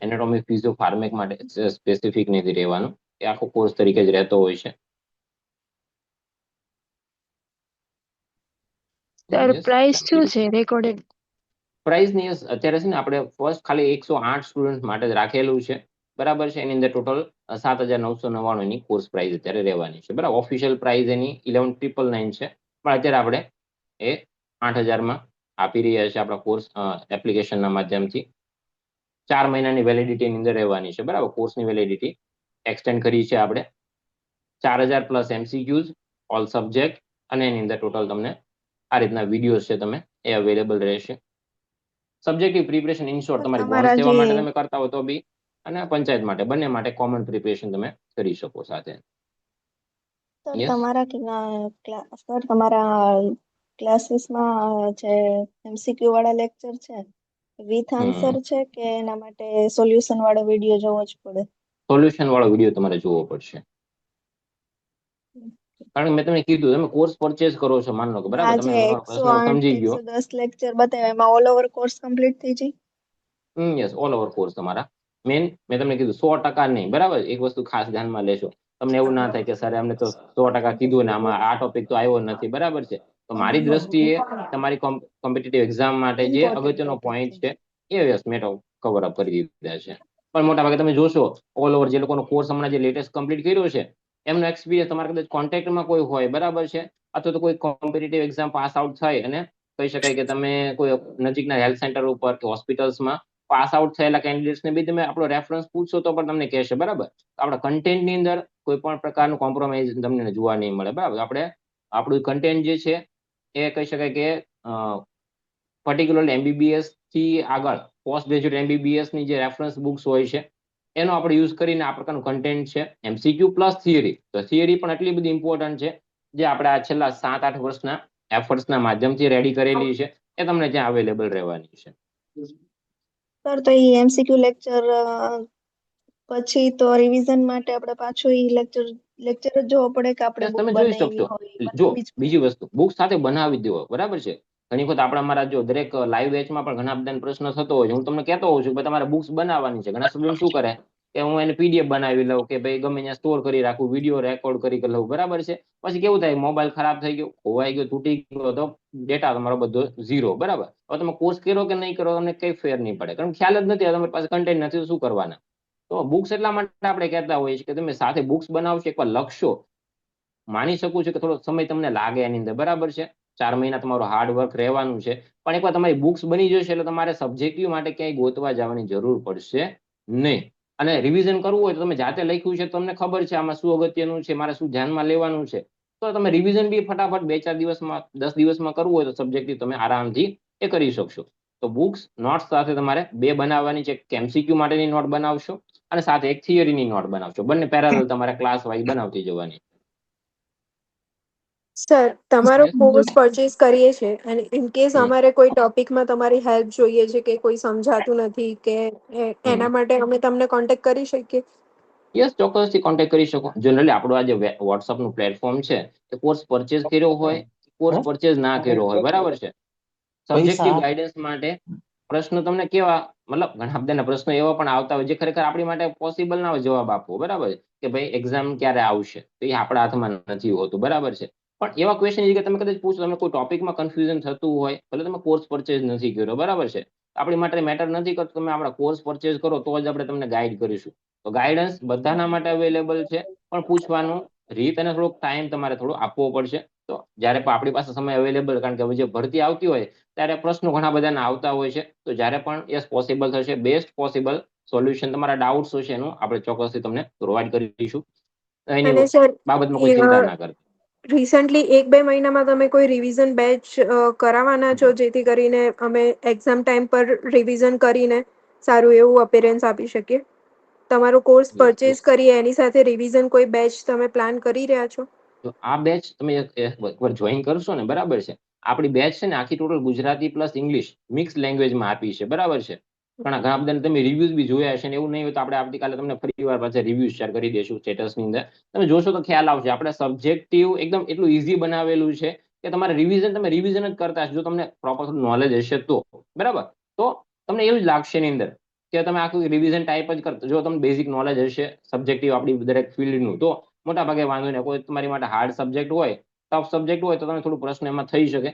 એનાટોમી, ફિઝિયો, ફાર્મેક માટે સ્પેસિફિક નથી રહેવાનું, એ આખો કોર્સ તરીકે જ રહેતો હોય છે. સર, પ્રાઇસ શું છે રેકોર્ડેડ? પ્રાઇઝની અત્યારે છે ને આપણે ફર્સ્ટ ખાલી 108 સ્ટુડન્ટ માટે જ રાખેલું છે, બરાબર છે. એની અંદર ટોટલ 7,999 ની કોર્સ પ્રાઇસ અત્યારે રહેવાની છે, બરાબર. ઓફિશિયલ પ્રાઇસ એની 11,999 છે, પણ અત્યારે આપણે એ 8,000 આપી રહ્યા છે આપણા કોર્સ એપ્લિકેશનના માધ્યમથી. 4 મહિનાની વેલિડિટીની અંદર રહેવાની છે, બરાબર. કોર્સની વેલિડિટી એક્સટેન્ડ કરી છે આપણે. 4,000 પ્લસ MCQs ઓલ સબ્જેક્ટ, અને એની અંદર ટોટલ તમને આ રીતના વિડીયોઝ છે તમે એ અવેલેબલ રહેશે. સબ્જેક્ટિવ પ્રિપરેશન ઇન શોર્ટ તમારી ગૌણ સેવા માટે તમે કરતા હો તો બી, અને પંચાયત માટે, બંને માટે કોમન પ્રિપરેશન તમે કરી શકો સાથે. સર, તમારા ક્લાસીસમાં જે MCQ વાળા લેક્ચર છે વિથ આન્સર છે કે એના માટે સોલ્યુશન વાળો વિડીયો જોવો જ પડે? સોલ્યુશન વાળો વિડીયો તમારે જોવો પડશે. કારણ કે મેં તમને કીધું, તમે કોર્સ પરચેસ કરો છો, માન લો કે બરાબર, તમે સમજી ગયો. 110 લેક્ચર બતાવ્યા, એમાં ઓલ ઓવર કોર્સ કમ્પ્લીટ થઈ જાય? યસ, ઓલ ઓવર કોર્સ તમારા મેન મેં તમને કીધું 100% નહીં, બરાબર. એક વસ્તુ ખાસ ધ્યાનમાં લેશો, તમને એવું ના થાય કે સર અમને તો 100% કીધું ને આમાં આ ટોપિક તો આવ્યો નથી, બરાબર છે. તો મારી દ્રષ્ટિએ તમારી કોમ્પિટિટિવ એક્ઝામ માટે જે અગત્યનો પોઈન્ટ છે એ યસ મેં કવર અપ કરી દીધા છે. પણ મોટા ભાગે તમે જોશો ઓલ ઓવર જે લોકોનો કોર્સ હમણાં જે લેટેસ્ટ કમ્પ્લીટ કર્યો છે, એમનો એક્સપિરિયન્સ તમારા કદાચ કોન્ટેક્ટમાં કોઈ હોય, બરાબર છે, અથવા તો કોઈ કોમ્પિટિટિવ એક્ઝામ પાસ આઉટ થાય અને કહી શકાય કે તમે કોઈ નજીકના હેલ્થ સેન્ટર ઉપર કે હોસ્પિટલ્સમાં પાસ આઉટ થયેલા કેન્ડિડેટ્સને બી તમે આપણો રેફરન્સ પૂછશો તો પણ તમને કહેશે, બરાબર. આપણા કન્ટેન્ટની અંદર કોઈ પણ પ્રકારનું કોમ્પ્રોમાઇઝ તમને જોવા નહીં મળે, બરાબર. આપણે આપણું કન્ટેન્ટ જે છે એ કહી શકાય કે પર્ટિક્યુલરલી MBBS થી આગળ પોસ્ટ ગ્રેજ્યુએટ MBBS ની જે રેફરન્સ બુક્સ હોય છે એનો આપણે યુઝ કરીને આ પ્રકારનું કન્ટેન્ટ છે. MCQ પ્લસ થિયરી, તો થિયરી પણ એટલી બધી ઇમ્પોર્ટન્ટ છે જે આપણે આ છેલ્લા 7-8 વર્ષના એફર્ટ્સના માધ્યમથી રેડી કરેલી છે, એ તમને ત્યાં અવેલેબલ રહેવાની છે. સર, તો એ MCQ લેક્ચર પછી તો રિવિઝન માટે આપણે પાછું એ લેક્ચર જ જોવો પડે કે આપણે બુક બનાવી હોય? જો બીજી વસ્તુ બુક સાથે બનાવી દેવો, બરાબર છે. ઘણી વખત આપણે અમારા જો દરેક લાઈવ બેચમાં પણ ઘણા બધા પ્રશ્ન થતો હોય છે, હું તમને કહેતો હોઉં છું કે તમારે બુક્સ બનાવવાની છે. ઘણા સ્ટુડન્ટ શું કરે કે હું એને PDF બનાવી લઉં કે ભાઈ ગમે ત્યાં સ્ટોર કરી રાખું, વિડીયો રેકોર્ડ કરી લઉં, બરાબર છે. પછી કેવું થાય, મોબાઈલ ખરાબ થઈ ગયો, ખોવાઈ ગયો, તૂટી ગયો, તો ડેટા તમારો બધો ઝીરો, બરાબર. હવે તમે કોર્સ કર્યો કે નહીં કરો તમને કઈ ફેર નહીં પડે, કારણ ખ્યાલ જ નથી, તમારી પાસે કન્ટેન્ટ નથી તો શું કરવાના. તો બુક્સ એટલા માટે આપણે કહેતા હોઈએ છીએ કે તમે સાથે બુક્સ બનાવશો, એકવાર લખશો, માની શકું છું કે થોડો સમય તમને લાગે એની અંદર, બરાબર છે. 4 મહિના તમારું હાર્ડવર્ક રહેવાનું છે, પણ એકવાર તમારી બુક્સ બની જશે એટલે તમારે સબ્જેક્ટિવ માટે ક્યાંય ગોતવા જવાની જરૂર પડશે નહીં. અને રિવિઝન કરવું હોય તો તમે જાતે લખ્યું છે, તમને ખબર છે આમાં શું અગત્યનું છે, મારે શું ધ્યાનમાં લેવાનું છે, તો તમે રિવિઝન બી ફટાફટ 2-4 દિવસમાં 10 દિવસમાં કરવું હોય તો સબ્જેક્ટિવ તમે આરામથી એ કરી શકશો. તો બુક્સ નોટ્સ સાથે તમારે 2 બનાવવાની છે. MCQ માટેની નોટ બનાવશો અને સાથે એક થિયરીની નોટ બનાવશો, બંને પેરેલલ તમારે ક્લાસ વાઇઝ બનાવતી જવાની. સર, તમારો કોર્સ પરચેસ કરીએ છે અને ઇન કેસ અમારે કોઈ ટોપિકમાં તમારી હેલ્પ જોઈએ છે કે કોઈ સમજાતું નથી કે એના માટે અમે તમને કોન્ટેક્ટ કરી શકીએ? યસ, ચોક્કસથી કોન્ટેક્ટ કરી શકો. જનરલી આપણું આ જે WhatsApp નું પ્લેટફોર્મ છે એ કોર્સ પરચેઝ કર્યો હોય, કોર્સ પરચેઝ ના કર્યો હોય, બરાબર છે. સબ્જેક્ટિવ ગાઈડન્સ માટે પ્રશ્નો તમને કેવા, મતલબ ઘણા બધાના પ્રશ્નો એવા પણ આવતા હોય જે ખરેખર આપણી માટે પોસિબલ ના હોય જવાબ આપવો, બરાબર છે, કે ભાઈ એક્ઝામ ક્યારે આવશે, તો એ આપણા હાથમાં નથી હોતું, બરાબર છે. પણ એવા ક્વેશ્ચન કે તમે કદાચ પૂછો, તમે કોઈ ટોપિકમાં કન્ફ્યુઝન થતું હોય, ભલે તમે કોર્સ પરચેઝ નથી કર્યો, બરાબર છે, આપણી માટે મેટર નથી કરતું, તમે આપણા કોર્સ પરચેઝ કરો તો જ આપણે તમને ગાઈડ કરીશું. તો ગાઈડન્સ બધાના માટે અવેલેબલ છે, પણ પૂછવાનું રીત અને થોડોક ટાઈમ તમારે થોડો આપવો પડશે. તો જ્યારે પણ આપણી પાસે સમય અવેલેબલ, કારણ કે હવે જે ભરતી આવતી હોય ત્યારે પ્રશ્નો ઘણા બધાના આવતા હોય છે, તો જ્યારે પણ યસ પોસિબલ થશે, બેસ્ટ પોસિબલ સોલ્યુશન તમારા ડાઉટ્સ હશે એનું આપણે ચોક્કસથી તમને પ્રોવાઈડ કરીશું. એની અને સર બાબતમાં કોઈ ચિંતા ના કરતા. રિસન્ટલી 1-2 મહિનામાં તમે કોઈ રિવિઝન બેચ કરાવવાના છો, જેથી કરીને અમે એક્ઝામ ટાઈમ પર રિવિઝન કરીને સારું એવું અપીયરન્સ આપી શકીએ? તમારો કોર્સ પરચેઝ કરીએ એની સાથે રિવિઝન કોઈ બેચ તમે પ્લાન કરી રહ્યા છો? તો આ બેચ તમે એકવાર જોઈન કરશો ને, બરાબર છે, આપણી બેચ છે ને આખી total Gujarati plus English mix લેંગ્વેજમાં આપી છે, બરાબર છે. ઘણા બધા તમે રિવ્યુઝ બી જોયા હશે, ને એવું નહીં હોય તો આપણે આવતીકાલે તમને ફરી વાર પાછા રિવ્યુ શેર કરી દઈશું સ્ટેટસની અંદર. તમે જોશો તો ખ્યાલ આવશે. આપણે સબ્જેક્ટિવ એકદમ એટલું ઇઝી બનાવેલું છે કે તમારે તમે રિવિઝન જ કરતા હશો, જો તમને પ્રોપર નોલેજ હશે તો, બરાબર. તો તમને એવું જ લાગશે એની અંદર કે તમે આખું રિવિઝન ટાઈપ જ કરતા, જો તમને બેઝિક નોલેજ હશે સબ્જેક્ટિવ આપણી દરેક ફિલ્ડનું, તો મોટા ભાગે વાંધો નહીં. કોઈ તમારી માટે હાર્ડ સબ્જેક્ટ હોય, ટફ સબ્જેક્ટ હોય, તો તમે થોડું પ્રશ્ન એમાં થઈ શકે.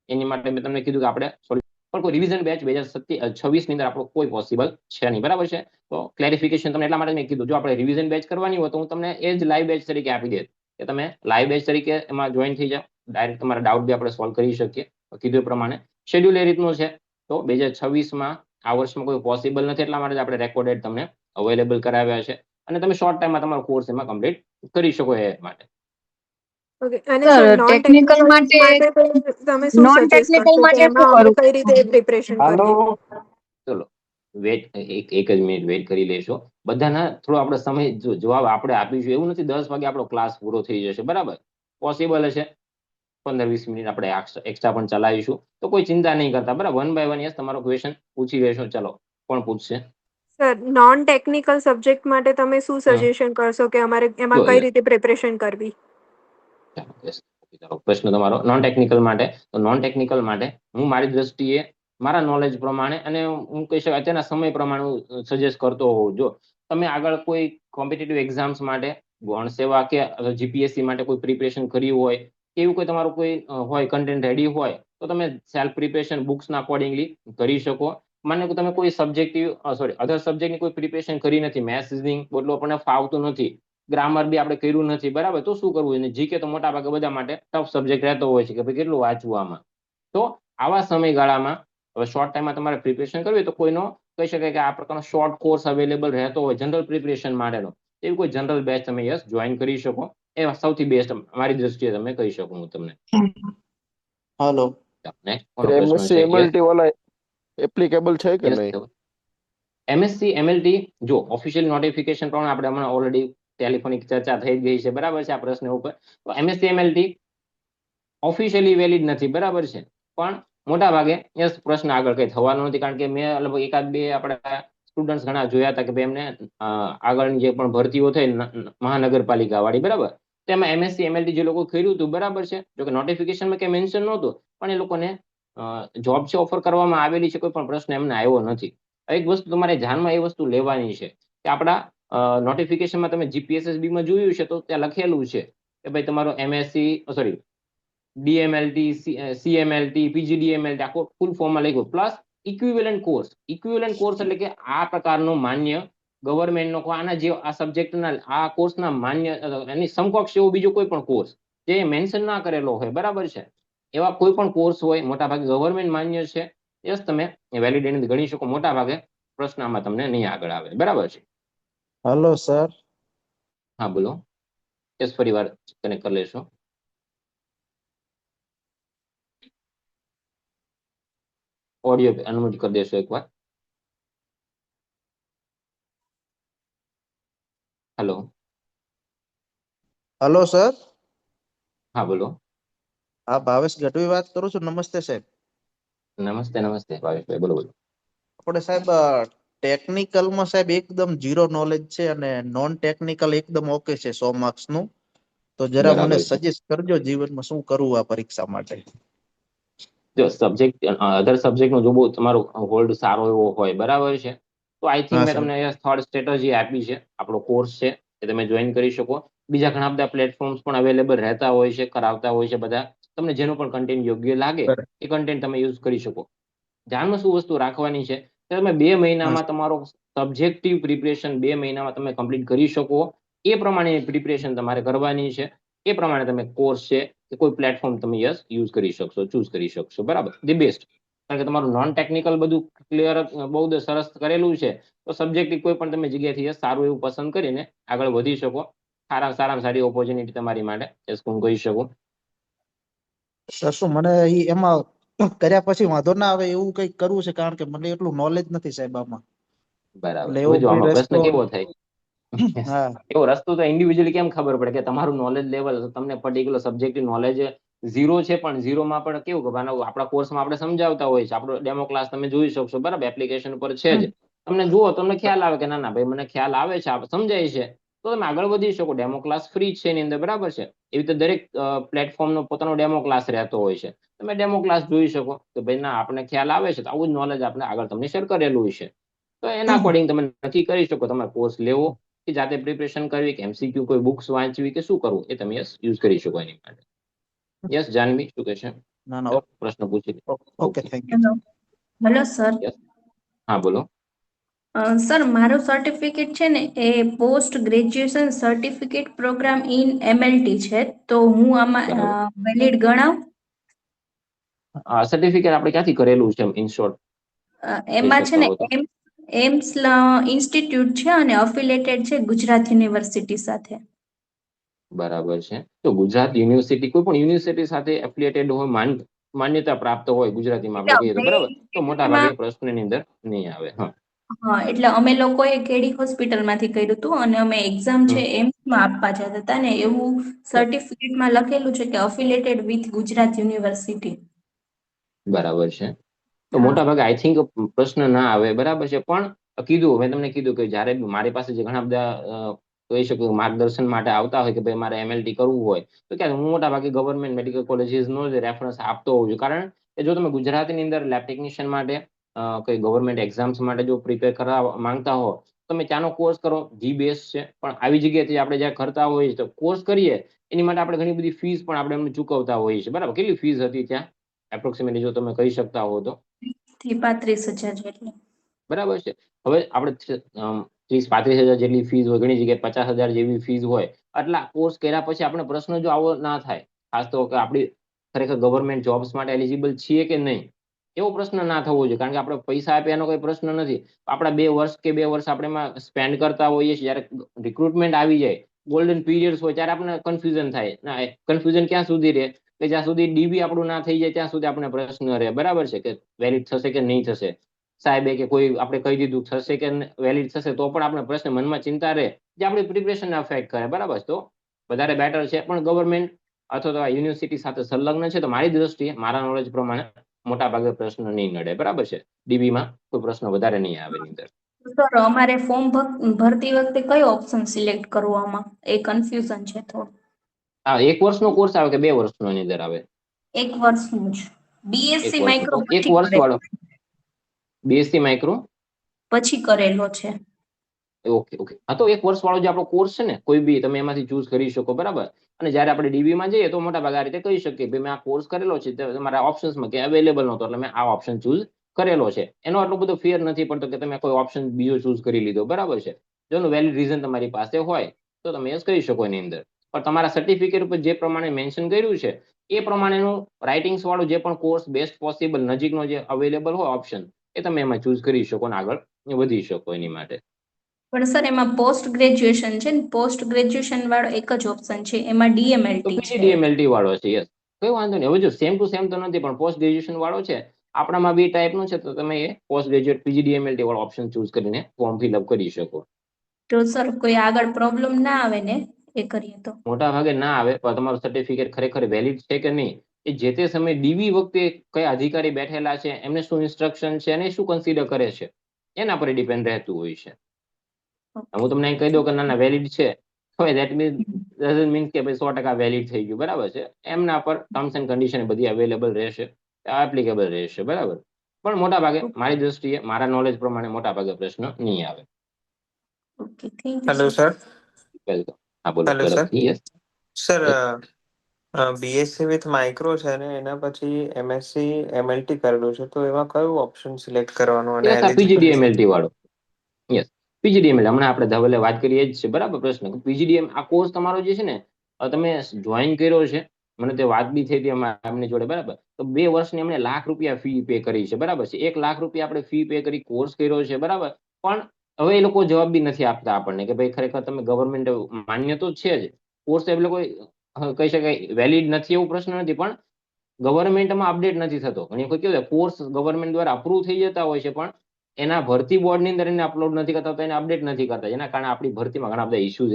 એની માટે મેં તમને કીધું કે આપણે પણ કોઈ રિવિઝન બેચ 2026 ની અંદર આપણો કોઈ પોસિબલ છે નહીં, બરાબર છે. તો ક્લેરિફિકેશન તમને એટલા માટે મેં કીધું, જો આપણે રિવિઝન બેચ કરવાની હોય તો હું તમને એ જ લાઈવ બેચ તરીકે આપી દે, કે તમે લાઈવ બેચ તરીકે એમાં જોઈન થઈ જાઓ, ડાયરેક્ટ તમારા ડાઉટ બી આપણે સોલ્વ કરી શકીએ. કીધું એ પ્રમાણે શેડ્યુલ એ રીતનું છે. તો 2026માં આ વર્ષમાં કોઈ પોસિબલ નથી, એટલા માટે આપણે રેકોર્ડેડ તમને અવેલેબલ કરાવ્યા છે, અને તમે શોર્ટ ટાઈમમાં તમારો કોર્સ એમાં કમ્પ્લીટ કરી શકો એ માટે. ઓકે. અને સર સર નોન ટેકનિકલ માટે તમે શું નોન સજેસ્ટ ટેકનિકલ કરશો કે માટે શું એમાં અમે કરું? કઈ રીતે પ્રિપરેશન કરીએ? ચલો એક જ મિનિટ વેઇટ કરી લેશો. બધાના થોડો આપણે સમય જવાબ આપણે આપીશું, એવું નથી 10 વાગે આપણો ક્લાસ પૂરો થઈ જશે, બરાબર. પોસિબલ હશે 15-20 મિનિટ આપણે એક્સ્ટ્રા પણ ચલાવીશું, તો કોઈ ચિંતા નહીં કરતા, બરાબર. 1 બાય 1 યસ તમારો ક્વેશ્ચન પૂછી લેશો. ચલો, કોણ પૂછશે? સર નોન ટેકનિકલ સબ્જેક્ટ માટે તમે શું સજેશન કરશો કે અમારે એમાં કઈ રીતે પ્રિપરેશન કરવી? પ્રશ્ન તમારો નોન ટેકનિકલ માટે, તો નોન ટેકનિકલ માટે હું મારી દ્રષ્ટિએ મારા નોલેજ પ્રમાણે અને હું કહી શકાય અત્યારના સમય પ્રમાણે હું સજેસ્ટ કરતો હોઉં, જો તમે આગળ કોઈ કોમ્પિટિટિવ એક્ઝામ્સ માટે, ગૌણ સેવા કે જીપીએસસી માટે કોઈ પ્રિપરેશન કર્યું હોય, એવું કોઈ તમારું કોઈ હોય કન્ટેન્ટ રેડી હોય, તો તમે સેલ્ફ પ્રિપરેશન બુક્સના અકોર્ડિંગલી કરી શકો. માનો કે તમે કોઈ અધર સબ્જેક્ટની કોઈ પ્રિપરેશન કરી નથી, મેથ્સ રીઝનિંગ બોટલું આપણને ફાવતું નથી, ગ્રામર બી આપણે કર્યું નથી, બરાબર, તો શું કરવું? જીકે તો મોટા ભાગે બધા માટે ટફ સબ્જેક્ટ રહેતો હોય છે કે ભાઈ કેટલું વાંચવું આમાં. તો આવા સમયગાળામાં હવે શોર્ટ ટાઈમમાં તમારે પ્રિપરેશન કરવી, તો કોઈનો કહી શકાય કે આ પ્રકારનો શોર્ટ કોર્સ અવેલેબલ રહેતો હોય જનરલ પ્રિપરેશન માટેનો, એવી કોઈ જનરલ બેચ તમે યસ જોઈન કરી શકો. એ સૌથી બેસ્ટ મારી દ્રષ્ટિએ તમે કહી શકો હું તમને. હાલો, નેક્સ્ટ કોનો પ્રશ્ન છે? એમએલટી વાળા એપ્લિકેબલ છે કે નહીં? એમએસસી એમએલટી જો ઓફિશિયલ નોટિફિકેશન પ્રમાણે આપણે હમણાં ઓલરેડી ટેલિફોનિક ચર્ચા થઈ ગઈ છે, બરાબર છે, આ પ્રશ્ન ઉપર. તો એમએસસી એમએલટી ઓફિશિયલી વેલિડ નથી, બરાબર છે, પણ મોટા ભાગે યસ પ્રશ્ન આગળ કઈ થવાનો નથી, કારણ કે મેં લગભગ એકાદ બે આપણા સ્ટુડન્ટ્સ ઘણા જોયા હતા કે ભાઈ એમને આગળની જે પણ ભરતીઓ થઈ મહાનગરપાલિકા વાળી, બરાબર, તેમાં એમએસસી એમએલટી જે લોકો કર્યું હતું, બરાબર છે, જો કે નોટિફિકેશનમાં કઈ મેન્શન નહોતું, પણ એ લોકોને જોબ છે ઓફર કરવામાં આવેલી છે, કોઈ પણ પ્રશ્ન એમને આવ્યો નથી. એક વસ્તુ તમારે ધ્યાનમાં એ વસ્તુ લેવાની છે કે આપણા નોટિફિકેશનમાં તમે જીપીએસએસબી માં જોયું છે, તો ત્યાં લખેલું છે કે ભાઈ તમારો ડીએમએલટી, સીએમએલટી, પીજીડીએમએલટી આખો ફૂલ ફોર્મમાં લખ્યું, plus equivalent course. Equivalent course એટલે કે આ પ્રકારનો માન્ય ગવર્મેન્ટનો આના જે આ સબ્જેક્ટના આ કોર્સના માન્ય એની સમકક્ષ એવો બીજો કોઈ પણ કોર્સ જે મેન્શન ના કરેલો હોય, બરાબર છે, એવા કોઈ પણ કોર્સ હોય મોટાભાગે ગવર્મેન્ટ માન્ય છે, યસ તમે વેલિડેટ ગણી શકો. મોટા ભાગે પ્રશ્ન આમાં તમને નહીં આગળ આવે, બરાબર છે. Hello sir. હા બોલો. યસ, ફરી વાર કનેક્ટ કરી લેશો. ઓડિયો અનમ્યુટ કરી દેશો એકવાર. હેલો. Hello sir. હા બોલો. હા, ભાવેશ ગઢવી વાત કરું છું. નમસ્તે સાહેબ. નમસ્તે ભાવેશભાઈ, બોલો બોલો. આપણે સાહેબ ટેકનિકલમાં સાહેબ એકદમ ઝીરો નોલેજ છે અને નોન ટેકનિકલ એકદમ ઓકે છે 100 માર્ક્સ નું. તો જરા મને બરાબર છે. સજેસ્ટ કરજો જીવનમાં શું કરવું આ પરીક્ષા માટે. જો સબ્જેક્ટ અધર સબ્જેક્ટ નો જો બહુ તમારો હોલ્ડ સારો એવો હોય બરાબર છે તો આઈ થિંક હા મેં સાહેબ. તમને થર્ડ સ્ટ્રેટેજી આપી છે. આપણો કોર્સ છે એ તમે જોઈન કરી શકો. બીજા ઘણા બધા પ્લેટફોર્મ્સ પણ અવેલેબલ રહેતા હોય છે, કરાવતા હોય છે બધા. તમને જેનું પણ કન્ટેન્ટ યોગ્ય લાગે એ કન્ટેન્ટ તમે યુઝ કરી શકો. ધ્યાનમાં શું વસ્તુ રાખવાની છે કે તમે 2 મહિનામાં તમારો સબ્જેક્ટિવ પ્રિપરેશન 2 મહિનામાં તમે કમ્પ્લીટ કરી શકો. એ પ્રમાણે પ્રિપરેશન તમારે કરવાની છે. એ પ્રમાણે તમે કોર્સ છે કે કોઈ પ્લેટફોર્મ તમે યુઝ કરી શકશો, ચૂઝ કરી શકશો. બરાબર, ધી બેસ્ટ. કારણ કે તમારું નોન ટેકનિકલ બધું ક્લિયર બહુ સરસ કરેલું છે તો સબ્જેક્ટિવ કોઈ પણ તમે જગ્યાથી સારું એવું પસંદ કરીને આગળ વધી શકો. સારામાં સારી ઓપોર્ચ્યુનિટી તમારી માટે હું કહી શકું. સર શું મને એમાં કર્યા પછી વાંધો ના આવે એવું કઈક કરવું છે? કારણ કે મને એટલું નોલેજ નથી સાહેબ આમાં. બરાબર. એટલે હવે એવો જો કોઈ આમાં રસ્તો. પ્રશ્ન કેવો થાય હા એવો રસ્તો તો ઇન્ડિવિજ્યુઅલી કેમ ખબર પડે કે તમારું નોલેજ લેવલ તમને પર્ટિક્યુલર સબ્જેક્ટની નોલેજ ઝીરો છે, પણ ઝીરોમાં પણ કેવું કે આપણા કોર્સમાં આપણે સમજાવતા હોય છે. આપણો ડેમો ક્લાસ તમે જોઈ શકશો. બરાબર, એપ્લિકેશન ઉપર છે જ. તમને જુઓ તમને ખ્યાલ આવે કે ના ના ભાઈ મને ખ્યાલ આવે છે, સમજાય છે, તો તમે આગળ વધી શકો. ડેમો ક્લાસ ફ્રી છે એની અંદર. બરાબર છે. એવી રીતે દરેક પ્લેટફોર્મનો પોતાનો ડેમો ક્લાસ રહેતો હોય છે. તમે ડેમો ક્લાસ જોઈ શકો કે ભાઈ ના આપણે ખ્યાલ આવે છે તો આવું જ નોલેજ આપણે આગળ તમને શેર કરેલું છે. તો એના અકોર્ડિંગ તમે નક્કી કરી શકો તમારે કોર્સ લેવો કે જાતે પ્રિપરેશન કરવી કે એમસીક્યુ કોઈ બુક્સ વાંચવી કે શું કરવું એ તમે યુઝ કરી શકો એની માટે. યસ જાનવી શું કહે છે? ના ના પ્રશ્ન પૂછી લે. Okay thank you. Hello hello sir. Yes હા બોલો. સર મારું સર્ટિફિકેટ છે ને એ post graduation certificate program in MLT છે, તો હું બરાબર. આમાં વેલિડ ગણાવ? સર્ટિફિકેટ આપણે ક્યાંથી કરેલું છે ઇન શોર્ટ કહી એમાં છે શકતા ને હો તો? એમ્સ ઇન્સ્ટિટ્યૂટ છે અને અફિલેટેડ છે ગુજરાત યુનિવર્સિટી સાથે. બરાબર છે. તો ગુજરાત યુનિવર્સિટી કોઈ પણ યુનિવર્સિટી સાથે એફિલિએટેડ હોય, માન્યતા પ્રાપ્ત હોય ગુજરાતીમાં આપણે કહીએ તો, બે બરાબર, તો મોટા ભાગે ઇન્સ્ટિટ્યૂટમાં પ્રશ્નની અંદર નહીં આવે. હા હા, એટલે અમે લોકોએ કેડી હોસ્પિટલમાંથી કર્યું હતું અને અમે એક્ઝામ છે હમ. એમ્સમાં આપવા જતા હતા ને એવું સર્ટિફિકેટમાં લખેલું છે કે અફિલેટેડ વિથ ગુજરાત યુનિવર્સિટી. બરાબર છે. તો હા મોટા ભાગે આઈ થિંક પ્રશ્ન ના આવે. બરાબર છે. પણ કીધું મેં તમને કીધું કે જ્યારે મારી પાસે જે ઘણા બધા કહી શકું માર્ગદર્શન માટે આવતા હોય કે ભાઈ મારે એમએલટી કરવું હોય તો ક્યાં હું મોટા ભાગે ગવર્મેન્ટ મેડિકલ કોલેજીસનો જ રેફરન્સ આપતો હોઉં છું. કારણ કે જો તમે ગુજરાતની અંદર લેબ ટેકનિશિયન માટે કોઈ ગવર્મેન્ટ એક્ઝામ્સ માટે જો પ્રિપેર કરવા માંગતા હો તમે ત્યાંનો કોર્સ કરો, જી બેસ્ટ છે. પણ આવી જગ્યાએથી આપણે જ્યાં કરતા હોઈએ તો કોર્સ કરીએ એની માટે આપણે ઘણી બધી ફીસ પણ આપણે એમને ચૂકવતા હોઈએ છીએ. બરાબર, કેટલી ફીસ હતી ત્યાં એપ્રોક્સિમેટલી જો તમે કહી શકતા હો તો? 30,000 જેટલી. બરાબર છે. હવે આપણે 30-35,000 જેટલી ફીસ હોય, ઘણી જગ્યાએ 50,000 જેવી ફીસ હોય. આટલા કોર્સ કર્યા પછી આપણે પ્રશ્ન જો આવો ના થાય, ખાસ તો કે આપણી ખરેખર ગવર્મેન્ટ જોબ્સ માટે એલિજિબલ છીએ કે નહીં એવો પ્રશ્ન ના થવો જોઈએ. કારણ કે આપણે પૈસા આપ્યા એનો કોઈ પ્રશ્ન નથી. આપણા 2 વર્ષ કે 2 વર્ષ આપણે એમાં સ્પેન્ડ કરતા હોઈએ છીએ. જ્યારે રિક્રુટમેન્ટ આવી જાય, ગોલ્ડન પીરિયડ્સ હોય ત્યારે આપણને કન્ફ્યુઝન થાય. ના કન્ફ્યુઝન ક્યાં સુધી રહે કે જ્યાં સુધી ડીબી આપણું ના થઈ જાય ત્યાં સુધી આપણે પ્રશ્ન રહે. બરાબર છે કે વેલિડ થશે કે નહીં થશે. સાહેબે કે કોઈ આપણે કહી દીધું થશે કે વેલિડ થશે તો પણ આપણે પ્રશ્ન મનમાં ચિંતા રહે જે આપણી પ્રિપરેશન અફેક્ટ કરે. બરાબર, તો વધારે બેટર છે. પણ ગવર્મેન્ટ અથવા તો યુનિવર્સિટી સાથે સંલગ્ન છે તો મારી દ્રષ્ટિએ મારા નોલેજ પ્રમાણે મોટા ભાગે પ્રશ્ન નહીં નડે. બરાબર છે. ડીબીમાં કોઈ પ્રશ્ન વધારે નહીં આવે એની અંદર. સર અમારે ફોર્મ ભરતી વખતે કયો ઓપ્શન સિલેક્ટ કરવો આમાં એ કન્ફ્યુઝન છે થોડું. હા, 1 વર્ષનો કોર્સ આવે કે 2 વર્ષનો એની અંદર આવે? 1 વર્ષનું જ. 1 બીએસસી વર્ષનો. માઇક્રો તો 1 પછી વર્ષ કરેલો વાળો બીએસસી માઇક્રો પછી કરેલો છે. Okay okay. હા, તો 1 વર્ષ વાળો જે આપણો કોર્સ છે ને કોઈ બી તમે એમાંથી ચૂઝ કરી શકો. બરાબર. અને જ્યારે આપણે ડીબીમાં જઈએ તો મોટા ભાગે આ રીતે કહી શકીએ ભાઈ મેં આ કોર્સ કરેલો છે, તમારા ઓપ્શન્સમાં કે અવેલેબલ નહોતો એટલે મેં આ ઓપ્શન ચૂઝ કરેલો છે. એનો આટલો બધો ફેર નથી પડતો કે તમે કોઈ ઓપ્શન બીજો ચૂઝ કરી લીધો. બરાબર છે. જો એનું વેલિડ રીઝન તમારી પાસે હોય તો તમે યસ કહી શકો એની અંદર. પણ તમારા સર્ટિફિકેટ ઉપર જે પ્રમાણે મેન્શન કર્યું છે એ પ્રમાણેનું રાઇટિંગ્સ વાળું જે પણ કોર્સ બેસ્ટ પોસિબલ નજીકનો જે અવેલેબલ હોય ઓપ્શન એ તમે એમાં ચૂઝ કરી શકો અને આગળ વધી શકો એની માટે. પણ સર એમાં પોસ્ટ ગ્રેજ્યુએશન છે ને, પોસ્ટ ગ્રેજ્યુએશન વાળો એક જ ઓપ્શન છે, એમાં તો ડીએમએલટી છે. પીજીડીએમએલટી વાળો છે. યસ, કઈ વાંધો નહીં. હવે જો સેમ ટુ સેમ તો નથી પણ પોસ્ટ ગ્રેજ્યુએશન વાળો છે. આપણામાં બી ટાઈપનું છે તો તમે એ પોસ્ટ ગ્રેજ્યુએટ પીજીડીએમએલટી વાળો ઓપ્શન ચૂઝ કરીને ફોર્મ ફિલઅપ કરી શકો. તો સર કોઈ આગળ પ્રોબ્લેમ ના આવે ને એ કરીએ તો? મોટા ભાગે ના આવે, પણ તમારું સર્ટિફિકેટ ખરેખર વેલિડ છે કે નહીં એ જે તે સમયે ડીબી વખતે કયા અધિકારી બેઠેલા છે, એમને શું ઇન્સ્ટ્રક્શન છે અને શું કન્સિડર કરે છે એના પર ડિપેન્ડ રહેતું હોય છે. હું તમને અહીં કહી દઉં કે ના વેલિડ છે, ધેટ મીન્સ કે ભાઈ 100% વેલિડ થઈ ગયું, બરાબર છે. એમના પર ટર્મ્સ એન્ડ કન્ડિશન બધી અવેલેબલ રહેશે, એપ્લિકેબલ રહેશે, બરાબર. પણ મોટા ભાગે મારી દ્રષ્ટિએ મારા નોલેજ પ્રમાણે મોટા ભાગે પ્રશ્ન નહીં આવે. Okay, thank you hello sir. Sir. Welcome. હા બોલો. Hello sir. ઝડપથી. Yes sir BSc with micro છે ને એના પછી એમએસસી એમએલટી કરેલું છે, તો એમાં કયું ઓપ્શન સિલેક્ટ કરવાનું અને યસ, આ એલિજિબિલિટી? પીજીડીએમએલટી વાળો. યસ, પીજીડીએમએલ હમણાં આપણે ધવલે વાત કરીએ જ છે, બરાબર. પ્રશ્ન પીજીડીએમ આ કોર્સ તમારો જે છે ને તમે જોઈન કર્યો છે, મને તે વાત બી થઈ હતી એમની જોડે, બરાબર. તો 2 વર્ષની એમણે ₹1,00,000 ફી પે કરી છે, બરાબર છે. ₹1,00,000 આપણે ફી પે કરી કોર્સ કર્યો છે, બરાબર. પણ હવે એ લોકો જવાબ બી નથી આપતા આપણને કે ભાઈ ખરેખર તમે ગવર્મેન્ટ માન્ય તો છે જ, કોર્સ એ લોકો કહી શકાય વેલિડ નથી એવું પ્રશ્ન નથી, પણ ગવર્મેન્ટમાં અપડેટ નથી થતો. ઘણી વખત કેવું કોર્સ ગવર્મેન્ટ દ્વારા અપ્રૂવ થઈ જતા હોય છે, પણ એના ભરતી બોર્ડની અંદર એને અપલોડ નથી કરતા, તો એને અપડેટ નથી કરતા, જેના કારણે આપણી ભરતીમાં ઘણા બધા ઇસ્યુ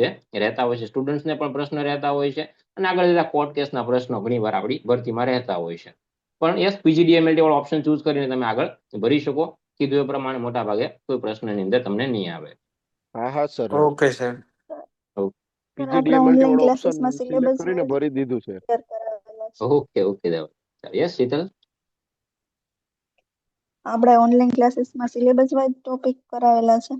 રહેતા હોય છે. સ્ટુડન્ટ્સને પણ પ્રશ્ન રહેતા હોય છે, અને આગળ જતા કોર્ટ કેસના પ્રશ્નો ઘણી વાર આપણી ભરતીમાં રહેતા હોય છે. પણ યસ, પીજીડીએમએલટી વાળો ઓપ્શન ચૂઝ કરીને તમે આગળ ભરી શકો. કીધું એ પ્રમાણે મોટા ભાગે કોઈ પ્રશ્નની અંદર તમને નહીં આવે. હા સર. Okay sir. પીજીડીએમએલટી વાળો ઓપ્શન સિલેક્ટ કરીને ભરી દીધું છે. ઓકે દેવ. યસ શીતલ. આપણે ઓનલાઈન ક્લાસીસમાં સિલેબસ વાઇઝ ટોપિક કરાવેલા છે.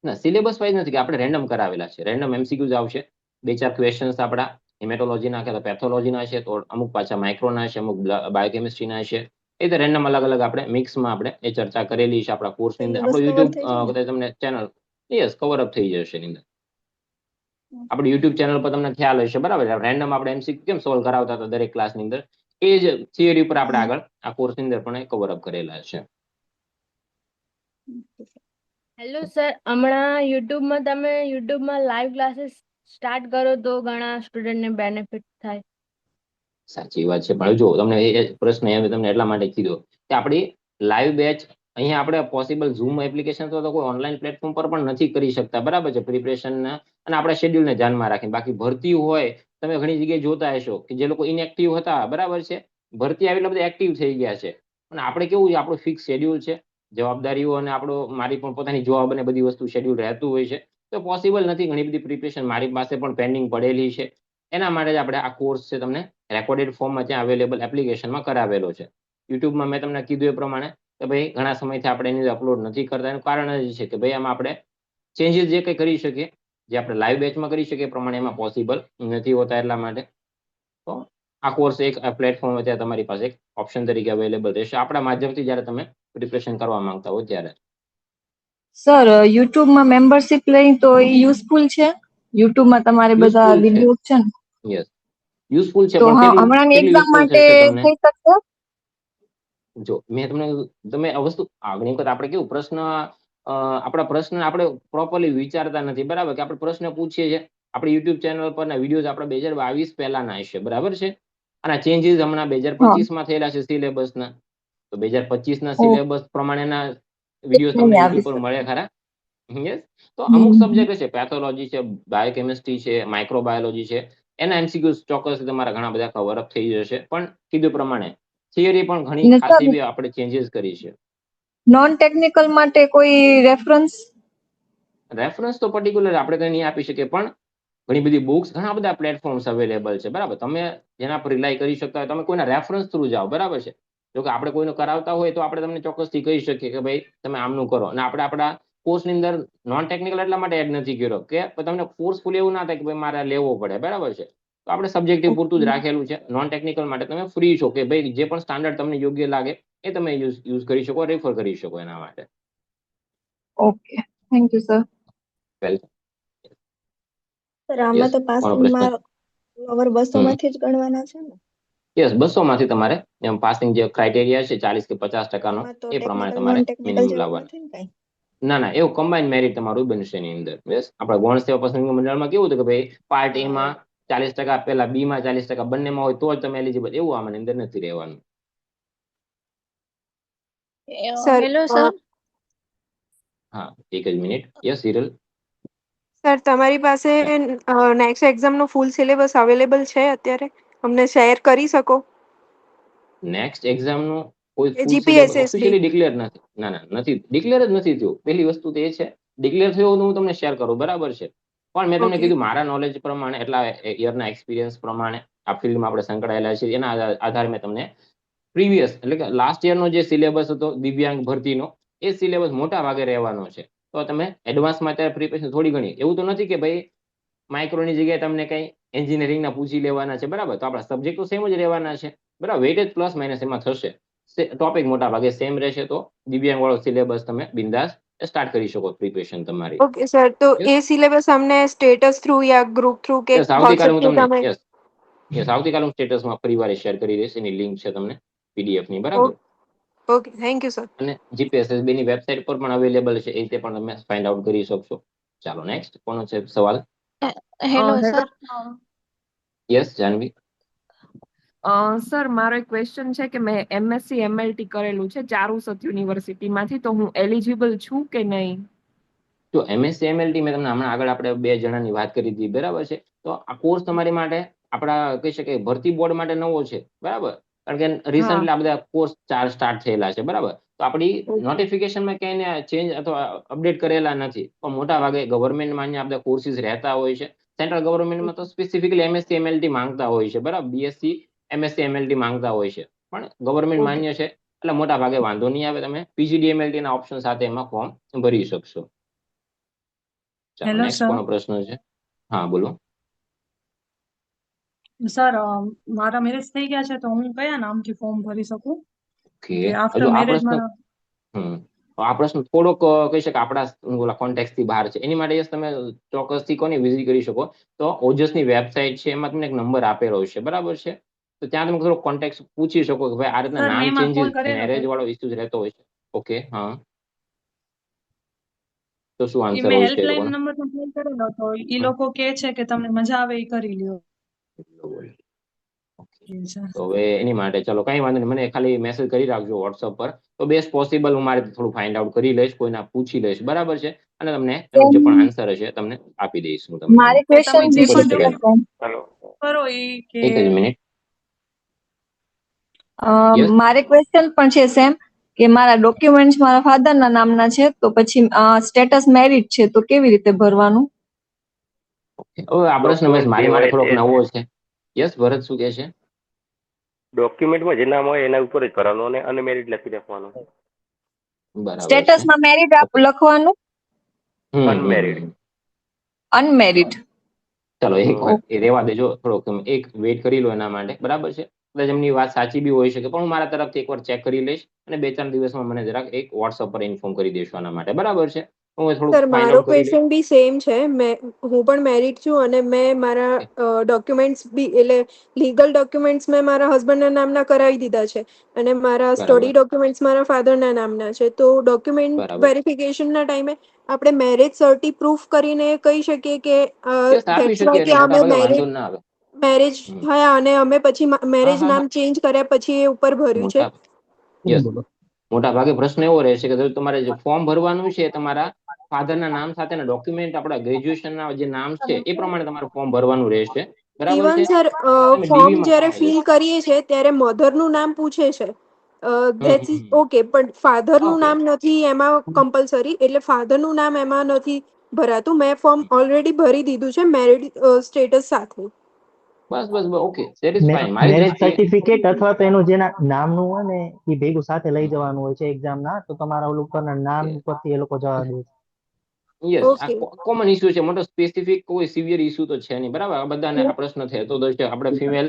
ના, સિલેબસ વાઇઝ નથી, કે આપણે રેન્ડમ કરાવેલા છે. રેન્ડમ એમસીક્યુઝ આવશે, 2-4 ક્વેશ્ચન્સ આપણા હેમેટોલોજીના કે પેથોલોજીના હશે, તો અમુક પાછા માઇક્રોના હશે, અમુક બાયોકેમિસ્ટ્રીના હશે. એ રીતે રેન્ડમ અલગ અલગ આપણે મિક્સમાં આપણે એ ચર્ચા કરેલી છે આપણા કોર્સની અંદર. આપણો યુટ્યુબ કદાચ તમને ચેનલ યસ કવર અપ થઈ જશે એની અંદર. આપણી યુટ્યુબ ચેનલ પર તમને ખ્યાલ હશે, બરાબર. રેન્ડમ આપણે એમસીક્યુ કેમ સોલ્વ કરાવતા હતા દરેક ક્લાસની અંદર, એ જ થિયરી ઉપર આપણે આગળ આ કોર્સની અંદર પણ કવર અપ કરેલા છે. હેલો સર, હમણાં યુટ્યુબમાં લાઈવ ક્લાસીસ સ્ટાર્ટ કરો તો ઘણા સ્ટુડન્ટને બેનિફિટ થાય. સાચી વાત છે, પણ જો તમને એ પ્રશ્ન તમને એટલા માટે કીધો કે આપણી લાઈવ બેચ અહીંયા આપણે પોસિબલ ઝૂમ એપ્લિકેશન તો કોઈ ઓનલાઈન પ્લેટફોર્મ પર પણ નથી કરી શકતા, બરાબર છે. પ્રિપરેશનના અને આપણા શેડ્યુલને ધ્યાનમાં રાખીને. બાકી ભરતી હોય, તમે ઘણી જગ્યાએ જોતા હશો કે જે લોકો ઇનએક્ટિવ હતા, બરાબર છે, ભરતી આવી એટલે બધા એક્ટિવ થઈ ગયા છે. અને આપણે કેવું છે, આપણું ફિક્સ શેડ્યુલ છે, જવાબદારીઓ અને મારી પણ પોતાની જોબ અને બધી વસ્તુ શેડ્યુલ રહેતું હોય છે, તો પોસિબલ નથી. ઘણી બધી પ્રિપરેશન મારી પાસે પણ પેન્ડિંગ પડેલી છે. એના માટે જ આપણે આ કોર્સ છે તમને રેકોર્ડેડ ફોર્મમાં ત્યાં અવેલેબલ એપ્લિકેશનમાં કરાવેલો છે. યુટ્યુબમાં મેં તમને કીધું એ પ્રમાણે કે ભાઈ ઘણા સમયથી આપણે એની અપલોડ નથી કરતા. એનું કારણ જ છે કે ભાઈ આમાં આપણે ચેન્જીસ જે કંઈ કરી શકીએ, જે આપણે લાઈવ બેચમાં કરી શકીએ એ પ્રમાણે એમાં પોસિબલ નથી હોતા. એટલા માટે તો આ કોર્સ એક પ્લેટફોર્મ અત્યારે તમારી પાસે એક ઓપ્શન તરીકે અવેલેબલ રહેશે આપણા માધ્યમથી, જ્યારે તમે પ્રિપરેશન કરવા માંગતા હો ત્યારે. સર, યુટ્યુબમાં મેમ્બરશિપ લઈ તો એ યુઝફુલ છે? યુટ્યુબમાં તમારે બધા વિડીયો છે ને? યસ, યુઝફુલ છે, તો પણ હમણાંની કેટલું એક્ઝામ યુઝફુલ માટે થશે તમને થઈ શકશે? જો મેં તમે આ વસ્તુ ઘણી વખત આપણે કેવું પ્રશ્ન આપણા પ્રશ્ન આપણે પ્રોપરલી વિચારતા નથી, બરાબર. કે આપણે પ્રશ્ન પૂછીએ છીએ આપણી યુટ્યુબ ચેનલ પર વિડીયોઝ આપણે 2022 પહેલાના હશે, બરાબર છે. અને ચેન્જીસ હમણાં 2025માં થયેલા છે સિલેબસના, તો 2025ના સિલેબસ પ્રમાણેના વિડીયોઝ તમને યુટ્યુબ પર મળે ખરા? યસ. તો અમુક સબ્જેક્ટ છે, પેથોલોજી છે, બાયોકેમિસ્ટ્રી છે, માઇક્રોબાયોલોજી છે, એના એમસીક્યુ ચોક્કસ તમારા ઘણા બધા કવર અપ થઈ જશે. પણ કીધું પ્રમાણે થિયરી પણ ઘણી ખાસ એવી આપણે ચેન્જીસ કરી છે. નોન ટેકનિકલ માટે કોઈ રેફરન્સ તો પર્ટિક્યુલર આપણે કંઈ નહીં આપી શકીએ, પણ ઘણી બધી બુક્સ, ઘણા બધા પ્લેટફોર્મ્સ અવેલેબલ છે, બરાબર. તમે જેના પર રિલાય કરી શકતા હોય, તમે કોઈના રેફરન્સ થ્રુ જાઓ, બરાબર છે. જો કે આપણે કોઈનું કરાવતા હોય તો આપણે તમને ચોક્કસથી કહી શકીએ કે ભાઈ તમે આમનું કરો. અને આપણે આપણા કોર્સની અંદર નોન ટેકનિકલ એટલા માટે એડ નથી કર્યો કે તમને ફોર્સફુલ એવું ના થાય કે ભાઈ મારે લેવો પડે, બરાબર છે. તો આપણે સબ્જેક્ટિવ પૂરતું જ રાખેલું છે. નોન ટેકનિકલ માટે તમે ફ્રી છો કે ભાઈ જે પણ સ્ટાન્ડર્ડ તમને યોગ્ય લાગે એ તમે યુઝ કરી શકો, રેફર કરી શકો એના માટે. Okay, thank you sir. Welcome. Sir, આમાં તો પાસિંગ માર્ક ઓવર 200 માંથી જ ગણવાના છે ને? યસ, 200 માંથી તમારે એમ પાસિંગ જે ક્રાઇટેરિયા છે 40 કે 50% એ પ્રમાણે તમારે મિનિમમ લાવવાનું. ના, એવું કમ્બાઇન મેરિટ તમારું બનશે એની અંદર. યસ, આપણા ગૌણ સેવા પસંદગી મંડળમાં કેવું હતું કે ભાઈ પાર્ટ એ માં 40%, પેલા બી માં 40%, બંનેમાં હોય તો જ તમે એલિજિબલ. એવું આમાં અંદર નથી રહેવાનું. Hello sir. હા, એક જ મિનિટ. યસ હિરલ. સર, તમારી પાસે નેક્સ્ટ એક્ઝામનો ફૂલ સિલેબસ અવેલેબલ છે અત્યારે? અમને શેર કરી શકો? નેક્સ્ટ એક્ઝામનું કોઈ એ full syllabus GPSSB officially declare નથી. ના નથી ડિક્લેર જ નથી થયું. પહેલી વસ્તુ તો એ છે. ડિક્લેર થયો તો હું તમને શેર કરું, બરાબર છે, પણ મેં તમને ઓકે કીધું મારા નોલેજ પ્રમાણે, એટલા યરના એક્સપિરિયન્સ પ્રમાણે આ ફિલ્ડમાં આપણે સંકળાયેલા છીએ, એના આધારે મેં તમને પ્રીવિયસ એટલે કે લાસ્ટ યરનો જે સિલેબસ હતો દિવ્યાંગ ભરતીનો, એ સિલેબસ મોટા ભાગે રહેવાનો છે. તો તમે એડવાન્સમાં અત્યારે પ્રિપેરેશન થોડી ઘણી, એવું તો નથી કે ભાઈ માઇક્રોની જગ્યાએ તમને કંઈ એન્જિનિયરિંગના પૂછી લેવાના છે, બરાબર, તો આપણા સબ્જેક્ટ તો સેમ જ રહેવાના છે, બરાબર, વેટેજ પ્લસ માઇનસ એમાં થશે, ટોપિક મોટા ભાગે સેમ રહેશે. તો દિવ્યાંગ વાળો સિલેબસ તમે બિંદાસ સ્ટાર્ટ કરી શકો પ્રિપેરેશન તમારી. ઓકે સર, તો એ સિલેબસ અમને સ્ટેટસ થ્રુ યા ગ્રુપ થ્રુ કે યસ, આવતીકાલે વોટ્સએપ હું થ્રુ તમને તમે યસ આવતીકાલે હું સ્ટેટસમાં પરિવારે શેર કરી દઈશ, એની લિંક છે તમને PDF ની, બરાબર. Okay, thank you sir. અને GPSSB ની વેબસાઇટ પર પણ અવેલેબલ છે, એ રીતે પણ તમે ફાઇન્ડ આઉટ કરી શકશો. ચાલો નેક્સ્ટ કોનો છે સવાલ? Hello sir. Yes Janvi. Sir મારો એક ક્વેશ્ચન છે કે મેં MSc MLT કરેલું છે ચારુસત યુનિવર્સિટીમાંથી, તો હું એલિજિબલ છું કે નહીં? જો MSc MLT મેં તમને હમણાં આગળ આપણે 2 જણાની વાત કરી હતી, બરાબર છે, તો આ કોર્સ તમારી માટે આપણા કહી શકાય ભરતી બોર્ડ માટે નવો છે, બરાબર, કારણ કે રિસન્ટલી આ બધા કોર્સ 4 સ્ટાર્ટ થયેલા છે, બરાબર, તો આપણી નોટિફિકેશનમાં ક્યાંય ચેન્જ અથવા અપડેટ કરેલા નથી, પણ મોટા ભાગે ગવર્મેન્ટમાં અહીંયા બધા કોર્સિસ રહેતા હોય છે. સેન્ટ્રલ ગવર્મેન્ટમાં તો સ્પેસિફિકલી MSc MLT માંગતા હોય છે, બરાબર, BSc MSc MLT માંગતા હોય છે, પણ ગવર્મેન્ટ માન્ય છે એટલે મોટા ભાગે વાંધો નહીં આવે. તમે PGD MLT ના ઓપ્શન સાથે એમાં ફોર્મ ભરી શકશો. ચાલો નેક્સ્ટ કોનો પ્રશ્ન છે? હા બોલો સર. મારા મેરેજ થઈ ગયા છે, તો હું કયા નામથી ફોર્મ ભરી શકું? ઓકે. કે આફ્ટર હજુ આ મેરેજ પ્રશ્ન આ પ્રશ્ન થોડોક કહી શકાય આપણા કોન્ટેક્ટ થી બહાર છે, એની માટે યસ તમે ચોક્કસથી કોને વિઝિટ કરી શકો, તો ઓજસની વેબસાઇટ છે, એમાં તમને એક નંબર આપેલો છે, બરાબર છે, તો ત્યાં તમે થોડો કોન્ટેક્ટ પૂછી શકો કે ભાઈ આ રીતના નામ ચેન્જીસ મેરેજ વાળો ઇસ્યુ રહેતો હોય છે. ઓકે, હા, તો શું આન્સર હોય છે એ લોકોનો? નંબર કમ્પ્લેન કરેલો તો ઈ લોકો કહે છે કે તમને મજા આવે એ કરી લ્યો. તો હવે એની માટે ચલો કઈ વાંધો નહીં, મને ખાલી મેસેજ કરી રાખજો WhatsApp પર, તો બેસ્ટ પોસિબલ હું મારે થોડું ફાઇન્ડ આઉટ કરી લઈશ, કોઈના પૂછી લઈશ, બરાબર છે, અને તમને એનો જે પણ આન્સર હશે તમને આપી દઈશ હું તમને. મારે ક્વેશ્ચન કરો ઈ કે એક જ મિનિટ. મારે ક્વેશ્ચન પણ છે સેમ, કે મારા ડોક્યુમેન્ટ્સ મારા ફાધરના નામના છે, તો પછી સ્ટેટસ મેરિટ છે, તો કેવી રીતે ભરવાનું? હવે આ પ્રશ્ન મારી માટે થોડોક નવો છે. યસ ભરત, શું કહે છે? ડોક્યુમેન્ટમાં જે નામ હોય એના ઉપર જ ભરવાનું અને અનમેરિડ લખી રાખવાનું. બરાબર. સ્ટેટસમાં મેરિટ લખવાનું, અનમેરિડ. ચલો એ રેવા દેજો, થોડોક એક વેઇટ કરી લો એના માટે, બરાબર છે, કદાચ એમની વાત સાચી બી હોઈ શકે, પણ હું મારા તરફથી એકવાર ચેક કરી લઈશ અને 2-4 દિવસમાં મને જરાક એક WhatsApp પર ઇન્ફોર્મ કરી દેશો આના માટે, બરાબર છે. સર મારો ક્વેશ્ચન બી સેમ છે, હું પણ મેરિડ છું અને મેં મારા ડોક્યુમેન્ટ્સ બી એટલે લીગલ ડોક્યુમેન્ટ્સ મેં મારા હસબન્ડના નામના કરાવી દીધા છે અને મારા સ્ટડી ડોક્યુમેન્ટ્સ મારા ફાધરના નામના છે, તો ડોક્યુમેન્ટ વેરિફિકેશનના ટાઈમે આપણે મેરેજ સર્ટી પ્રૂફ કરીને કહી શકીએ કે ધેટ્સ વાય કે અમે મેરેજ થયા અને અમે પછી મેરેજ નામ ચેન્જ કર્યા પછી એ ઉપર ભર્યું છે. મોટા ભાગે પ્રશ્ન એવો રહેશે કે તમારે જે ફોર્મ ભરવાનું છે તમારા ફાધરના નામ સાથેના ડોક્યુમેન્ટ, આપણા ગ્રેજ્યુએશનના જે નામ છે એ પ્રમાણે તમારું ફોર્મ ભરવાનું રહેશે, બરાબર છે. ઇવન સર ફોર્મ જ્યારે ફિલ કરીએ છે ત્યારે મધરનું નામ પૂછે છે, ધેટ્સ ઓકે, પણ ફાધરનું નામ નથી એમાં કમ્પલસરી, એટલે ફાધરનું નામ એમાં નથી ભરાતું. મેં ફોર્મ ઓલરેડી ભરી દીધું છે મેરિડ સ્ટેટસ સાથે. બસ okay, that is fine. Marriage certificate અથવા તો એનું જેના નામનું હોય ને એ ભેગું સાથે લઈ જવાનું હોય છે એક્ઝામ ના, તો તમારા ઉપરના નામ પરથી એ લોકો જવાબ દે છે. યસ, આ કોમન ઇસ્યુ છે, મોટો સ્પેસિફિક કોઈ સિવિયર ઇસ્યુ તો છે નહીં, બરાબર, બધાને આ પ્રશ્ન થતો છે, આપણે ફિમેલ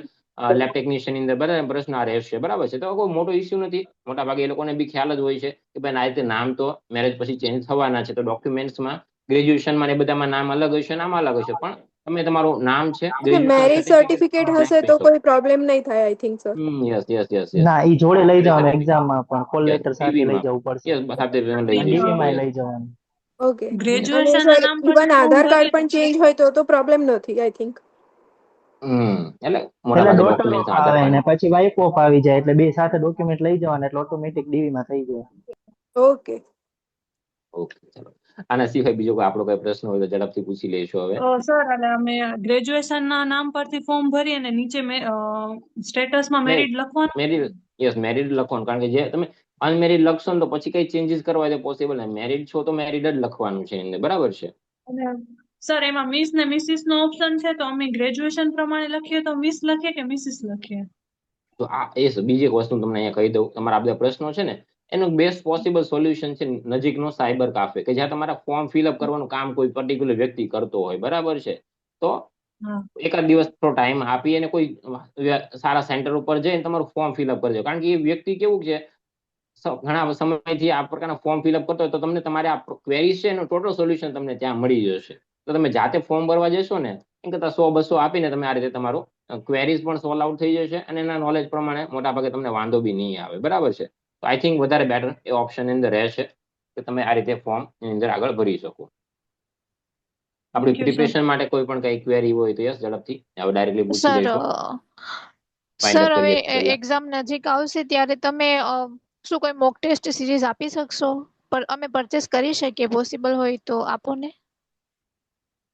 લેબ ટેકનિશિયન ની અંદર બધા પ્રશ્ન આ રહેશે, બરાબર છે, તો કોઈ મોટો ઇસ્યુ નથી. મોટા ભાગે એ લોકોને બી ખ્યાલ જ હોય છે કે ભાઈ આ રીતે નામ તો મેરેજ પછી ચેન્જ થવાના છે, તો ડોક્યુમેન્ટ્સમાં ગ્રેજ્યુએશનમાં એ બધામાં નામ અલગ હશે, નામ અલગ હશે, પણ તમે તમારું નામ છે મેરેજ સર્ટિફિકેટ હશે તો કોઈ પ્રોબ્લેમ નહીં થાય, આઈ થિંક સર. યસ ના, ઈ જોડે લઈ જવાનું એક્ઝામમાં, પણ કોલ લેટર સાથે લઈ જવું પડશે. યસ, સાથે લઈ ડીવીમાં લઈ જવાનું. ઓકે, ગ્રેજ્યુએશન ઇવન આધાર કાર્ડ પણ ચેન્જ હોય તો પ્રોબ્લેમ નથી, આઈ થિંક. એટલે મોટા ભાગે ડોક્યુમેન્ટ આધાર કાર્ડ ને પછી વાઇફ ઓફ આવી જાય એટલે બે સાથે ડોક્યુમેન્ટ લઈ જવાના, એટલે ઓટોમેટિક ડીવી માં થઈ જાય. ઓકે ચલો આના સિવાય બીજો કોઈ આપણો કઈ પ્રશ્ન હોય તો ઝડપથી પૂછી લઈશું હવે. સર એટલે અમે ગ્રેજ્યુએશન ના નામ પરથી ફોર્મ ભરી અને નીચે સ્ટેટસમાં મેરિટ લખવાનું. મેરિટ, યસ મેરિટ લખવાનું, કારણ કે જે તમે અનમેરિડ લખશો ને તો પછી કઈ ચેન્જીસ કરવા હોય તો પોસિબલ નહીં. મેરિડ છો તો મેરિડ જ લખવાનું છે એની અંદર, બરાબર છે. અને સર એમાં મિસ ને મિસિસ નો ઓપ્શન છે, તો અમે ગ્રેજ્યુએશન પ્રમાણે લખીએ તો મિસ લખીએ કે મિસિસ લખીએ? તો આ બીજી એક વસ્તુ તમને અહીંયા કહી દઉં, તમારા આ બધા પ્રશ્નો છે ને એનું બેસ્ટ પોસિબલ સોલ્યુશન છે નજીકનો સાયબર કાફે, કે જ્યાં તમારા ફોર્મ ફિલઅપ કરવાનું કામ કોઈ પર્ટિક્યુલર વ્યક્તિ કરતો હોય, બરાબર છે. તો એકાદ દિવસ થોડો ટાઈમ આપી અને કોઈ સારા સેન્ટર ઉપર જઈને તમારું ફોર્મ ફિલઅપ કરજો, કારણ કે એ વ્યક્તિ કેવું છે ઘણા સમયથી આ પ્રકારના ફોર્મ ફિલઅપ કરતો હોય તો તમને તમારે આ ક્વેરીઝ છે એનું ટોટલ સોલ્યુશન તમને ત્યાં મળી જશે. તો તમે જાતે ફોર્મ ભરવા જશો ને એમ કરતા 100-200 આપીને તમે આ રીતે તમારું ક્વેરીઝ પણ સોલ્વ આઉટ થઈ જશે અને એના નોલેજ પ્રમાણે મોટા ભાગે તમને વાંધો બી નહીં આવે, બરાબર છે. તો આઈ થિંક વધારે બેટર એ ઓપ્શન ની અંદર રહેશે કે તમે આ રીતે ફોર્મ ની અંદર આગળ ભરી શકો. આપણી પ્રિપરેશન માટે કોઈ પણ કઈ ક્વેરી હોય તો યસ ઝડપથી હવે ડાયરેક્ટલી પૂછી લેશો. સર હવે એક્ઝામ નજીક આવશે ત્યારે તમે શું કોઈ મોક ટેસ્ટ સિરીઝ આપી શકશો? પર અમે પરચેસ કરી શકીએ, પોસિબલ હોય તો આપો ને.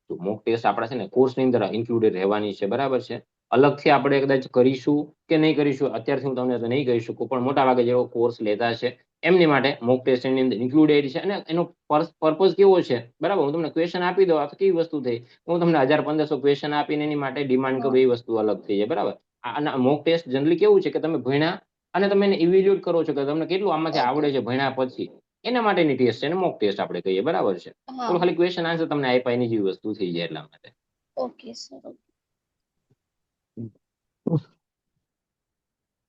તો મોક ટેસ્ટ આપણા છે ને કોર્સની અંદર ઇન્ક્લુડેડ રહેવાની છે, બરાબર છે. અલગથી આપણે કદાચ કરીશું કે નહીં કરીશું અત્યારથી હું તમને તો નહીં કહી શકું, પણ મોટા ભાગે જેવો કોર્સ લેતા છે એમની માટે મોક ટેસ્ટ એની અંદર ઇન્ક્લુડેડ છે. અને એનો પર્પઝ કેવો છે, બરાબર, હું તમને ક્વેશ્ચન આપી દઉં આ કેવી વસ્તુ થઈ, હું તમને 1000-1500 ક્વેશ્ચન આપીને એની માટે ડિમાન્ડ કરું, એ વસ્તુ અલગ થઈ જાય, બરાબર. આ મોક ટેસ્ટ જનરલી કેવું છે કે તમે ભણ્યા અને તમે એને ઇવેલ્યુએટ કરો છો કે તમને કેટલું આમાંથી આવડે છે ભણ્યા પછી, એના માટેની ટેસ્ટ છે, મોક ટેસ્ટ આપણે કહીએ, બરાબર છે. તો ખાલી ક્વેશ્ચન આન્સર તમને આપ્યા એની જેવી વસ્તુ થઈ જાય એટલા માટે. Okay sir.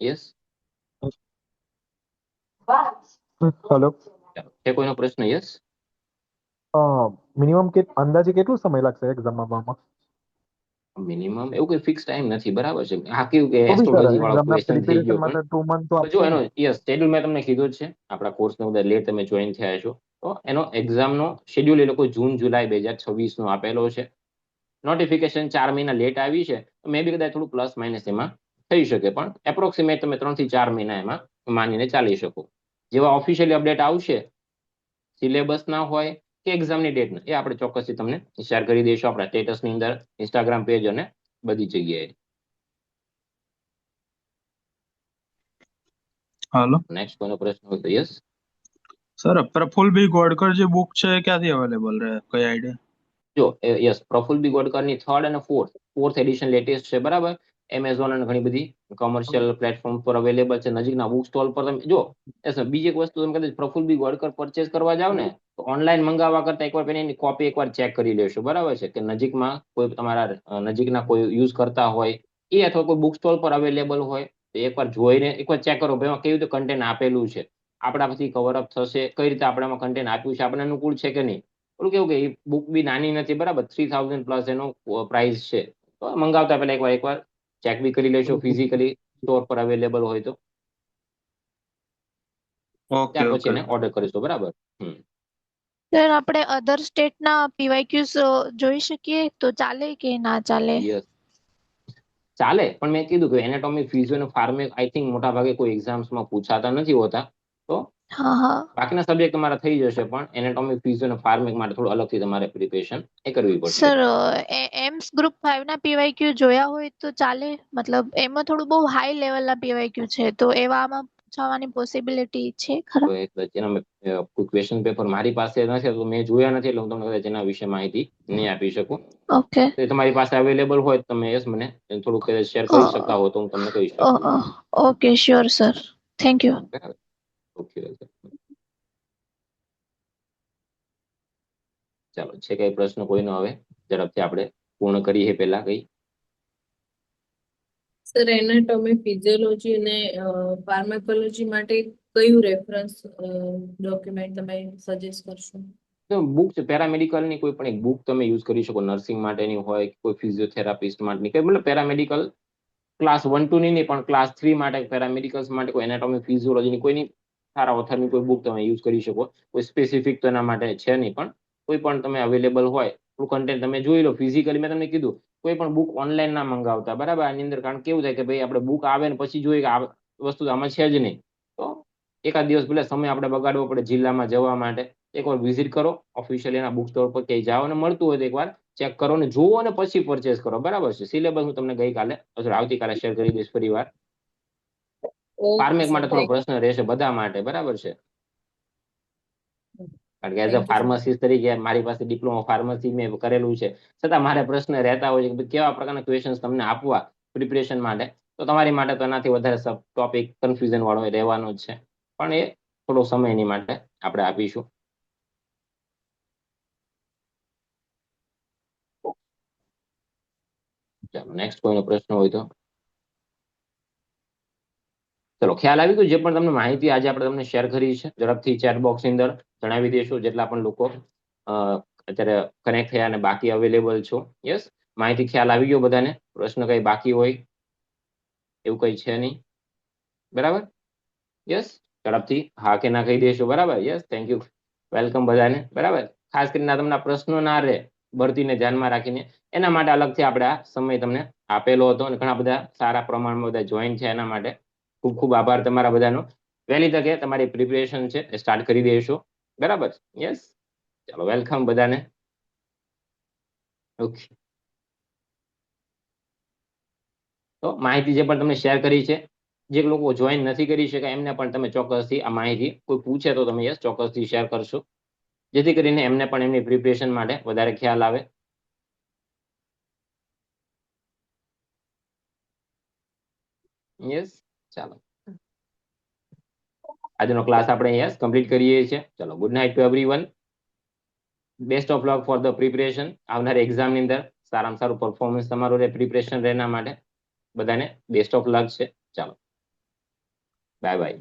યસ, હેલો, છે કોઈનો પ્રશ્ન? યસ, મિનિમમ અંદાજે કેટલો સમય લાગશે એક્ઝામ આપવામાં? મિનિમમ એવું કોઈ ફિક્સ ટાઈમ નથી, બરાબર છે. હા, કેવું કે એસ્ટ્રોલોજી વાળો ક્વેશ્ચન થઈ ગયો, પણ જો એનો યસ શેડ્યુલ મેં તમને કીધું જ છે. આપણા કોર્સને બધા લેટ તમે જોઈન થયા છો તો એનો એક્ઝામનો શેડ્યુલ એ લોકો જૂન-જુલાઈ 2026 નો આપેલો છે. નોટિફિકેશન 4 મહિના લેટ આવી છે, મે બી કદાચ થોડું પ્લસ માઇનસ એમાં થઈ શકે, પણ એપ્રોક્સિમેટ તમે 3 થી 4 મહિના એમાં માનીને ચાલી શકો. જેવા ઓફિશિયલી અપડેટ આવશે સિલેબસ ના હોય કે એક્ઝામની ડેટ એ આપણે ચોક્કસથી તમને શેર કરી દઈશું આપણા સ્ટેટસની અંદર, ઇન્સ્ટાગ્રામ પેજ અને બધી જગ્યાએ. હાલો, નેક્સ્ટ કોઈનો પ્રશ્ન હોય તો? યસ સર, પ્રફુલ બી ગોડકર જે બુક છે ક્યાંથી અવેલેબલ રહે, કઈ આઈડિયા? જો યસ, પ્રફુલ બી ગોડકરની 3rd અને 4th એડિશન લેટેસ્ટ છે, બરાબર. એમેઝોન અને ઘણી બધી કોમર્શિયલ પ્લેટફોર્મ પર અવેલેબલ છે. નજીકના બુક સ્ટોલ પર તમે જો. બીજી એક વસ્તુ, તમે કદાચ પ્રફુલ બી ગોડકર પરચેસ કરવા જાવ ને તો ઓનલાઈન મંગાવવા કરતા એકવાર એની કોપી એકવાર ચેક કરી લેશો, બરાબર છે, કે નજીકમાં કોઈ તમારા નજીકના કોઈ યુઝ કરતા હોય એ અથવા કોઈ બુક સ્ટોલ પર અવેલેબલ હોય તો એકવાર જોઈને એકવાર ચેક કરો ભાઈ કેવી રીતે કન્ટેન્ટ આપેલું છે, આપણા પછી કવર અપ થશે, કઈ રીતે આપણામાં કન્ટેન્ટ આપ્યું છે, આપણને અનુકૂળ છે કે નહીં. થોડું કેવું કે એ બુક બી નાની નથી, બરાબર. 3000 પ્લસ એનો પ્રાઇસ છે, તો મંગાવતા પહેલા એકવાર ચેક બી કરી લેશો ફિઝિકલી સ્ટોર પર અવેલેબલ હોય તો, ત્યાર પછી એને ઓર્ડર કરીશું, બરાબર. સર, આપણે અધર સ્ટેટના પીવાયક્યુઝ જોઈ શકીએ તો ચાલે કે ના ચાલે? યસ ચાલે, પણ મેં કીધું કે એનાટોમી, ફિઝિયો અને ફાર્મેક આઈ થિંક મોટા ભાગે કોઈ એક્ઝામ્સમાં પૂછાતા નથી હોતા, તો બાકીના સબ્જેક્ટ તમારા થઈ જશે, પણ એનાટોમી, ફિઝિયો અને ફાર્મેક માટે થોડું અલગથી તમારે પ્રિપેરેશન એ કરવી પડશે. સર, એમ્સ ગ્રુપ 5 ના પીવાયક્યુ જોયા હોય તો ચાલે? મતલબ એમાં થોડું બહુ હાઈ લેવલના પીવાયક્યુ છે, તો એવામાં પૂછવાની પોસિબિલિટી છે ખરા? એના કોઈ ક્વેશ્ચન પેપર મારી પાસે નથી તો મેં જોયા નથી, એટલે હું તમને કદાચ એના વિશે માહિતી નહીં આપી શકું. ઓકે, તો તમારી પાસે અવેલેબલ હોય તમે યસ મને થોડુંક શેર કરી શકતા હો તો હું તમને કહી શકું. Okay, sure sir, thank you. Okay, ચાલો, છે કઈ પ્રશ્ન કોઈનો? હવે ઝડપથી આપણે પૂર્ણ કરીએ પહેલા કઈ. સર, એનાટોમી, ફિઝિયોલોજી અને ફાર્માકોલોજી માટે કયું રેફરન્સ ડોક્યુમેન્ટ તમે સજેસ્ટ કરશો? બુક છે પેરામેડિકલની, કોઈ પણ એક બુક તમે યુઝ કરી શકો. નર્સિંગ માટેની હોય, કોઈ ફિઝિયોથેરાપિસ્ટ માટેની, કોઈ મતલબ પેરામેડિકલ ક્લાસ 1 2 ની નહીં, પણ ક્લાસ 3 માટે પેરામેડિકલ્સ માટે કોઈ એનાટોમી, ફિઝિયોલોજીની કોઈની સારા ઓથરની કોઈ બુક તમે યુઝ કરી શકો. કોઈ સ્પેસિફિક તો એના માટે છે નહીં, પણ કોઈ પણ તમે અવેલેબલ હોય થોડું કન્ટેન્ટ તમે જોઈ લો. ફિઝિકલી મેં તમને કીધું કોઈ પણ બુક ઓનલાઈન ના મંગાવતા, બરાબર. આની અંદર કારણ કેવું થાય કે ભાઈ આપણે બુક આવે ને પછી જોઈએ કે આ વસ્તુ આમાં છે જ નહીં, તો એકાદ દિવસ પેલા સમય આપણે બગાડવો પડે જિલ્લામાં જવા માટે, એકવાર વિઝિટ કરો ઓફિશિયલી એના બુક સ્ટોર પર ક્યાંય જાઓ અને મળતું હોય તો એકવાર ચેક કરો ને જુઓ અને પછી પરચેસ કરો. બરાબર છે. સિલેબસ હું તમને ગઈકાલે આવતીકાલે શેર કરી દઈશ ફરી વાર. ફાર્મેક માટે થોડો પ્રશ્ન રહેશે બધા માટે. બરાબર છે. કારણ કે એઝ અ ફાર્માસિસ્ટ તરીકે મારી પાસે ડિપ્લોમા ફાર્મસી મેં કરેલું છે, છતાં મારે પ્રશ્ન રહેતા હોય છે કે કેવા પ્રકારના ક્વેશ્ચન્સ તમને આપવા પ્રિપરેશન માટે. તો તમારી માટે તો એનાથી વધારે ટોપિક કન્ફ્યુઝન વાળો રહેવાનો જ છે, પણ એ થોડો સમયની માટે આપણે આપીશું. ચાલો નેક્સ્ટ કોઈનો પ્રશ્ન હોય તો. ચલો ખ્યાલ આવી ગયો. જે પણ તમને માહિતી આજે આપણે તમને શેર કરી છે ઝડપથી ચેટ બોક્સની અંદર જણાવી દેશો જેટલા પણ લોકો અત્યારે કનેક્ટ થયા અને બાકી અવેલેબલ છો. યસ, માહિતી ખ્યાલ આવી ગયો બધાને? પ્રશ્ન કઈ બાકી હોય એવું કઈ છે નહીં? બરાબર. યસ, ઝડપથી હા કે ના કહી દેશો. બરાબર. યસ, થેન્ક યુ, વેલકમ બધાને. બરાબર. ખાસ કરીને તમને પ્રશ્નો ના રહે ભરતીને ધ્યાનમાં રાખીને એના માટે અલગથી આપણે આ સમય તમને આપેલો હતો અને ઘણા બધા સારા પ્રમાણમાં બધા જોઈન છે. એના માટે ખૂબ ખૂબ આભાર તમારા બધાનો. વહેલી તકે તમારી પ્રિપેરેશન છે એ સ્ટાર્ટ કરી દેશો. બરાબર. યસ, ચાલો વેલકમ બધાને. ઓકે, તો માહિતી જે પણ તમને શેર કરી છે, જે લોકો જોઈન નથી કરી શક્યા એમને પણ તમે ચોક્કસથી આ માહિતી કોઈ પૂછે તો તમે યસ ચોક્કસથી શેર કરશો, જેથી કરીને એમને પણ એમની પ્રિપેરેશન માટે વધારે ખ્યાલ આવે. યસ, ચાલો આજનો ક્લાસ આપણે યસ કમ્પ્લીટ કરીએ છીએ. ચલો, good night to everyone. Best of luck for the preparation. આવનારી એક્ઝામની અંદર સારામાં સારું પરફોર્મન્સ તમારું રહે પ્રિપરેશન રહેના માટે. બધાને બેસ્ટ ઓફ લક છે. ચાલો, બાય બાય.